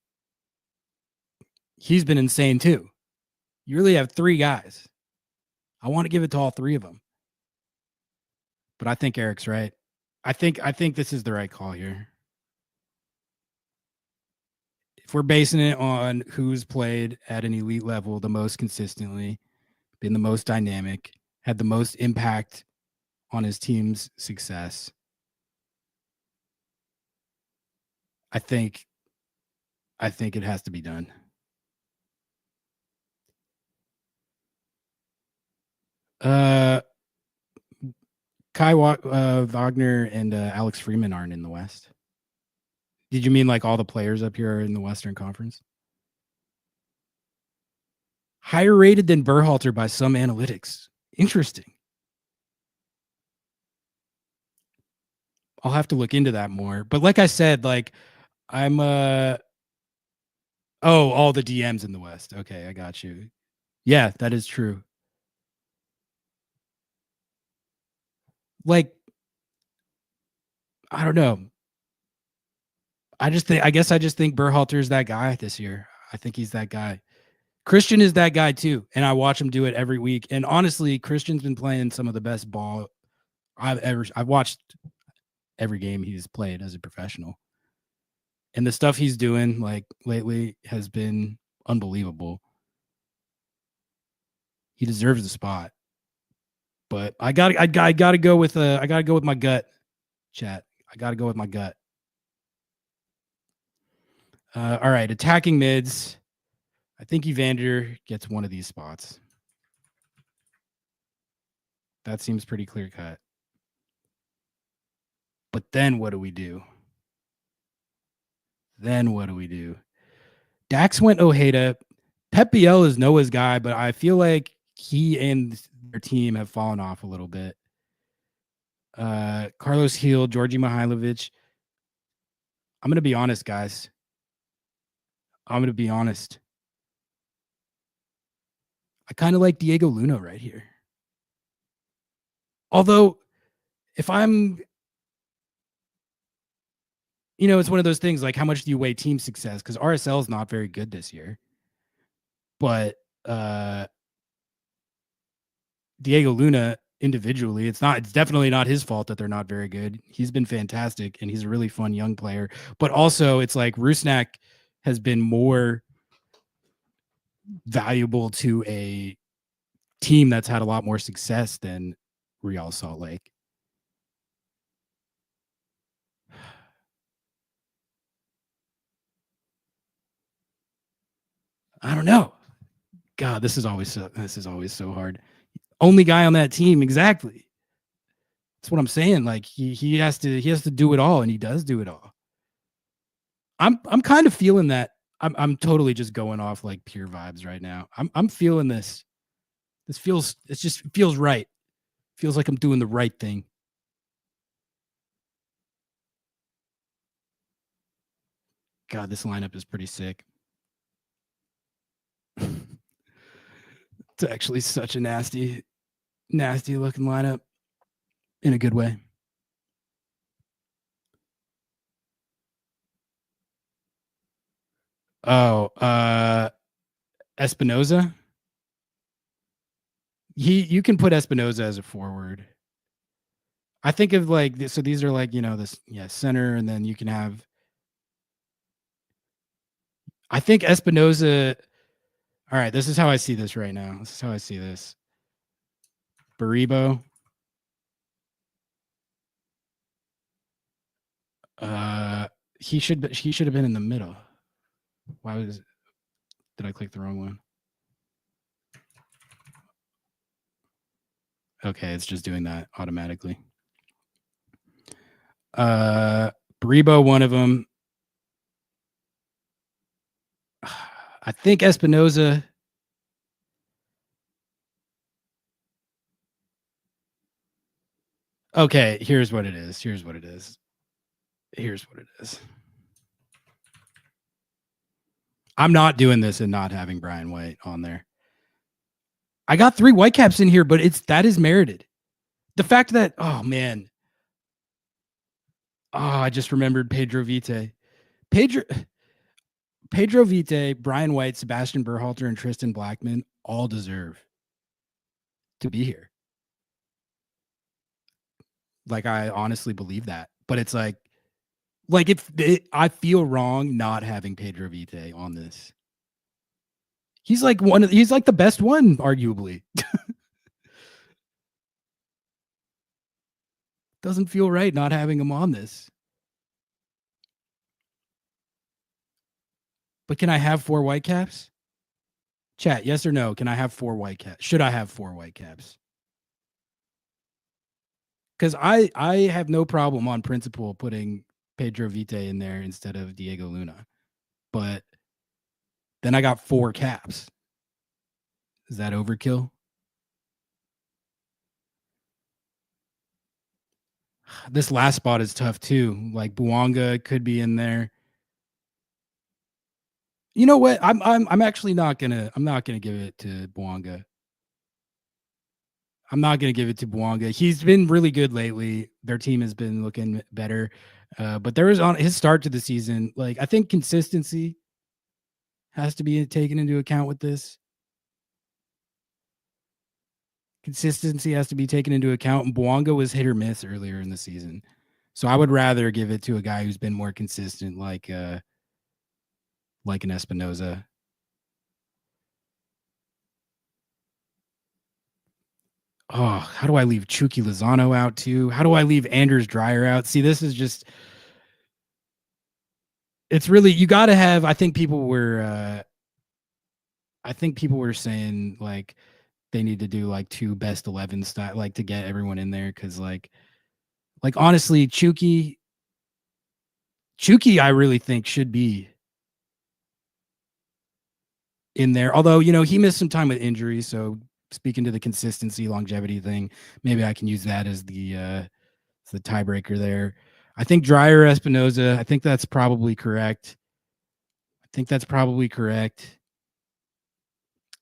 he's been insane too. You really have 3 guys. I want to give it to all 3 of them. But I think Eric's right. I think this is the right call here. If we're basing it on who's played at an elite level the most consistently, been the most dynamic, had the most impact on his team's success, I think it has to be done. Kai Wagner and Alex Freeman aren't in the West. Did you mean like all the players up here are in the Western Conference? Higher rated than Berhalter by some analytics. Interesting. I'll have to look into that more. But like I said, like I'm all the DMs in the West. Okay, I got you. Yeah, that is true. Like, I don't know. I guess I just think Berhalter is that guy this year. I think he's that guy. Christian is that guy too, and I watch him do it every week. And honestly, Christian's been playing some of the best ball I've watched every game he's played as a professional. And the stuff he's doing like lately has been unbelievable. He deserves the spot. But I gotta go with my gut, chat. I gotta go with my gut. All right, attacking mids. I think Evander gets one of these spots. That seems pretty clear cut. But then what do we do? Dax went Ojeda. Pep Biel is Noah's guy, but I feel like he and their team have fallen off a little bit. Carlos Heel, Georgi Mihailovic. I'm going to be honest, guys. I kind of like Diego Luna right here. Although, if I'm, it's one of those things like how much do you weigh team success? Because RSL is not very good this year. But Diego Luna individually, it's definitely not his fault that they're not very good. He's been fantastic and he's a really fun young player. But also, it's like Rusnak has been more valuable to a team that's had a lot more success than Real Salt Lake. I don't know. God, this is always so hard. Only guy on that team, exactly. That's what I'm saying. Like he has to do it all, and he does do it all. I'm kind of feeling that. I'm totally just going off like pure vibes right now. I'm feeling this. It just feels right. Feels like I'm doing the right thing. God, this lineup is pretty sick. It's actually such a nasty looking lineup in a good way. Oh, Espinoza. You can put Espinoza as a forward. I think of like this, so these are like, this center, and then you can have, I think Espinoza. All right, this is how I see this right now. This is how I see this. Baribo. He should have been in the middle. Did I click the wrong one? Okay, it's just doing that automatically. Baribo, one of them. I think Espinoza. Okay, here's what it is. I'm not doing this and not having Brian White on there. I got 3 Whitecaps in here, but that is merited. The fact that, oh man. Oh, I just remembered Pedro Vite. Pedro Vite, Brian White, Sebastian Berhalter, and Tristan Blackman all deserve to be here. Like, I honestly believe that. But it's like I feel wrong not having Pedro Vite on this. He's like the best one, arguably. Doesn't feel right not having him on this. But can I have 4 Whitecaps? Chat, yes or no? Can I have 4 Whitecaps? Should I have 4 Whitecaps? Because I have no problem on principle putting Pedro Vite in there instead of Diego Luna. But then I got 4 caps. Is that overkill? This last spot is tough too. Like Bouanga could be in there. You know what? I'm actually not gonna give it to Bouanga. I'm not gonna give it to Bouanga. He's been really good lately. Their team has been looking better. But there was on his start to the season, like I think consistency has to be taken into account with this. Consistency has to be taken into account. And Bouanga was hit or miss earlier in the season. So I would rather give it to a guy who's been more consistent, like an Espinoza. Oh, how do I leave Chucky Lozano out too? How do I leave Anders Dreyer out? See, this is just, it's really, you got to have, I think people were saying like they need to do like 2 best 11 style, like to get everyone in there. Cause like honestly, Chucky, I really think should be in there. Although, he missed some time with injury. So speaking to the consistency, longevity thing, maybe I can use that as the tiebreaker there. I think Dreyer, Espinoza, I think that's probably correct.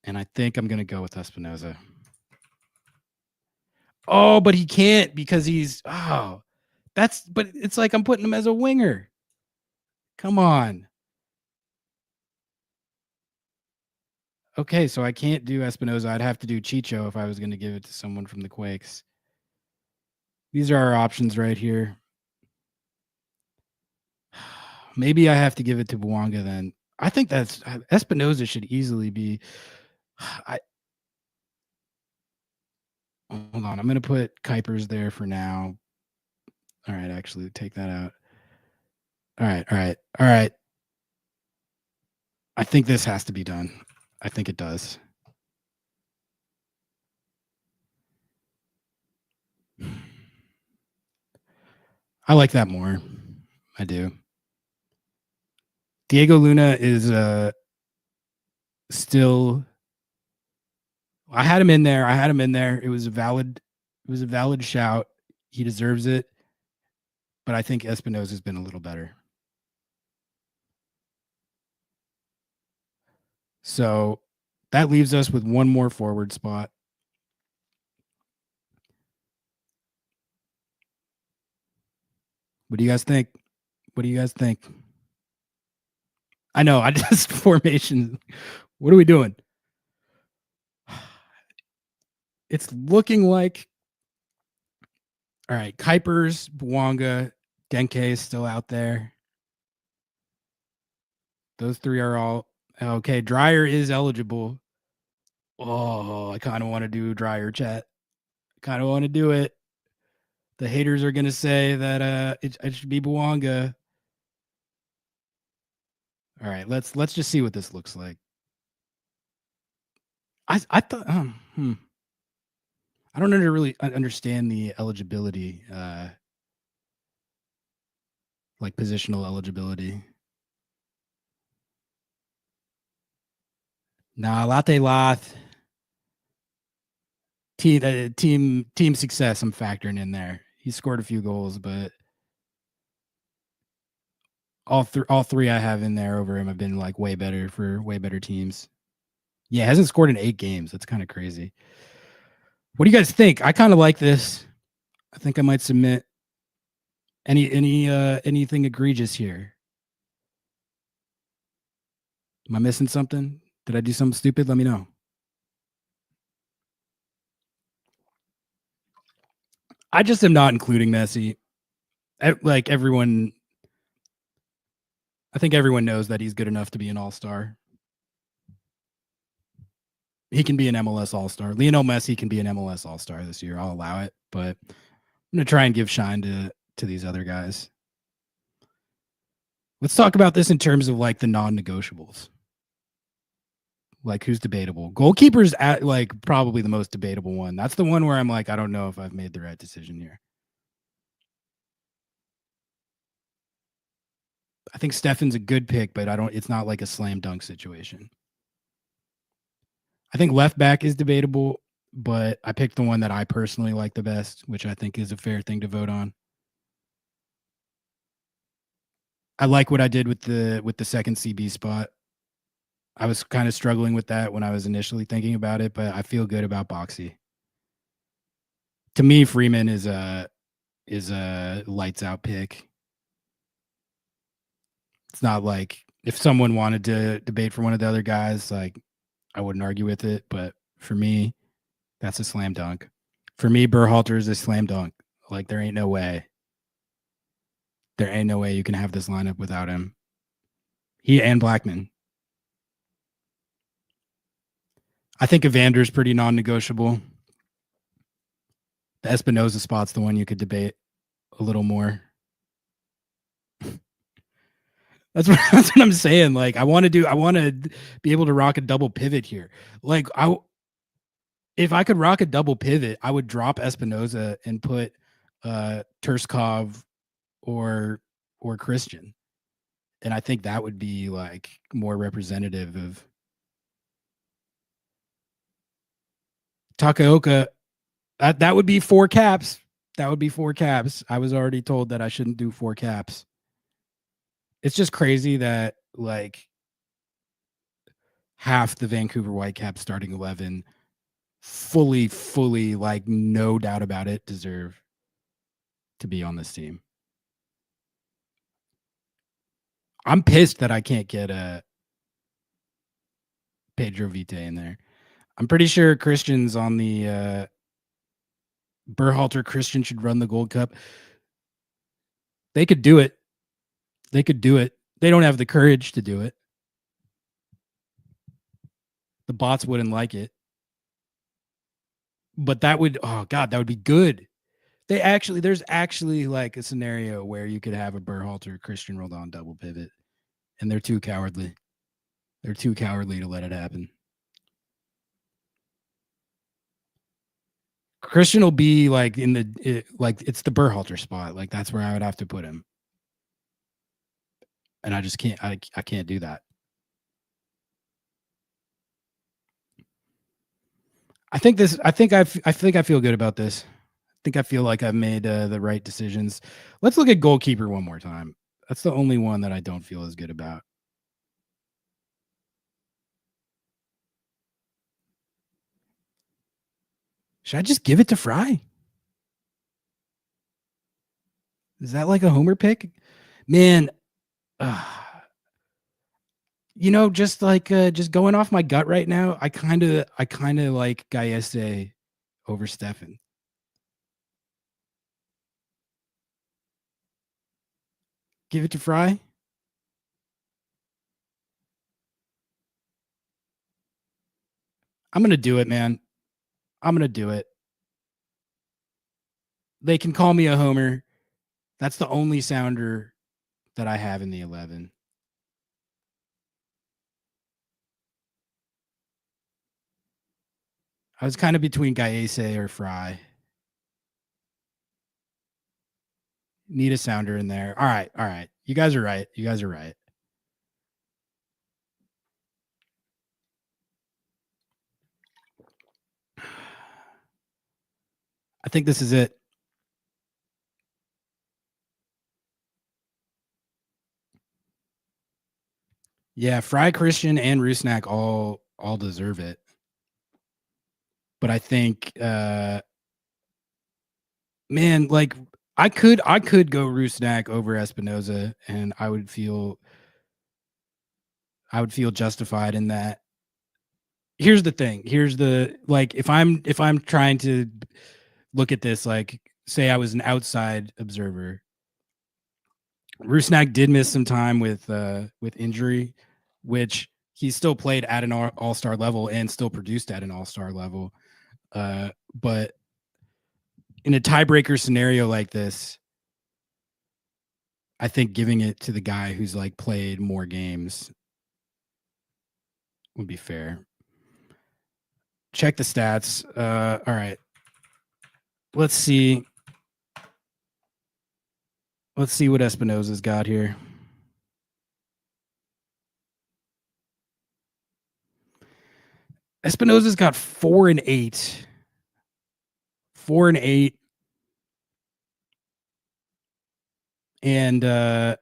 And I think I'm going to go with Espinoza. Oh, but he can't because but it's like I'm putting him as a winger. Come on. Okay, so I can't do Espinoza. I'd have to do Chicho if I was going to give it to someone from the Quakes. These are our options right here. Maybe I have to give it to Bouanga then. I think that's Espinoza should easily be. Hold on. I'm going to put Kuipers there for now. All right, actually, take that out. All right. I think this has to be done. I think it does. I like that more. I do. Diego Luna is still. I had him in there. It was a valid shout. He deserves it. But I think Espinoza has been a little better. So that leaves us with one more forward spot. What do you guys think? I know, I just formation. What are we doing? It's looking like, all right, Kuipers, Bouanga, Denke is still out there. Those 3 are all okay. Dreyer is eligible. Oh, I kind of want to do Dreyer, chat. I kind of want to do it. The haters are going to say that it should be Bouanga. All right, let's just see what this looks like. I thought I don't really understand the eligibility, like positional eligibility. Nah, Latte Loth. Team success I'm factoring in there. He scored a few goals, but all 3 I have in there over him have been like way better teams. Yeah, hasn't scored in 8 games. That's kind of crazy. What do you guys think? I kind of like this. I think I might submit anything egregious here. Am I missing something? Did I do something stupid? Let me know. I just am not including Messi. Like everyone, I think everyone knows that he's good enough to be an all-star. He can be an MLS all-star. Lionel Messi can be an MLS all-star this year. I'll allow it, but I'm going to try and give shine to these other guys. Let's talk about this in terms of like the non-negotiables. Like who's debatable? Goalkeeper's at like probably the most debatable one. That's the one where I'm like, I don't know if I've made the right decision here. I think Stefan's a good pick, but it's not like a slam dunk situation. I think left back is debatable, but I picked the one that I personally like the best, which I think is a fair thing to vote on. I like what I did with the second CB spot. I was kind of struggling with that when I was initially thinking about it, but I feel good about Boxy. To me, Freeman is a lights out pick. It's not like if someone wanted to debate for one of the other guys, like I wouldn't argue with it. But for me, that's a slam dunk. For me, Berhalter is a slam dunk. Like there ain't no way. There ain't no way you can have this lineup without him. He and Blackman. I think Evander's pretty non-negotiable. The Espinoza spot's the one you could debate a little more. That's what I'm saying. Like I want to be able to rock a double pivot here. Like if I could rock a double pivot, I would drop Espinoza and put Terskov or Christian. And I think that would be like more representative of Takaoka. That would be 4 caps. That would be 4 caps. I was already told that I shouldn't do 4 caps. It's just crazy that like half the Vancouver Whitecaps starting 11 fully, like no doubt about it, deserve to be on this team. I'm pissed that I can't get a Pedro Vite in there. I'm pretty sure Christian's on the Berhalter. Christian should run the Gold Cup. They could do it. They could do it. They don't have the courage to do it. The bots wouldn't like it. But that would, oh God, that would be good. There's actually like a scenario where you could have a Berhalter Christian Roldan double pivot, and they're too cowardly. They're too cowardly to let it happen. Christian will be like it's the Berhalter spot. Like that's where I would have to put him. And I just can't, I can't do that. I think I feel good about this. I think I feel like I've made the right decisions. Let's look at goalkeeper one more time. That's the only one that I don't feel as good about. Should I just give it to Fry? Is that like a homer pick? Man, you know, just going off my gut right now, I kind of like Gallese over Stefan. Give it to Fry. I'm going to do it, man. I'm going to do it. They can call me a homer. That's the only sounder that I have in the 11. I was kind of between Gallese or Fry. Need a sounder in there. All right. You guys are right. I think this is it. Yeah, Fry, Christian, and Rusnak all deserve it. But I think man, like I could go Rusnak over Espinoza, and I would feel justified in that. Here's the thing. If I'm trying to look at this, like say I was an outside observer, Rusnak did miss some time with injury, which he still played at an all-star level and still produced at an all-star level. But in a tiebreaker scenario like this, I think giving it to the guy who's like played more games would be fair. Check the stats. All right. Let's see what Espinoza's got here. Espinoza's got 4 and 8. 4 and 8. And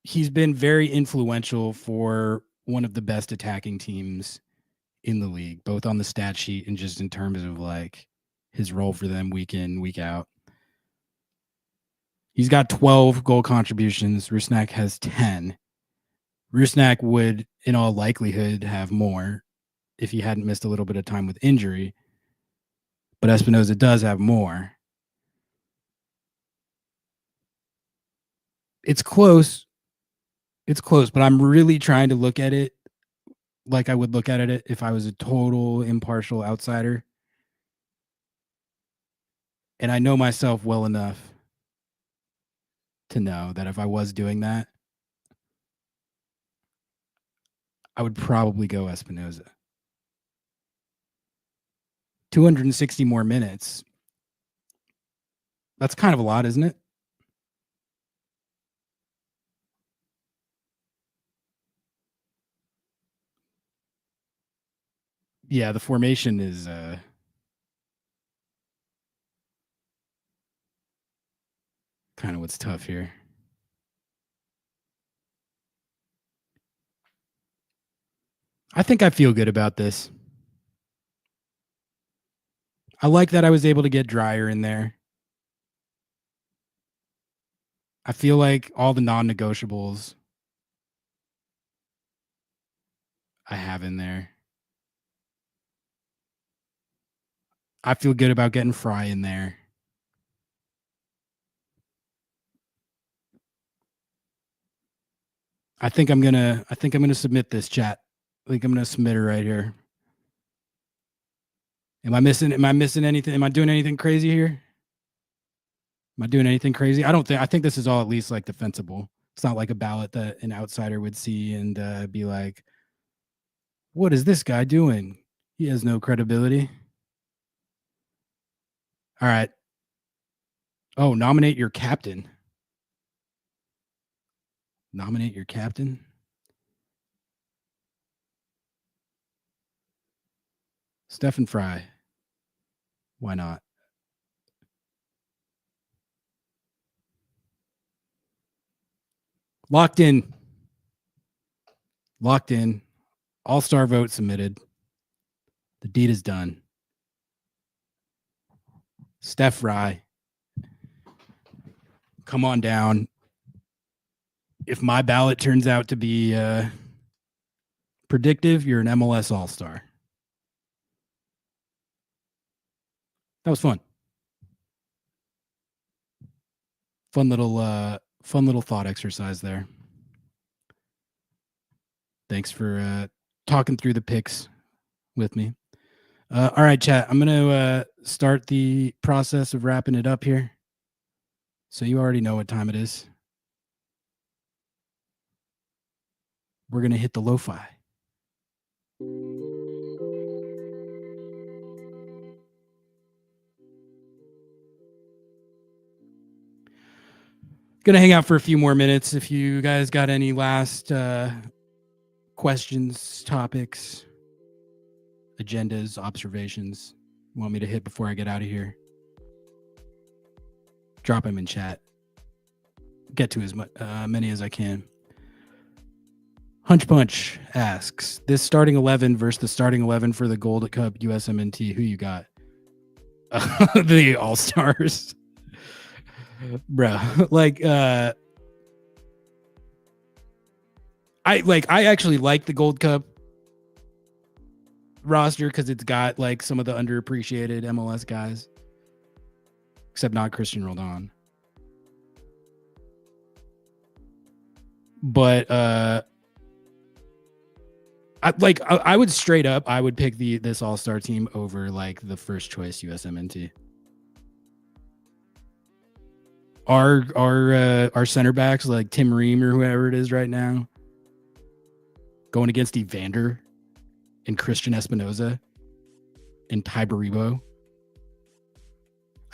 he's been very influential for one of the best attacking teams in the league, both on the stat sheet and just in terms of like his role for them week in, week out. He's got 12 goal contributions. Rusnak has 10. Rusnak would, in all likelihood, have more if he hadn't missed a little bit of time with injury. But Espinoza does have more. It's close. It's close, but I'm really trying to look at it like I would look at it if I was a total impartial outsider. And I know myself well enough to know that if I was doing that, I would probably go Espinoza. 260 more minutes. That's kind of a lot, isn't it? Yeah, the formation is kind of what's tough here. I think I feel good about this. I like that I was able to get Dryer in there. I feel like all the non-negotiables I have in there. I feel good about getting Fry in there. I think I'm gonna submit this, chat. I think I'm gonna submit it right here. Am I missing anything? Am I doing anything crazy here? Am I doing anything crazy? I think this is all at least like defensible. It's not like a ballot that an outsider would see and be like, what is this guy doing? He has no credibility. All right. Oh, nominate your captain. Nominate your captain. Stephen Fry. Why not? Locked in. Locked in. All-star vote submitted. The deed is done. Steph Fry. Come on down. If my ballot turns out to be predictive, you're an MLS All-Star. That was fun. Fun little thought exercise there. Thanks for talking through the picks with me. All right, chat. I'm going to start the process of wrapping it up here. So you already know what time it is. We're going to hit the lo-fi. Going to hang out for a few more minutes. If you guys got any last questions, topics, agendas, observations you want me to hit before I get out of here, drop them in chat. Get to as many as I can. Hunch Punch asks, this starting 11 versus the starting 11 for the Gold Cup USMNT, who you got? The All-Stars. Bro, like I actually like the Gold Cup roster because it's got like some of the underappreciated MLS guys, except not Christian Roldan. But I would straight up, I would pick this All-Star team over like the first choice USMNT. Our center backs like Tim Ream or whoever it is right now going against Evander and Christian Espinoza and Ty Baribo.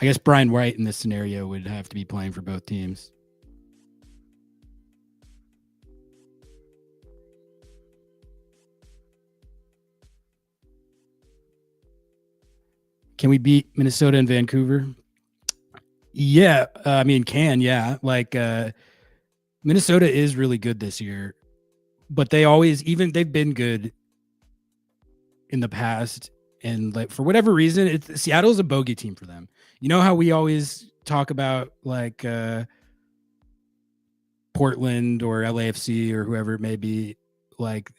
I guess Brian White in this scenario would have to be playing for both teams. Can we beat Minnesota and Vancouver? Yeah, I mean, yeah. Like, Minnesota is really good this year, but they've been good in the past. And like, for whatever reason, Seattle's a bogey team for them. You know how we always talk about like, Portland or LAFC or whoever it may be, like,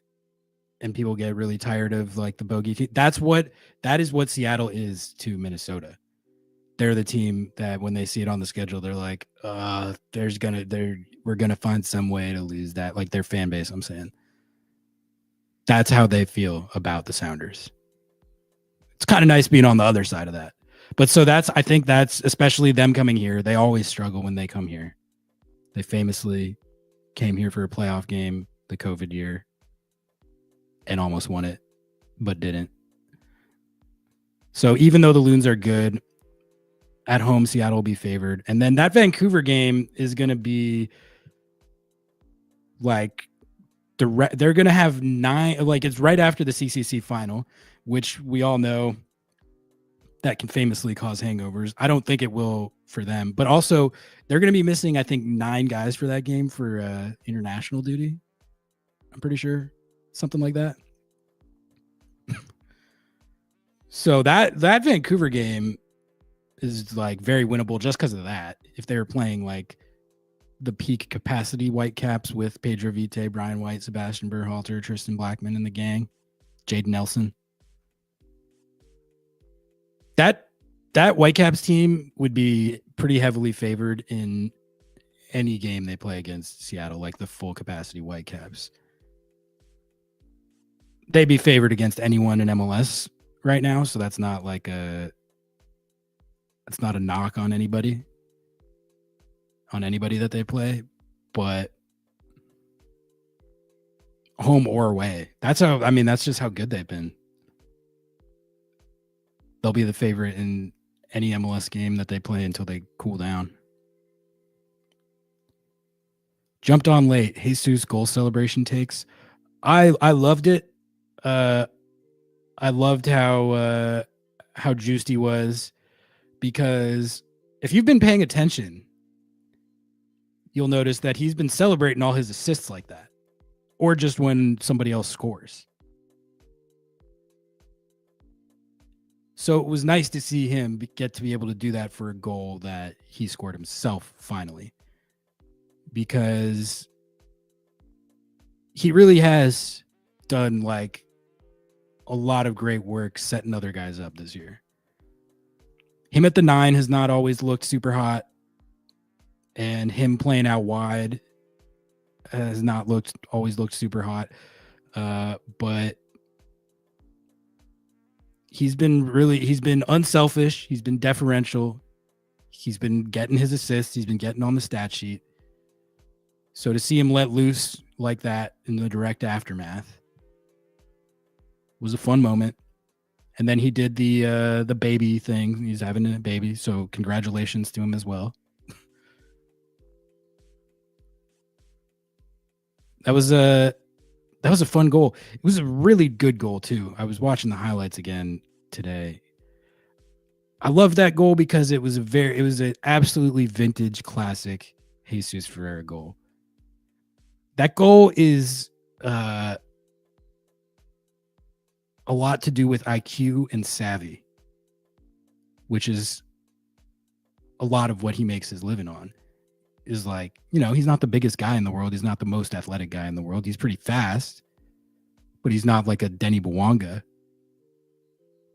and people get really tired of like the bogey team. That is what Seattle is to Minnesota. They're the team that when they see it on the schedule, they're like, we're gonna find some way to lose that. Like their fan base, I'm saying. That's how they feel about the Sounders. It's kind of nice being on the other side of that. But so I think that's especially them coming here. They always struggle when they come here. They famously came here for a playoff game the COVID year and almost won it, but didn't. So even though the Loons are good, at home, Seattle will be favored. And then that Vancouver game is going to be like they're going to have 9, like it's right after the CCC final, which we all know that can famously cause hangovers. I don't think it will for them, but also they're going to be missing, I think, 9 guys for that game for international duty. I'm pretty sure something like that. So that Vancouver game is like very winnable just because of that. If they were playing like the peak capacity Whitecaps with Pedro Vite, Brian White, Sebastian Berhalter, Tristan Blackman in the gang, Jaden Nelson. That Whitecaps team would be pretty heavily favored in any game they play against Seattle, like the full capacity Whitecaps. They'd be favored against anyone in MLS right now, so that's not like a knock on anybody that they play, but home or away, that's just how good they've been. They'll be the favorite in any MLS game that they play until they cool down. Jumped on late. Jesus goal celebration takes. I loved it. I loved how juiced he was, because if you've been paying attention, you'll notice that he's been celebrating all his assists like that, or just when somebody else scores. So it was nice to see him get to be able to do that for a goal that he scored himself finally, because he really has done like a lot of great work setting other guys up this year. Him at the 9 has not always looked super hot, and him playing out wide has not always looked super hot. But he's been unselfish. He's been deferential. He's been getting his assists. He's been getting on the stat sheet. So to see him let loose like that in the direct aftermath was a fun moment. And then he did the baby thing. He's having a baby, so congratulations to him as well. That was a fun goal. It was a really good goal too. I was watching the highlights again today. I love that goal because it was an absolutely vintage classic Jesus Ferreira goal. That goal is a lot to do with IQ and savvy, which is a lot of what he makes his living on. Is like, he's not the biggest guy in the world. He's not the most athletic guy in the world. He's pretty fast, but he's not like a Denny Bwanga.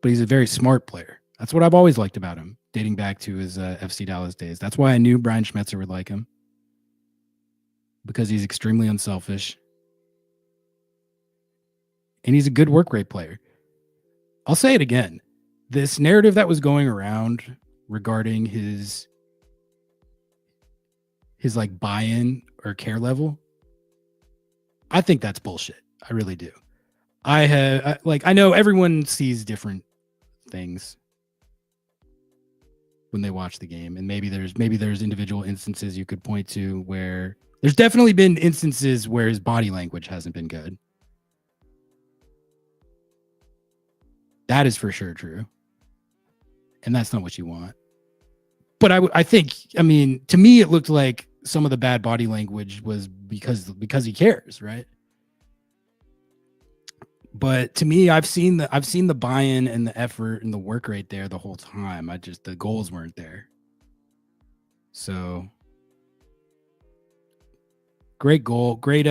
But he's a very smart player. That's what I've always liked about him, dating back to his FC Dallas days. That's why I knew Brian Schmetzer would like him, because he's extremely unselfish. And he's a good work rate player. I'll say it again. This narrative that was going around regarding his like buy-in or care level, I think that's bullshit. I really do. I know everyone sees different things when they watch the game, and maybe there's individual instances you could point to where there's definitely been instances where his body language hasn't been good. That is for sure true. And that's not what you want. But I think, to me, it looked like some of the bad body language was because he cares, right? But to me, I've seen the buy-in and the effort and the work rate there the whole time. The goals weren't there. So Great goal. Great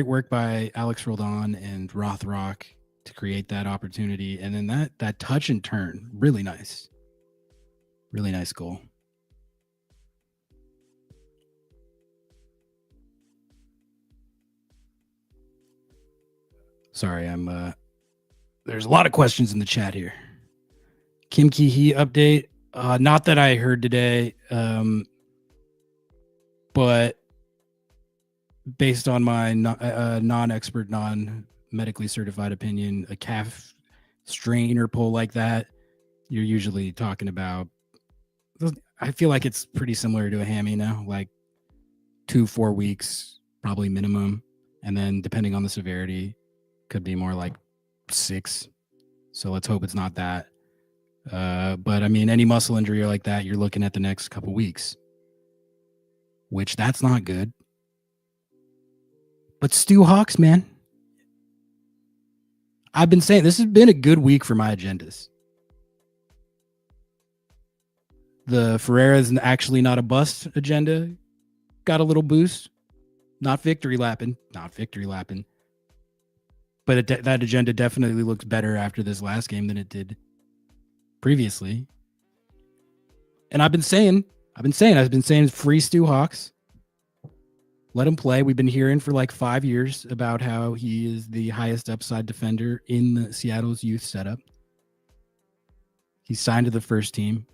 work by Alex Roldan and Rothrock to create that opportunity. And then that touch and turn, really nice. Really nice goal. Sorry, there's a lot of questions in the chat here. Kim Ki-hee update. Not that I heard today, but based on my non-expert, non-medically certified opinion, a calf strain or pull like that, you're usually talking about, I feel like it's pretty similar to a hammy now, like 2-4 weeks, probably minimum. And then depending on the severity, could be more like 6. So let's hope it's not that. But I mean, any muscle injury like that, you're looking at the next couple weeks, which that's not good. But Stu Hawks, man, I've been saying this has been a good week for my agendas. The Ferreira's actually not a bust agenda got a little boost. Not victory lapping. But that agenda definitely looks better after this last game than it did previously. And I've been saying free Stu Hawks. Let him play. We've been hearing for like 5 years about how he is the highest upside defender in the Seattle's youth setup. He's signed to the first team.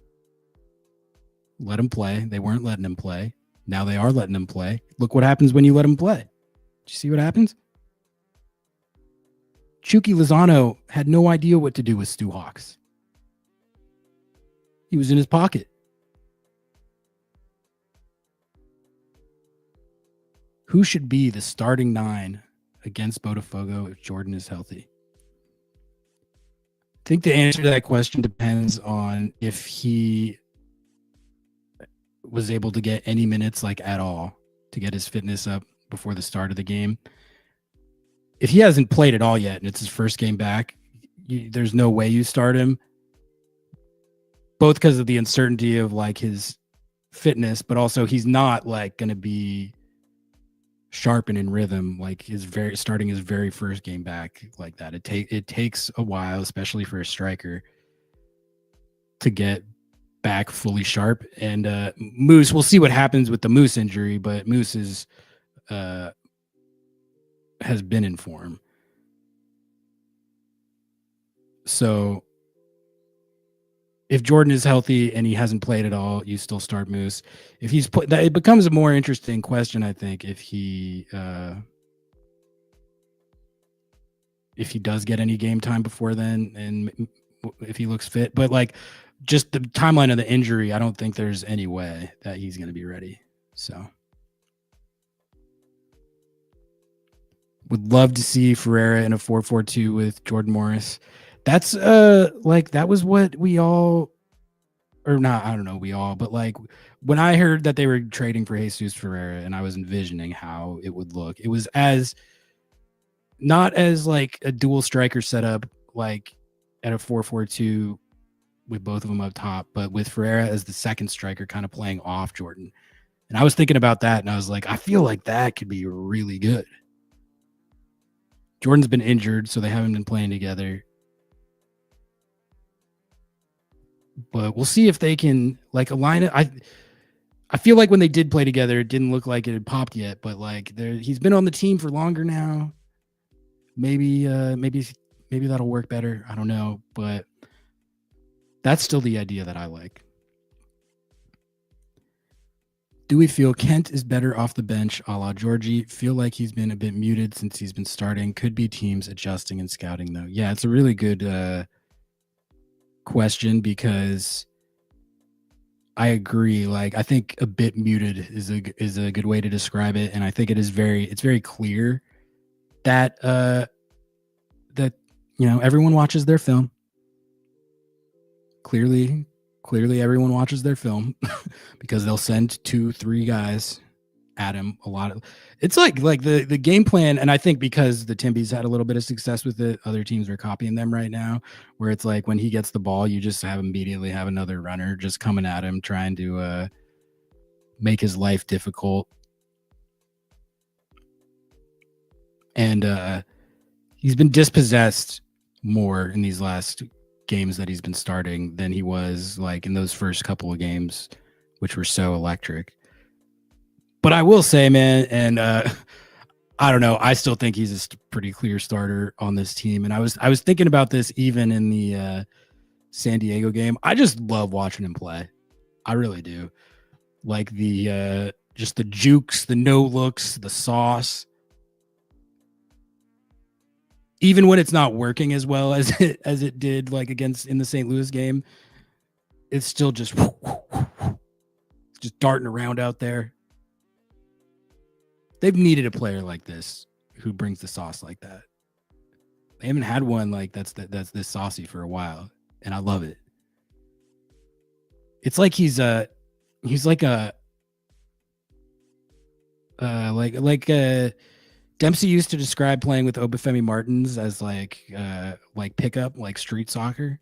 Let him play. They weren't letting him play. Now they are letting him play. Look what happens when you let him play. Did you see what happens? Chucky Lozano had no idea what to do with Stu Hawks. He was in his pocket. Who should be the starting 9 against Botafogo if Jordan is healthy? I think the answer to that question depends on if he was able to get any minutes, like at all, to get his fitness up before the start of the game. If he hasn't played at all yet and it's his first game back, there's no way you start him, both because of the uncertainty of like his fitness, but also he's not like going to be sharp and in rhythm like starting his very first game back like that. It takes a while, especially for a striker, to get back fully sharp. And Moose, we'll see what happens with the Moose injury, but Moose has been in form. So if Jordan is healthy and he hasn't played at all, you still start Moose. If he's put that, it becomes a more interesting question, I think, if he does get any game time before then, and if he looks fit. But like, just the timeline of the injury, I don't think there's any way that he's going to be ready. So would love to see Ferreira in a 4-4-2 with Jordan Morris. That's like that was what we all, or not, I don't know, we all, but like when I heard that they were trading for Jesus Ferreira and I was envisioning how it would look, it was as not as like a dual striker setup, like at a 4-4-2 with both of them up top, but with Ferreira as the second striker kind of playing off Jordan. And I was thinking about that and I was like, I feel like that could be really good. Jordan's been injured, so they haven't been playing together. But we'll see if they can like align it. I feel like when they did play together, it didn't look like it had popped yet, but like he's been on the team for longer now. Maybe that'll work better. I don't know, but that's still the idea that I like. Do we feel Kent is better off the bench a la Georgie? Feel like he's been a bit muted since he's been starting. Could be teams adjusting and scouting, though. Yeah, it's a really good question because I agree. Like, I think a bit muted is a good way to describe it, and I think it's very clear that everyone watches their film. Clearly everyone watches their film because they'll send 2-3 guys at him. It's like the game plan. And I think because the Timbies had a little bit of success with it, other teams are copying them right now, where it's like when he gets the ball, you just immediately have another runner just coming at him, trying to make his life difficult. And he's been dispossessed more in these last games that he's been starting than he was like in those first couple of games, which were so electric. But I will say, man, and I don't know, I still think he's a pretty clear starter on this team. And I was thinking about this even in the San Diego game. I just love watching him play. I really do. Like the just the jukes, the no looks, the sauce. Even when it's not working as well as it did like against in the St. Louis game, it's still just darting around out there. They've needed a player like this who brings the sauce like that. They haven't had one like that's this saucy for a while, and I love it. It's like he's like a Dempsey used to describe playing with Obafemi Martins as like pickup, like street soccer.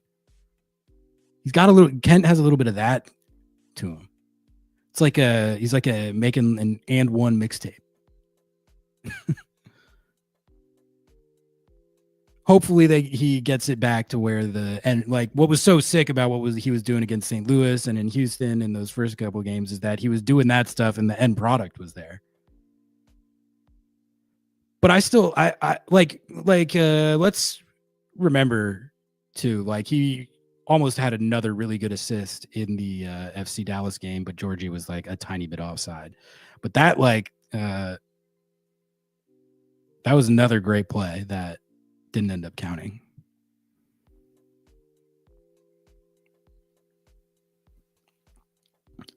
Kent has a little bit of that to him. It's like he's like making an and one mixtape. Hopefully he gets it back to where like what was so sick about he was doing against St. Louis and in Houston in those first couple of games is that he was doing that stuff and the end product was there. But I still let's remember too, like he almost had another really good assist in the FC Dallas game, but Georgie was like a tiny bit offside. But that that was another great play that didn't end up counting.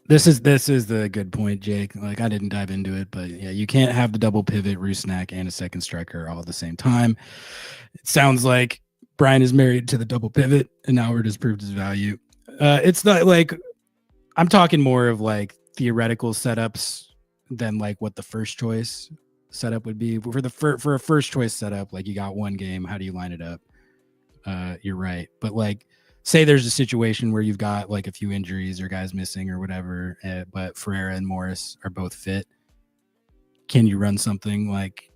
This is the good point, Jake. Like I didn't dive into it, but yeah, you can't have the double pivot, Rusnak, and a second striker all at the same time. It sounds like Brian is married to the double pivot, and Albert has proved his value. It's not like I'm talking more of like theoretical setups than like what the first choice setup would be. For a first choice setup, like you got one game, how do you line it up? You're right, but like say there's a situation where you've got like a few injuries or guys missing or whatever, but Ferreira and Morris are both fit. Can you run something like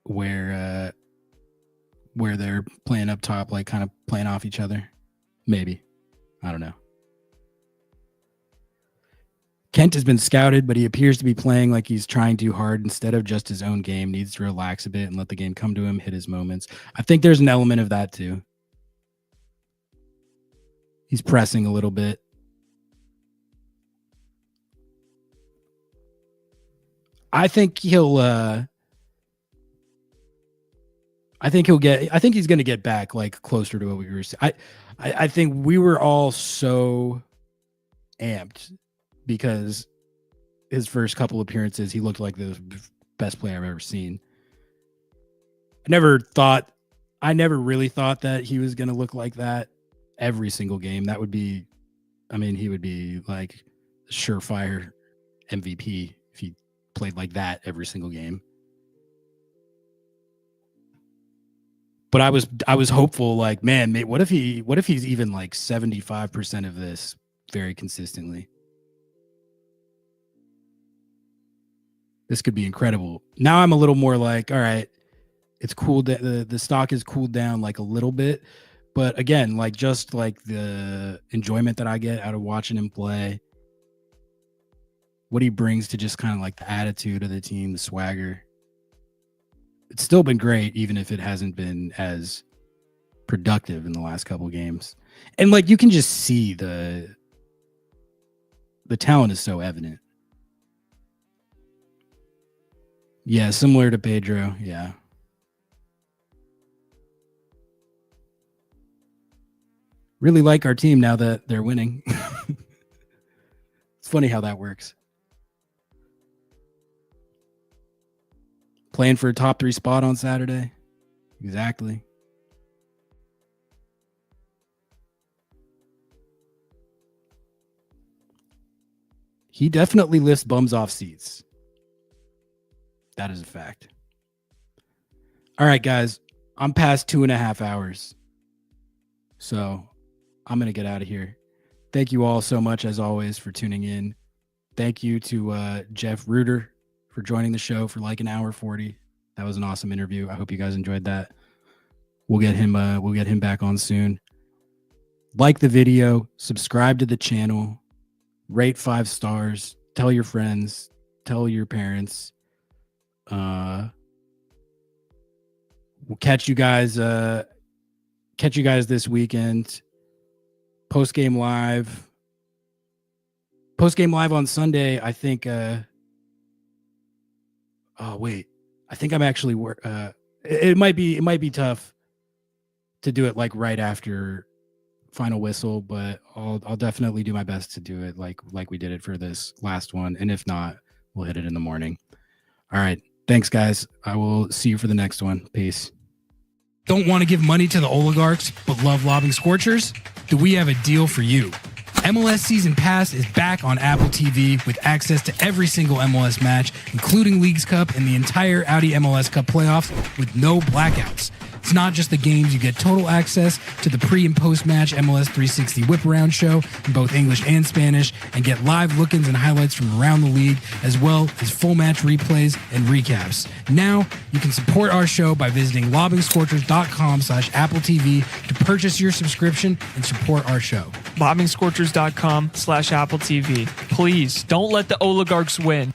where they're playing up top, like kind of playing off each other? Maybe. I don't know. Kent has been scouted, but he appears to be playing like he's trying too hard instead of just his own game. Needs to relax a bit and let the game come to him, hit his moments. I think there's an element of that too. He's pressing a little bit. I think he's going to get back like closer to what we were saying. I think we were all so amped because his first couple appearances, he looked like the best player I've ever seen. I never really thought that he was going to look like that every single game. That would be, he would be like surefire MVP if he played like that every single game. But I was hopeful, like, man, what if he's even like 75% of this very consistently? This could be incredible. Now I'm a little more like, all right, it's cool that the stock has cooled down like a little bit. But again, like just like the enjoyment that I get out of watching him play, what he brings to just kind of like the attitude of the team, the swagger. It's still been great, even if it hasn't been as productive in the last couple of games. And like you can just see the talent is so evident. Yeah, similar to Pedro. Yeah. Really like our team now that they're winning. It's funny how that works. Playing for a top 3 spot on Saturday. Exactly. He definitely lifts bums off seats. That is a fact. All right, guys. I'm past 2.5 hours. So I'm going to get out of here. Thank you all so much, as always, for tuning in. Thank you to Jeff Rueter for joining the show for like an hour 40. That was an awesome interview. I hope you guys enjoyed that. We'll get him back on soon. Like the video, subscribe to the channel, rate 5 stars, tell your friends, tell your parents. We'll catch you guys this weekend. Post game live on Sunday. I think I think I'm actually it might be tough to do it like right after final whistle, but I'll definitely do my best to do it like we did it for this last one, and if not, we'll hit it in the morning. All right, thanks guys. I will see you for the next one. Peace. Don't want to give money to the oligarchs but love lobbing Scorchers? Do we have a deal for you? MLS Season Pass is back on Apple TV with access to every single MLS match, including Leagues Cup and the entire Audi MLS Cup playoffs with no blackouts. It's not just the games, you get total access to the pre- and post-match MLS 360 whip-around show in both English and Spanish, and get live look-ins and highlights from around the league, as well as full match replays and recaps. Now, you can support our show by visiting lobbingscorchers.com/Apple TV to purchase your subscription and support our show. Lobbingscorchers.com/Apple TV. Please, don't let the oligarchs win.